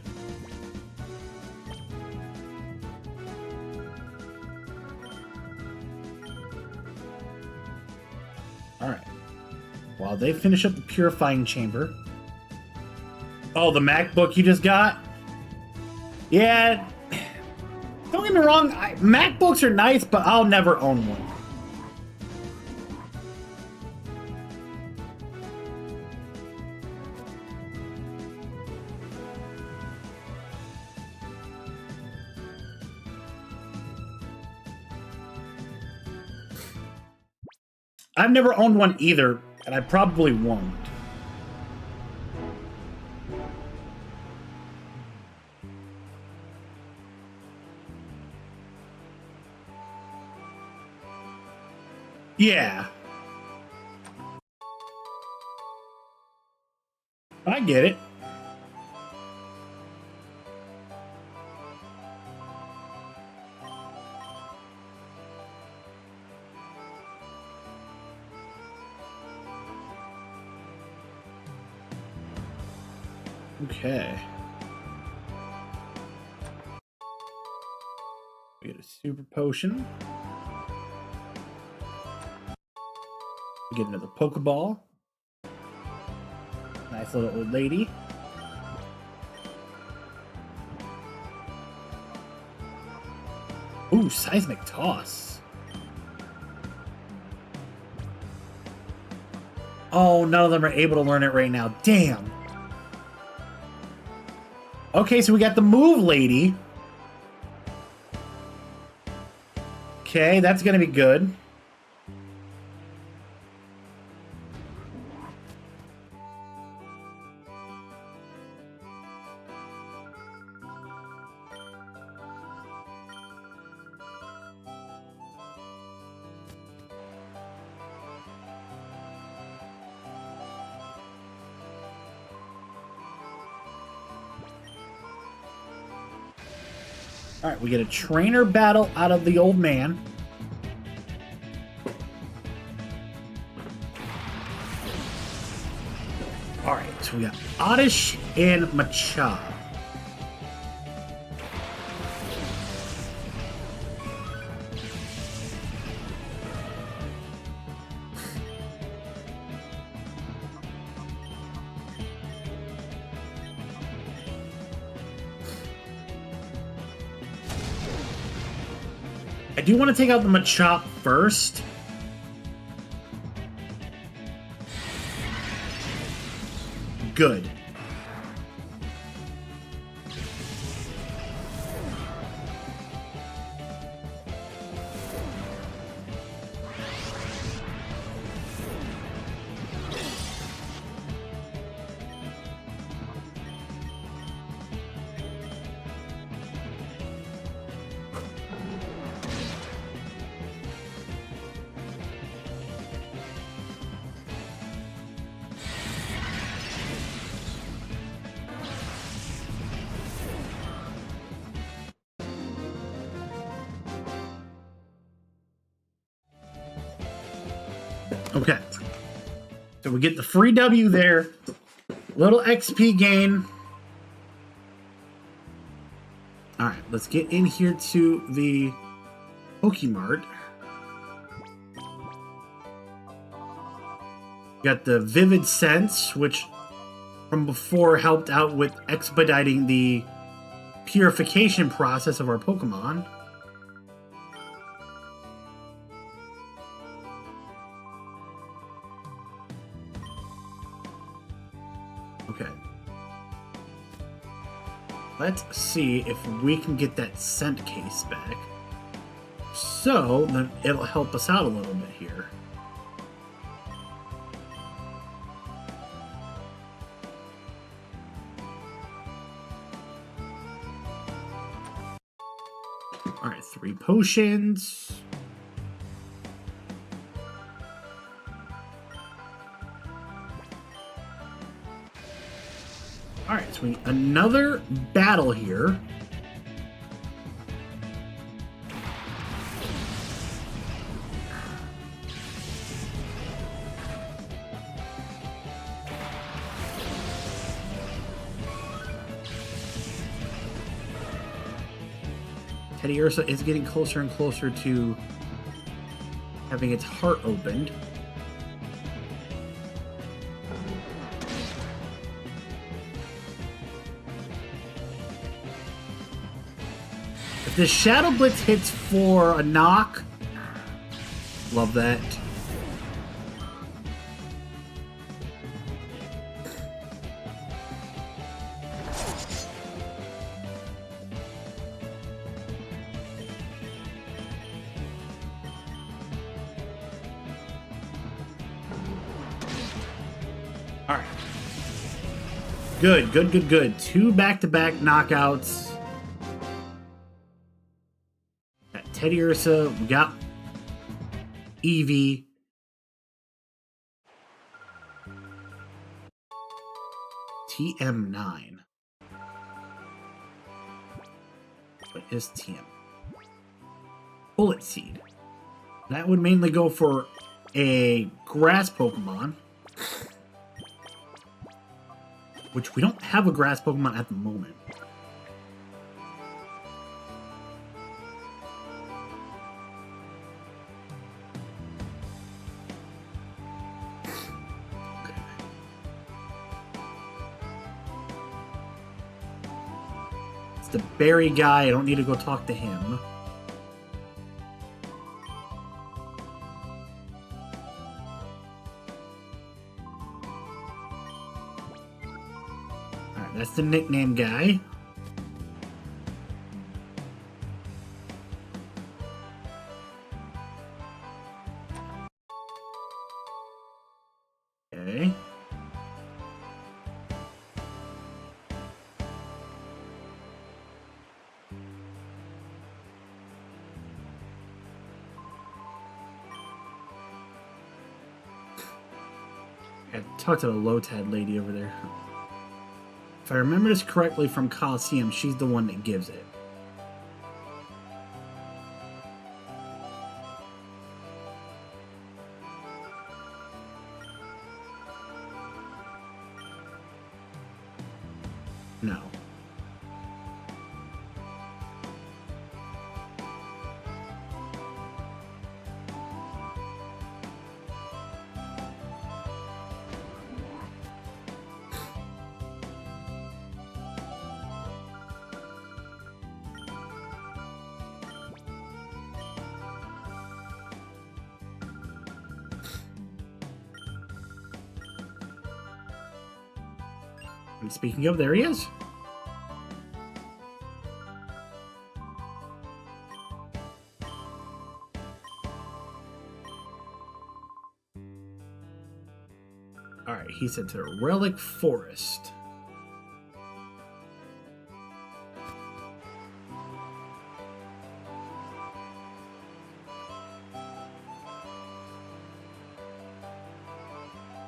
Alright. While they finish up the purifying chamber. Oh, the MacBook you just got? Yeah. Don't get me wrong, MacBooks are nice, but I'll never own one. I've never owned one either, and I probably won't. Yeah. I get it. Okay. We get a super potion. We get another Pokeball. Nice little old lady. Ooh, Seismic Toss. Oh, none of them are able to learn it right now. Damn. Okay, so we got the move lady. Okay, that's gonna be good. Alright, we get a trainer battle out of the old man. Alright, so we got Oddish and Machop. I do want to take out the Machop first. Good. Okay. So we get the free W there. Little XP gain. Alright, let's get in here to the Pokemart. Got the Vivid Sense, which from before helped out with expediting the purification process of our Pokemon. Okay. Let's see if we can get that scent case back. So, then it'll help us out a little bit here. Alright, 3 potions. Alright, so we need another battle here. Teddy Ursa is getting closer and closer to having its heart opened. If the Shadow Blitz hits for a knock, love that. Alright. Good, good, good, good. 2 back-to-back knockouts. Got Teddy Ursa, we got Eevee. TM9. What is TM? Bullet Seed. That would mainly go for a grass Pokemon. Which we don't have a grass Pokemon at the moment. Okay. It's the berry guy. I don't need to go talk to him. That's the nickname guy. Okay. I talked to the Lotad lady over there. If I remember this correctly from Coliseum, she's the one that gives it. No. And speaking of, there he is. Alright, he's into Relic Forest.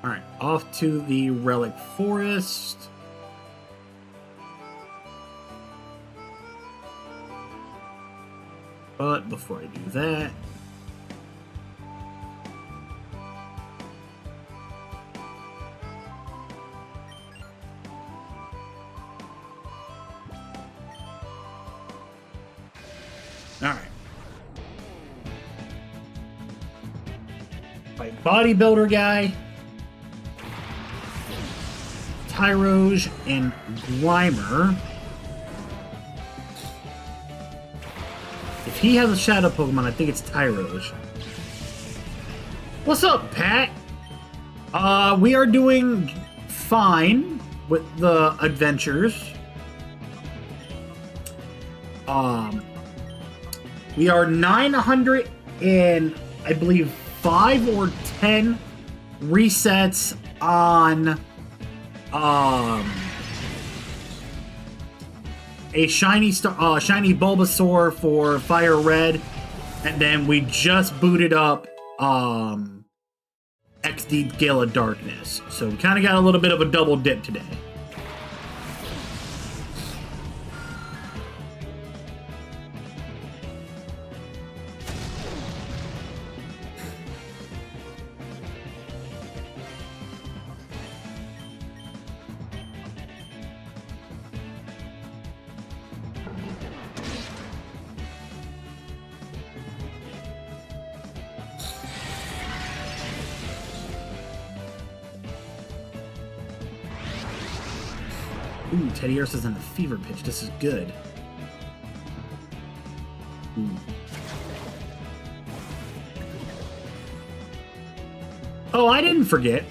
Alright, off to the Relic Forest. But before I do that, Alright. My bodybuilder guy. Tyroge and Grimer. If he has a shadow Pokemon, I think it's Tyroge. What's up, Pat? We are doing fine with the adventures. We are 900 and I believe 5 or 10 resets on a shiny shiny Bulbasaur for Fire Red, and then we just booted up XD Gale of Darkness. So we kind of got a little bit of a double dip today. Ooh, Teddy Ursa's in a fever pitch. This is good. Ooh. Oh, I didn't forget.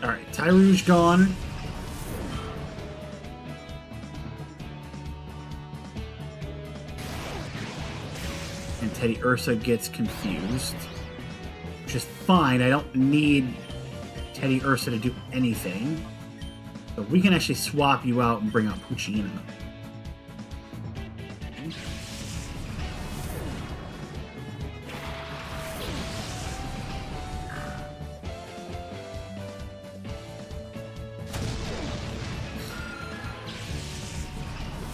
Alright, Tyrouge gone. And Teddy Ursa gets confused. Which is fine, I don't need Teddy Ursa to do anything. So we can actually swap you out and bring out Poochyena.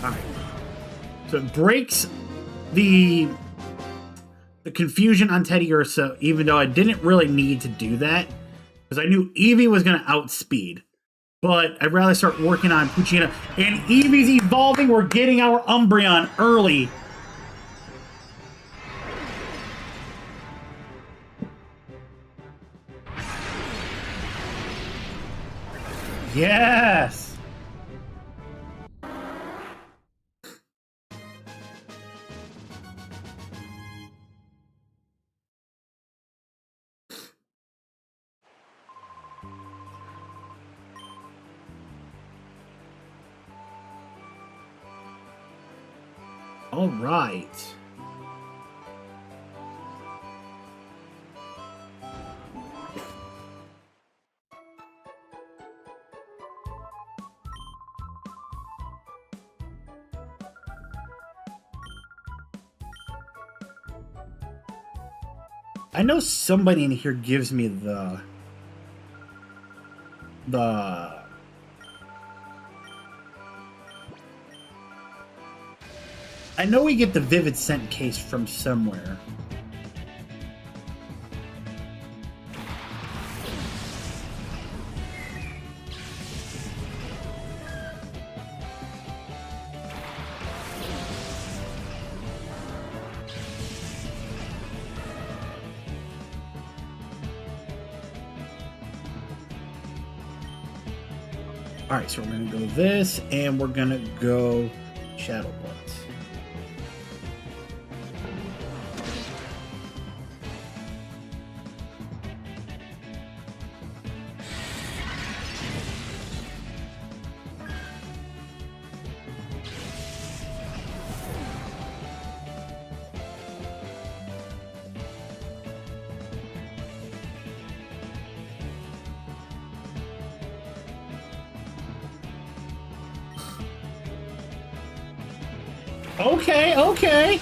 Alright. So it breaks the confusion on Teddy Ursa, even though I didn't really need to do that. Because I knew Eevee was going to outspeed. But I'd rather start working on Poochyena. And Eevee's evolving. We're getting our Umbreon early. Yes! All right. I know somebody in here gives me the I know we get the Vivid Scent case from somewhere. Alright, so we're gonna go this, and we're gonna go Shadow Bloods. Okay, okay.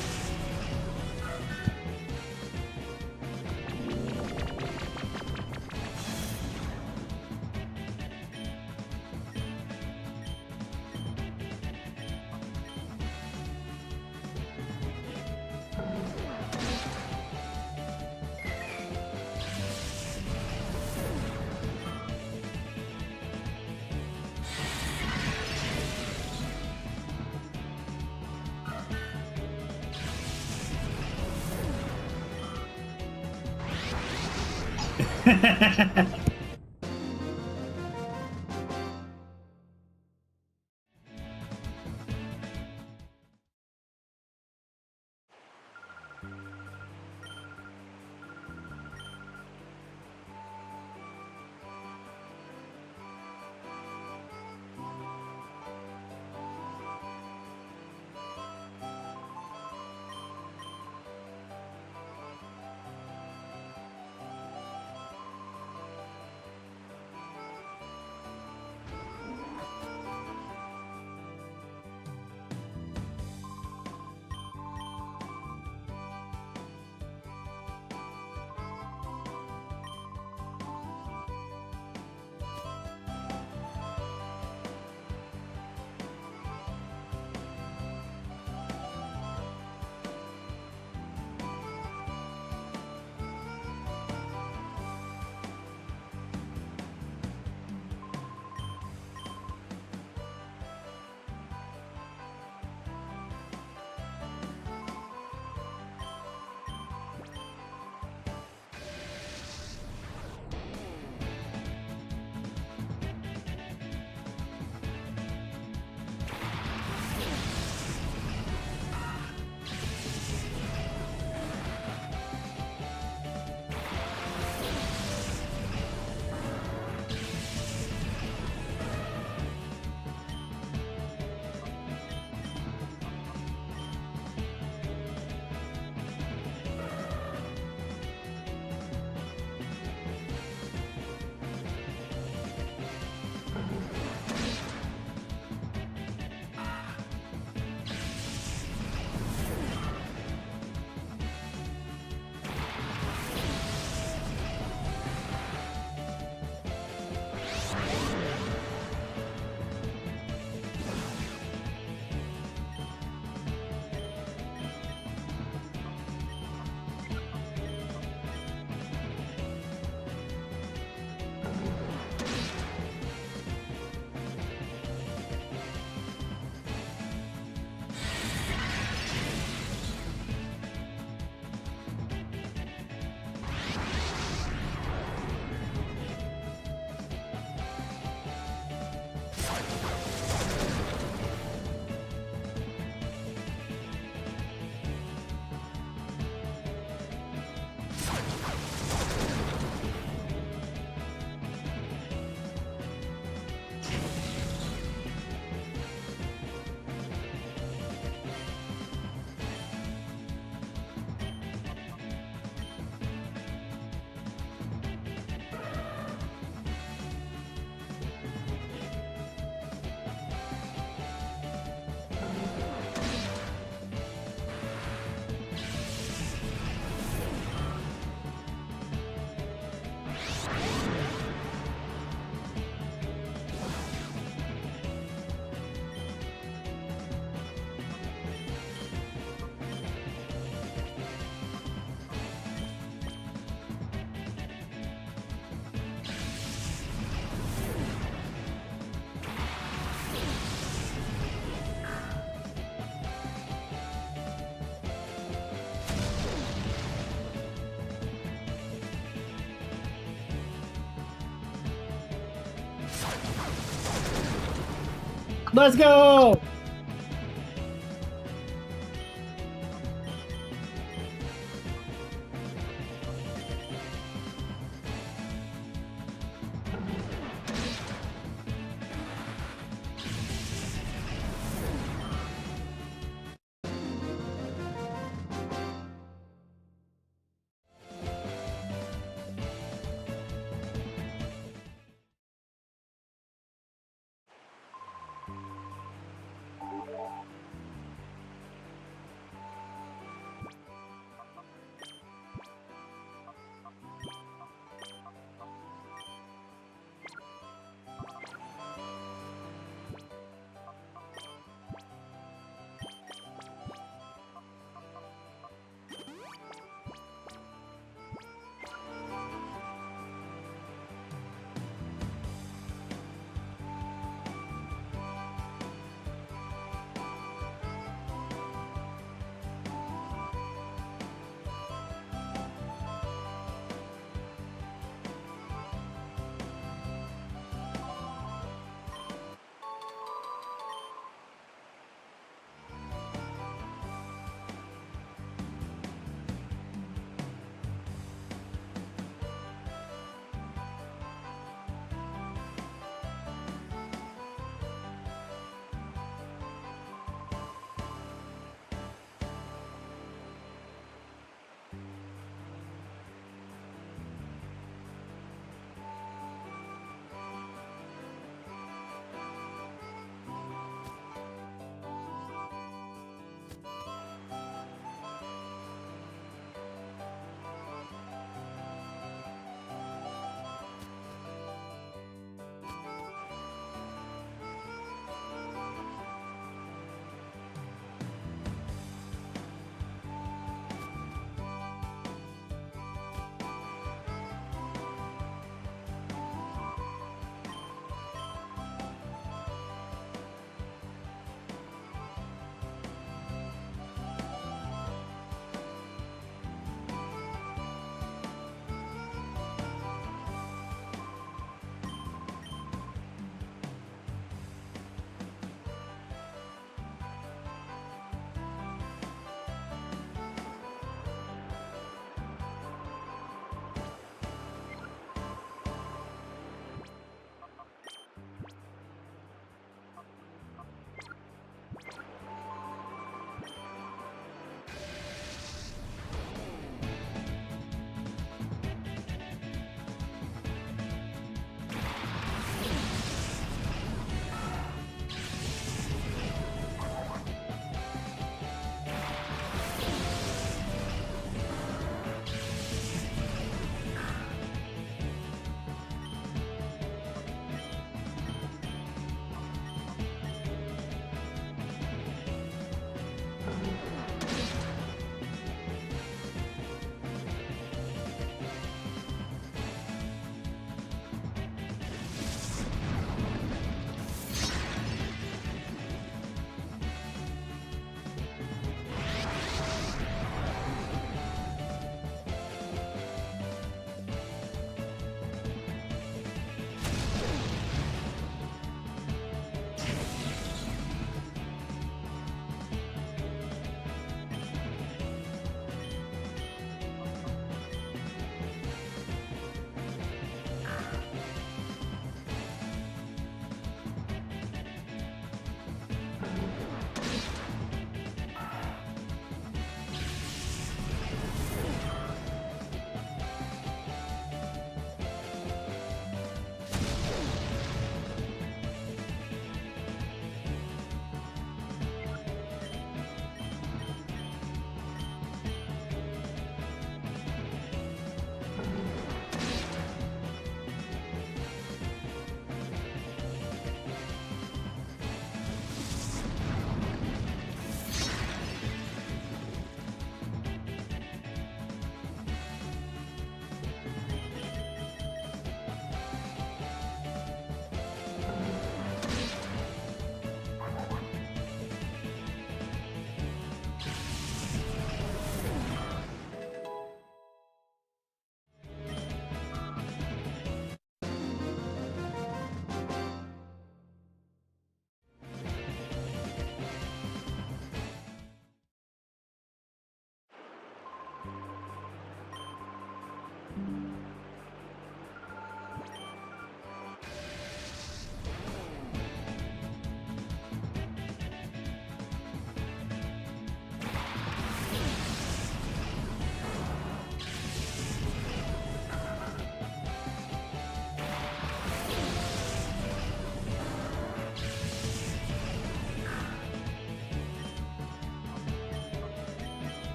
Let's go!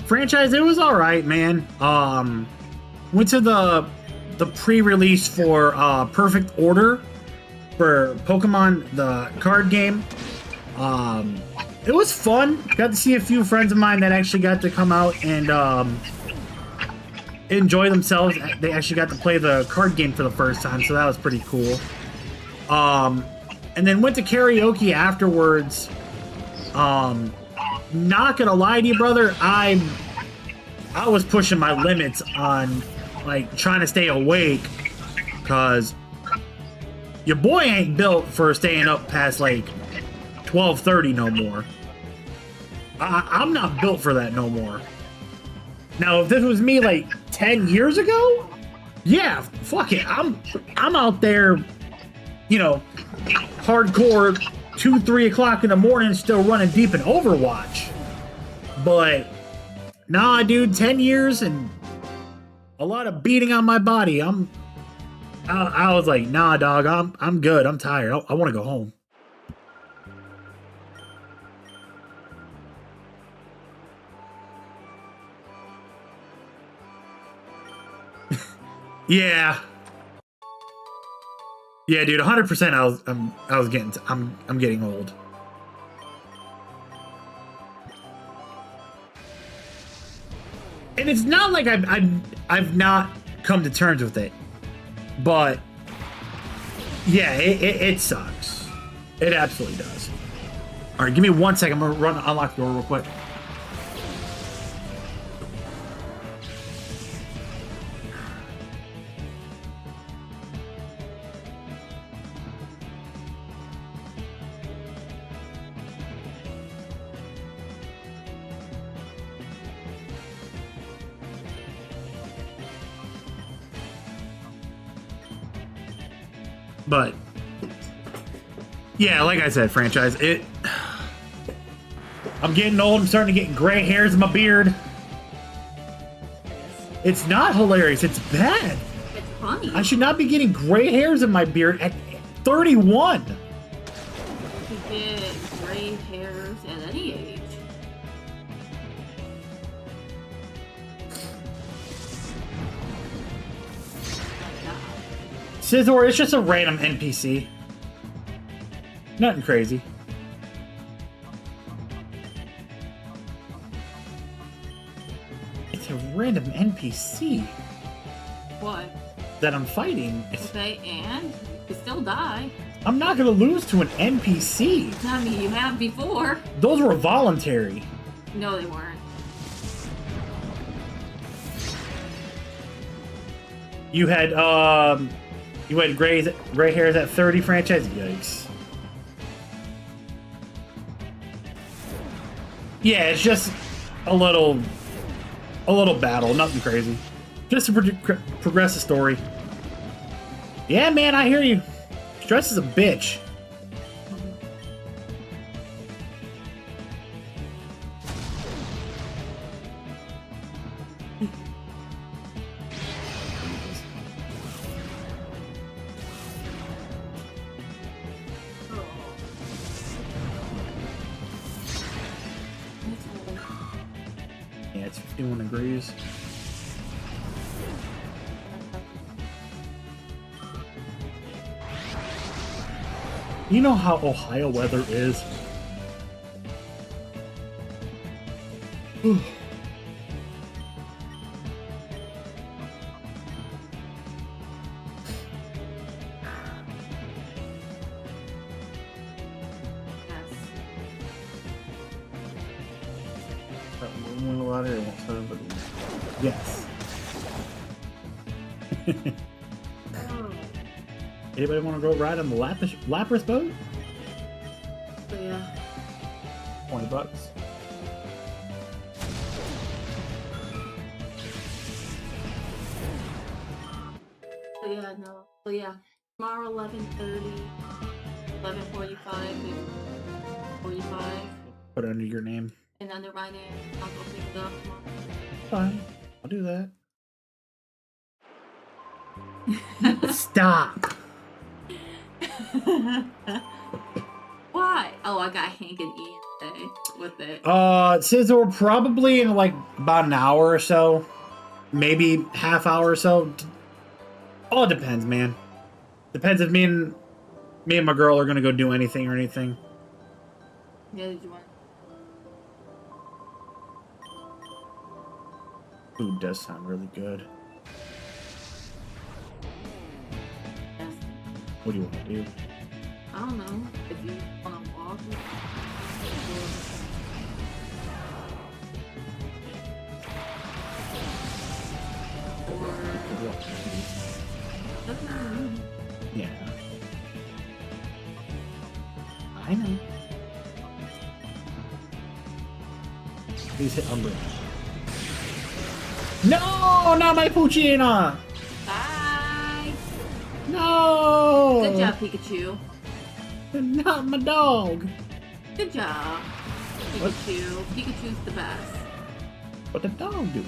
Franchise, it was all right, man. Went to the pre-release for Perfect Order for Pokemon, the card game. It was fun. Got to see a few friends of mine that actually got to come out and enjoy themselves. They actually got to play the card game for the first time, so that was pretty cool. And then went to karaoke afterwards. Not gonna lie to you, brother, I was pushing my limits on like trying to stay awake, cause your boy ain't built for staying up past like 12:30 no more. I'm not built for that no more. Now, if this was me like 10 years ago, yeah, fuck it. I'm out there, you know, hardcore 2, 3 o'clock in the morning, still running deep in Overwatch. But nah, dude, 10 years and a lot of beating on my body. I was like, nah, dog, I'm good. I'm tired. I want to go home. Yeah. Yeah, dude, 100%. I'm getting old. And it's not like I've not come to terms with it, but yeah, it sucks. It absolutely does. All right, give me 1 second. I'm gonna unlock the door real quick. But yeah, like I said, franchise, I'm getting old. I'm starting to get gray hairs in my beard. It's not hilarious. It's bad. It's funny. I should not be getting gray hairs in my beard at 31. You get gray hairs at any age. Scizor, it's just a random NPC. Nothing crazy. It's a random NPC What? that I'm fighting. Okay, and you can still die. I'm not gonna lose to an NPC. I mean, you have before. Those were voluntary. No, they weren't. You had gray hairs at 30, franchise. Yikes. Yeah, it's just a little battle, nothing crazy. Just to progress the story. Yeah, man, I hear you. Stress is a bitch. Yeah, it's 51 degrees. You know how Ohio weather is? Yes. Anybody want to go ride on the Lapras boat? So yeah. $20. So yeah, no. So yeah, tomorrow 11:30, 11:45, 45, Put it under your name. and under my name. I'll go pick it up tomorrow. Fine. I'll do that. Stop. Why? Oh, I got Hank and Ian. Hey, with it. Since we're probably in like about an hour or so, maybe half hour or so. All depends, man. Depends if me and my girl are gonna go do anything or anything. Yeah, did you want? Food does sound really good. Yes. What do you want to do? I don't know. If you want to walk. Or. Doesn't matter to me. Yeah. I know. Please hit Umbra. No, not my Poochyena! Bye. No! Good job, Pikachu. Not my dog. Good job, What? Pikachu. Pikachu's the best. What the dog do?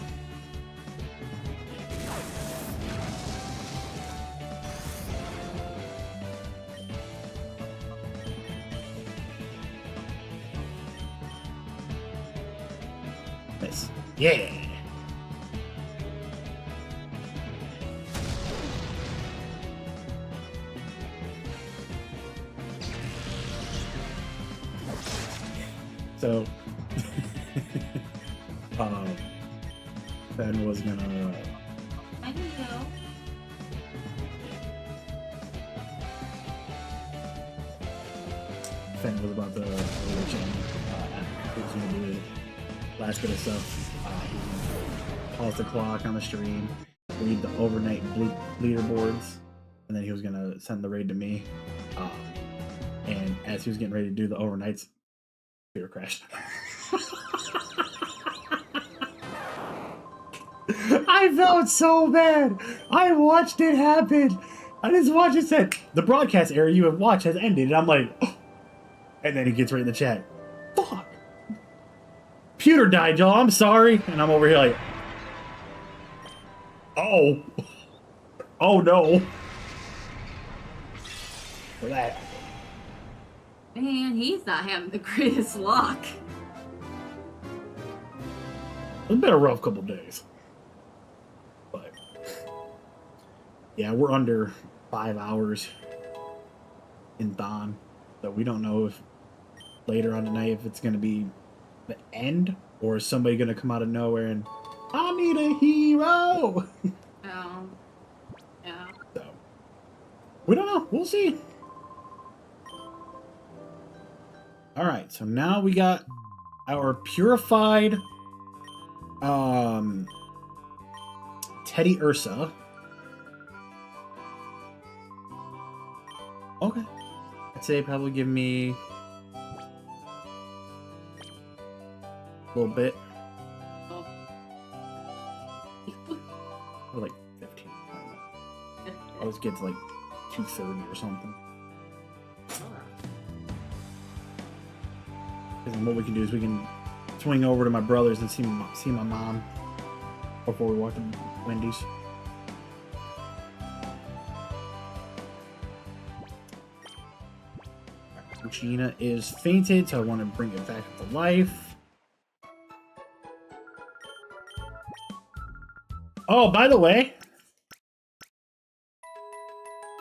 Nice. Yeah. So, Ben was gonna. I can go. Fenn was about to he was gonna do the last bit of stuff. He was gonna pause the clock on the stream, read the overnight leaderboards, and then he was gonna send the raid to me. And as he was getting ready to do the overnights, computer crashed. I felt so bad. I watched it happen. I just watched it said the broadcast area you have watched has ended, and I'm like, oh. And then he gets right in the chat. Fuck. Computer died, y'all. I'm sorry. And I'm over here like, oh, oh no. For that. Man, he's not having the greatest luck. It's been a rough couple days. But yeah, we're under 5 hours in Dawn. So we don't know if later on tonight if it's gonna be the end or is somebody gonna come out of nowhere and I need a hero. Yeah. So we don't know. We'll see. Alright, so now we got our purified Teddy Ursa. Okay. I'd say probably give me a little bit. Oh. Or like 15. I don't know. I always get to like 230 or something. And then what we can do is we can swing over to my brother's and see my mom before we walk to Wendy's. Gina is fainted, so I want to bring it back to life. Oh, by the way,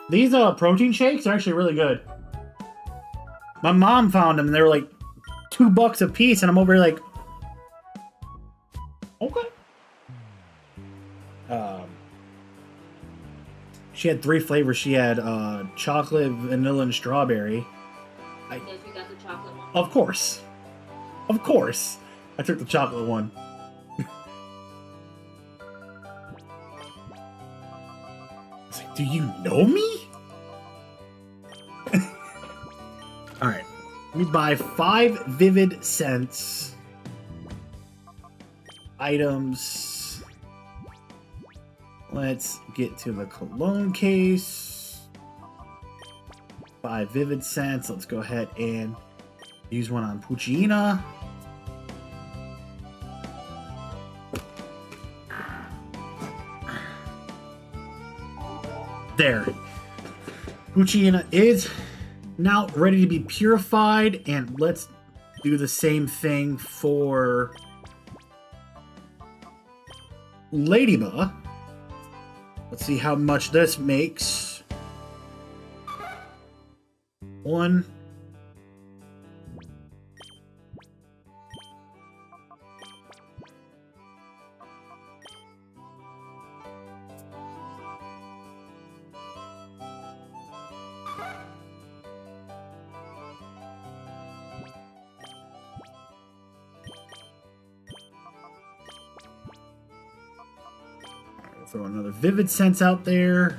these protein shakes are actually really good. My mom found them, and they were like $2 a piece, and I'm over here like, okay. She had 3 flavors. She had chocolate, vanilla, and strawberry. Yes, you got the chocolate one. Of course. Of course. I took the chocolate one. It's like, do you know me? Alright. Let me buy 5 Vivid Scents. Items. Let's get to the cologne case. 5 Vivid Scents. Let's go ahead and use one on Poochyena. There. Poochyena is now ready to be purified, and let's do the same thing for Ladybug. Let's see how much this makes. 1. Throw another Vivid Sense out there.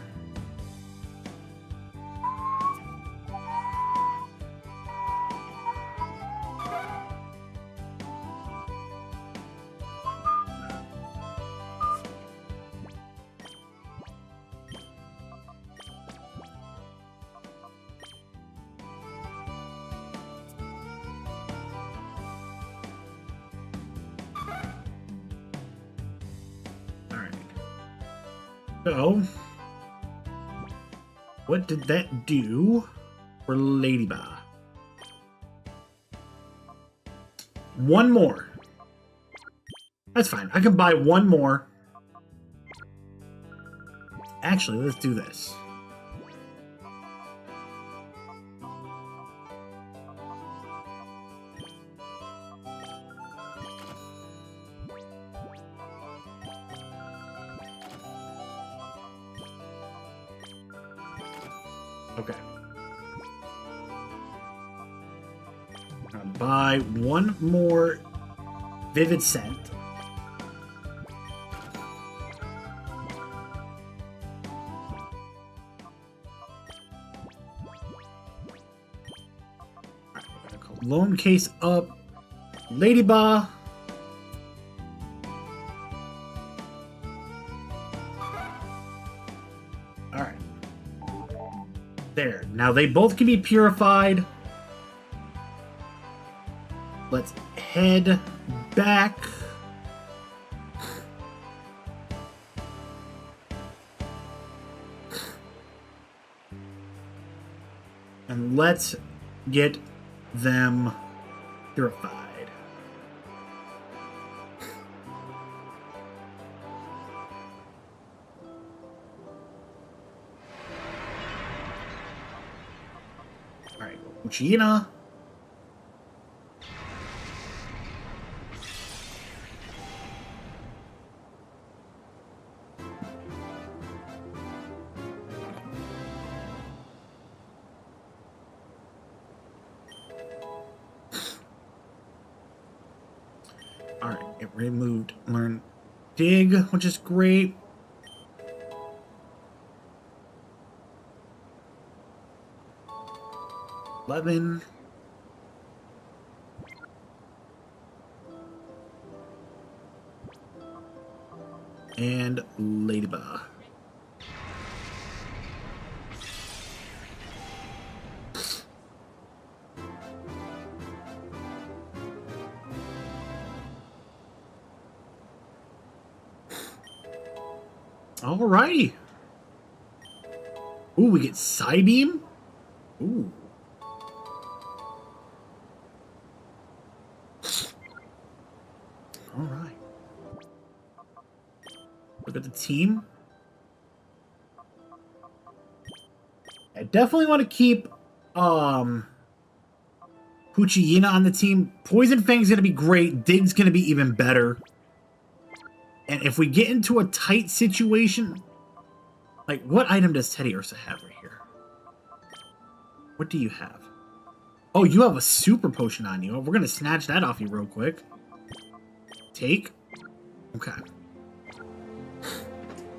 So, what did that do for Ladybug? 1 more. That's fine. I can buy 1 more. Actually, let's do this. Okay. I'll buy 1 more Vivid Scent. Loan case up. Ladybug. Alright. There. Now they both can be purified. Let's head back. And let's get them purified. Alright, Uchina. Alright, it removed Learn Dig, which is great. $11. And Ladybug. Alrighty. Ooh, we get Psybeam? Ooh. Alright. Look at the team. I definitely want to keep Poochyena on the team. Poison Fang's gonna be great. Dig's gonna be even better. And if we get into a tight situation, like, what item does Teddy Ursa have right here? What do you have? Oh, you have a super potion on you. We're going to snatch that off you real quick. Take. Okay.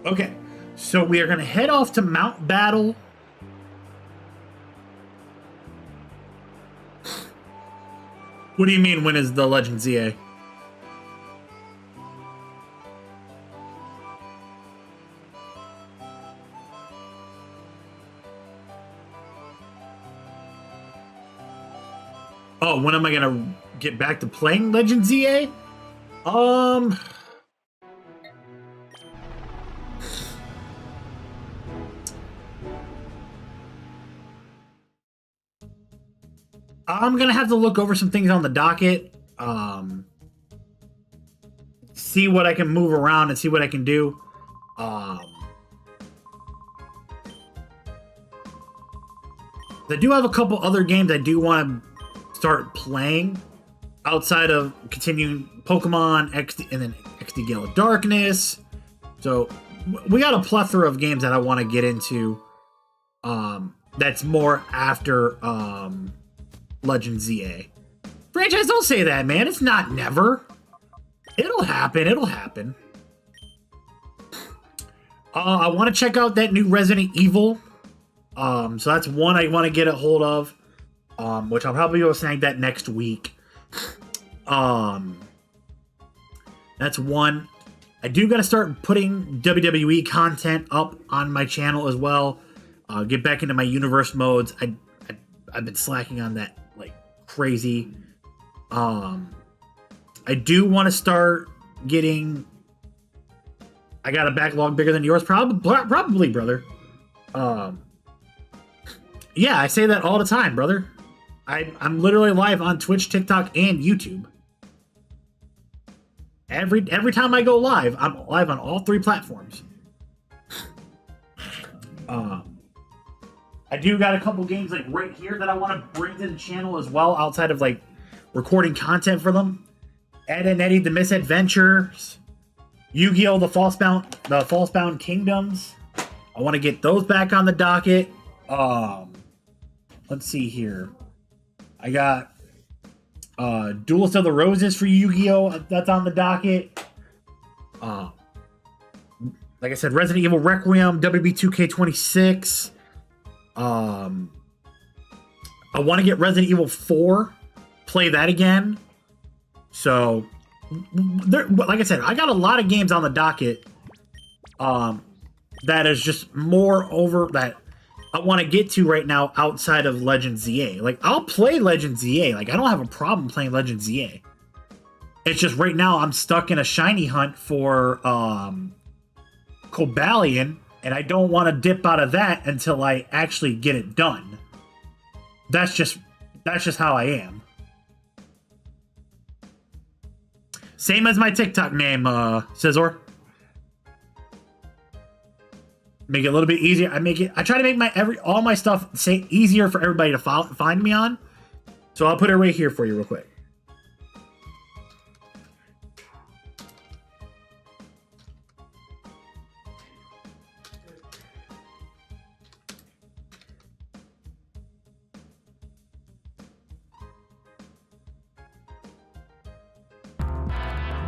Okay. So we are going to head off to Mount Battle. What do you mean, when is the Legend ZA? Oh, when am I gonna get back to playing Legend ZA? I'm gonna have to look over some things on the docket. See what I can move around and see what I can do. I do have a couple other games I do want to start playing outside of continuing Pokemon XD and then XD Gale of Darkness. So we got a plethora of games that I want to get into. That's more after Legend ZA. Franchise, don't say that, man. It's not never. It'll happen. It'll happen. I want to check out that new Resident Evil. So that's one I want to get a hold of. Which I'll probably go snag that next week. That's one. I do got to start putting WWE content up on my channel as well. Get back into my universe modes. I've been slacking on that like crazy. I do want to start getting. I got a backlog bigger than yours, probably, brother. Yeah, I say that all the time, brother. I'm literally live on Twitch, TikTok, and YouTube. Every time I go live, I'm live on all 3 platforms. I do got a couple games like right here that I want to bring to the channel as well, outside of like recording content for them. Ed and Eddie: The Misadventures, Yu-Gi-Oh! The Falsebound Kingdoms. I want to get those back on the docket. Let's see here. I got Duelist of the Roses for Yu-Gi-Oh! That's on the docket. Like I said, Resident Evil Requiem, WB 2K26. I want to get Resident Evil 4, play that again. So, like I said, I got a lot of games on the docket that is just more over that I want to get to right now outside of Legend ZA. Like, I'll play Legend ZA. Like, I don't have a problem playing Legend ZA. It's just right now I'm stuck in a shiny hunt for Cobalion, and I don't want to dip out of that until I actually get it done. That's just how I am. Same as my TikTok name, Scizor. Make it a little bit easier. I try to make all my stuff easier for everybody to find me on. So I'll put it right here for you real quick.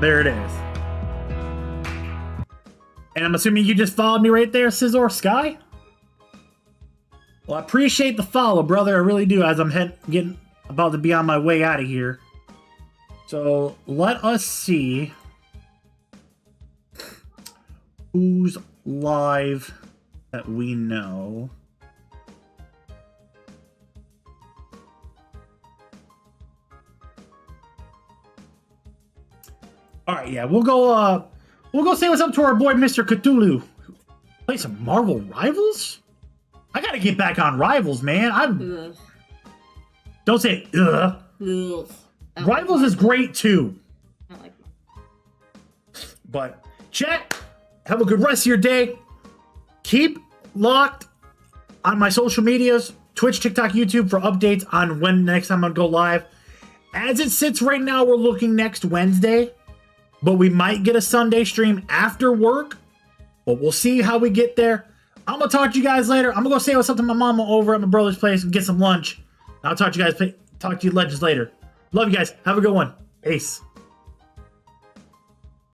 There it is. And I'm assuming you just followed me right there, Scizor Sky? Well, I appreciate the follow, brother. I really do, as I'm getting about to be on my way out of here. So, let us see who's live that we know. All right, yeah, we'll go say what's up to our boy Mr. Cthulhu. Play some Marvel Rivals? I gotta get back on Rivals, man. Don't say ugh. Rivals is great too. I like it. But chat, have a good rest of your day. Keep locked on my social medias, Twitch, TikTok, YouTube, for updates on when next time I'll go live. As it sits right now, we're looking next Wednesday. But we might get a Sunday stream after work. But we'll see how we get there. I'm going to talk to you guys later. I'm going to go say what's up to my mama over at my brother's place and get some lunch. I'll talk to you guys. Talk to you legends later. Love you guys. Have a good one. Peace.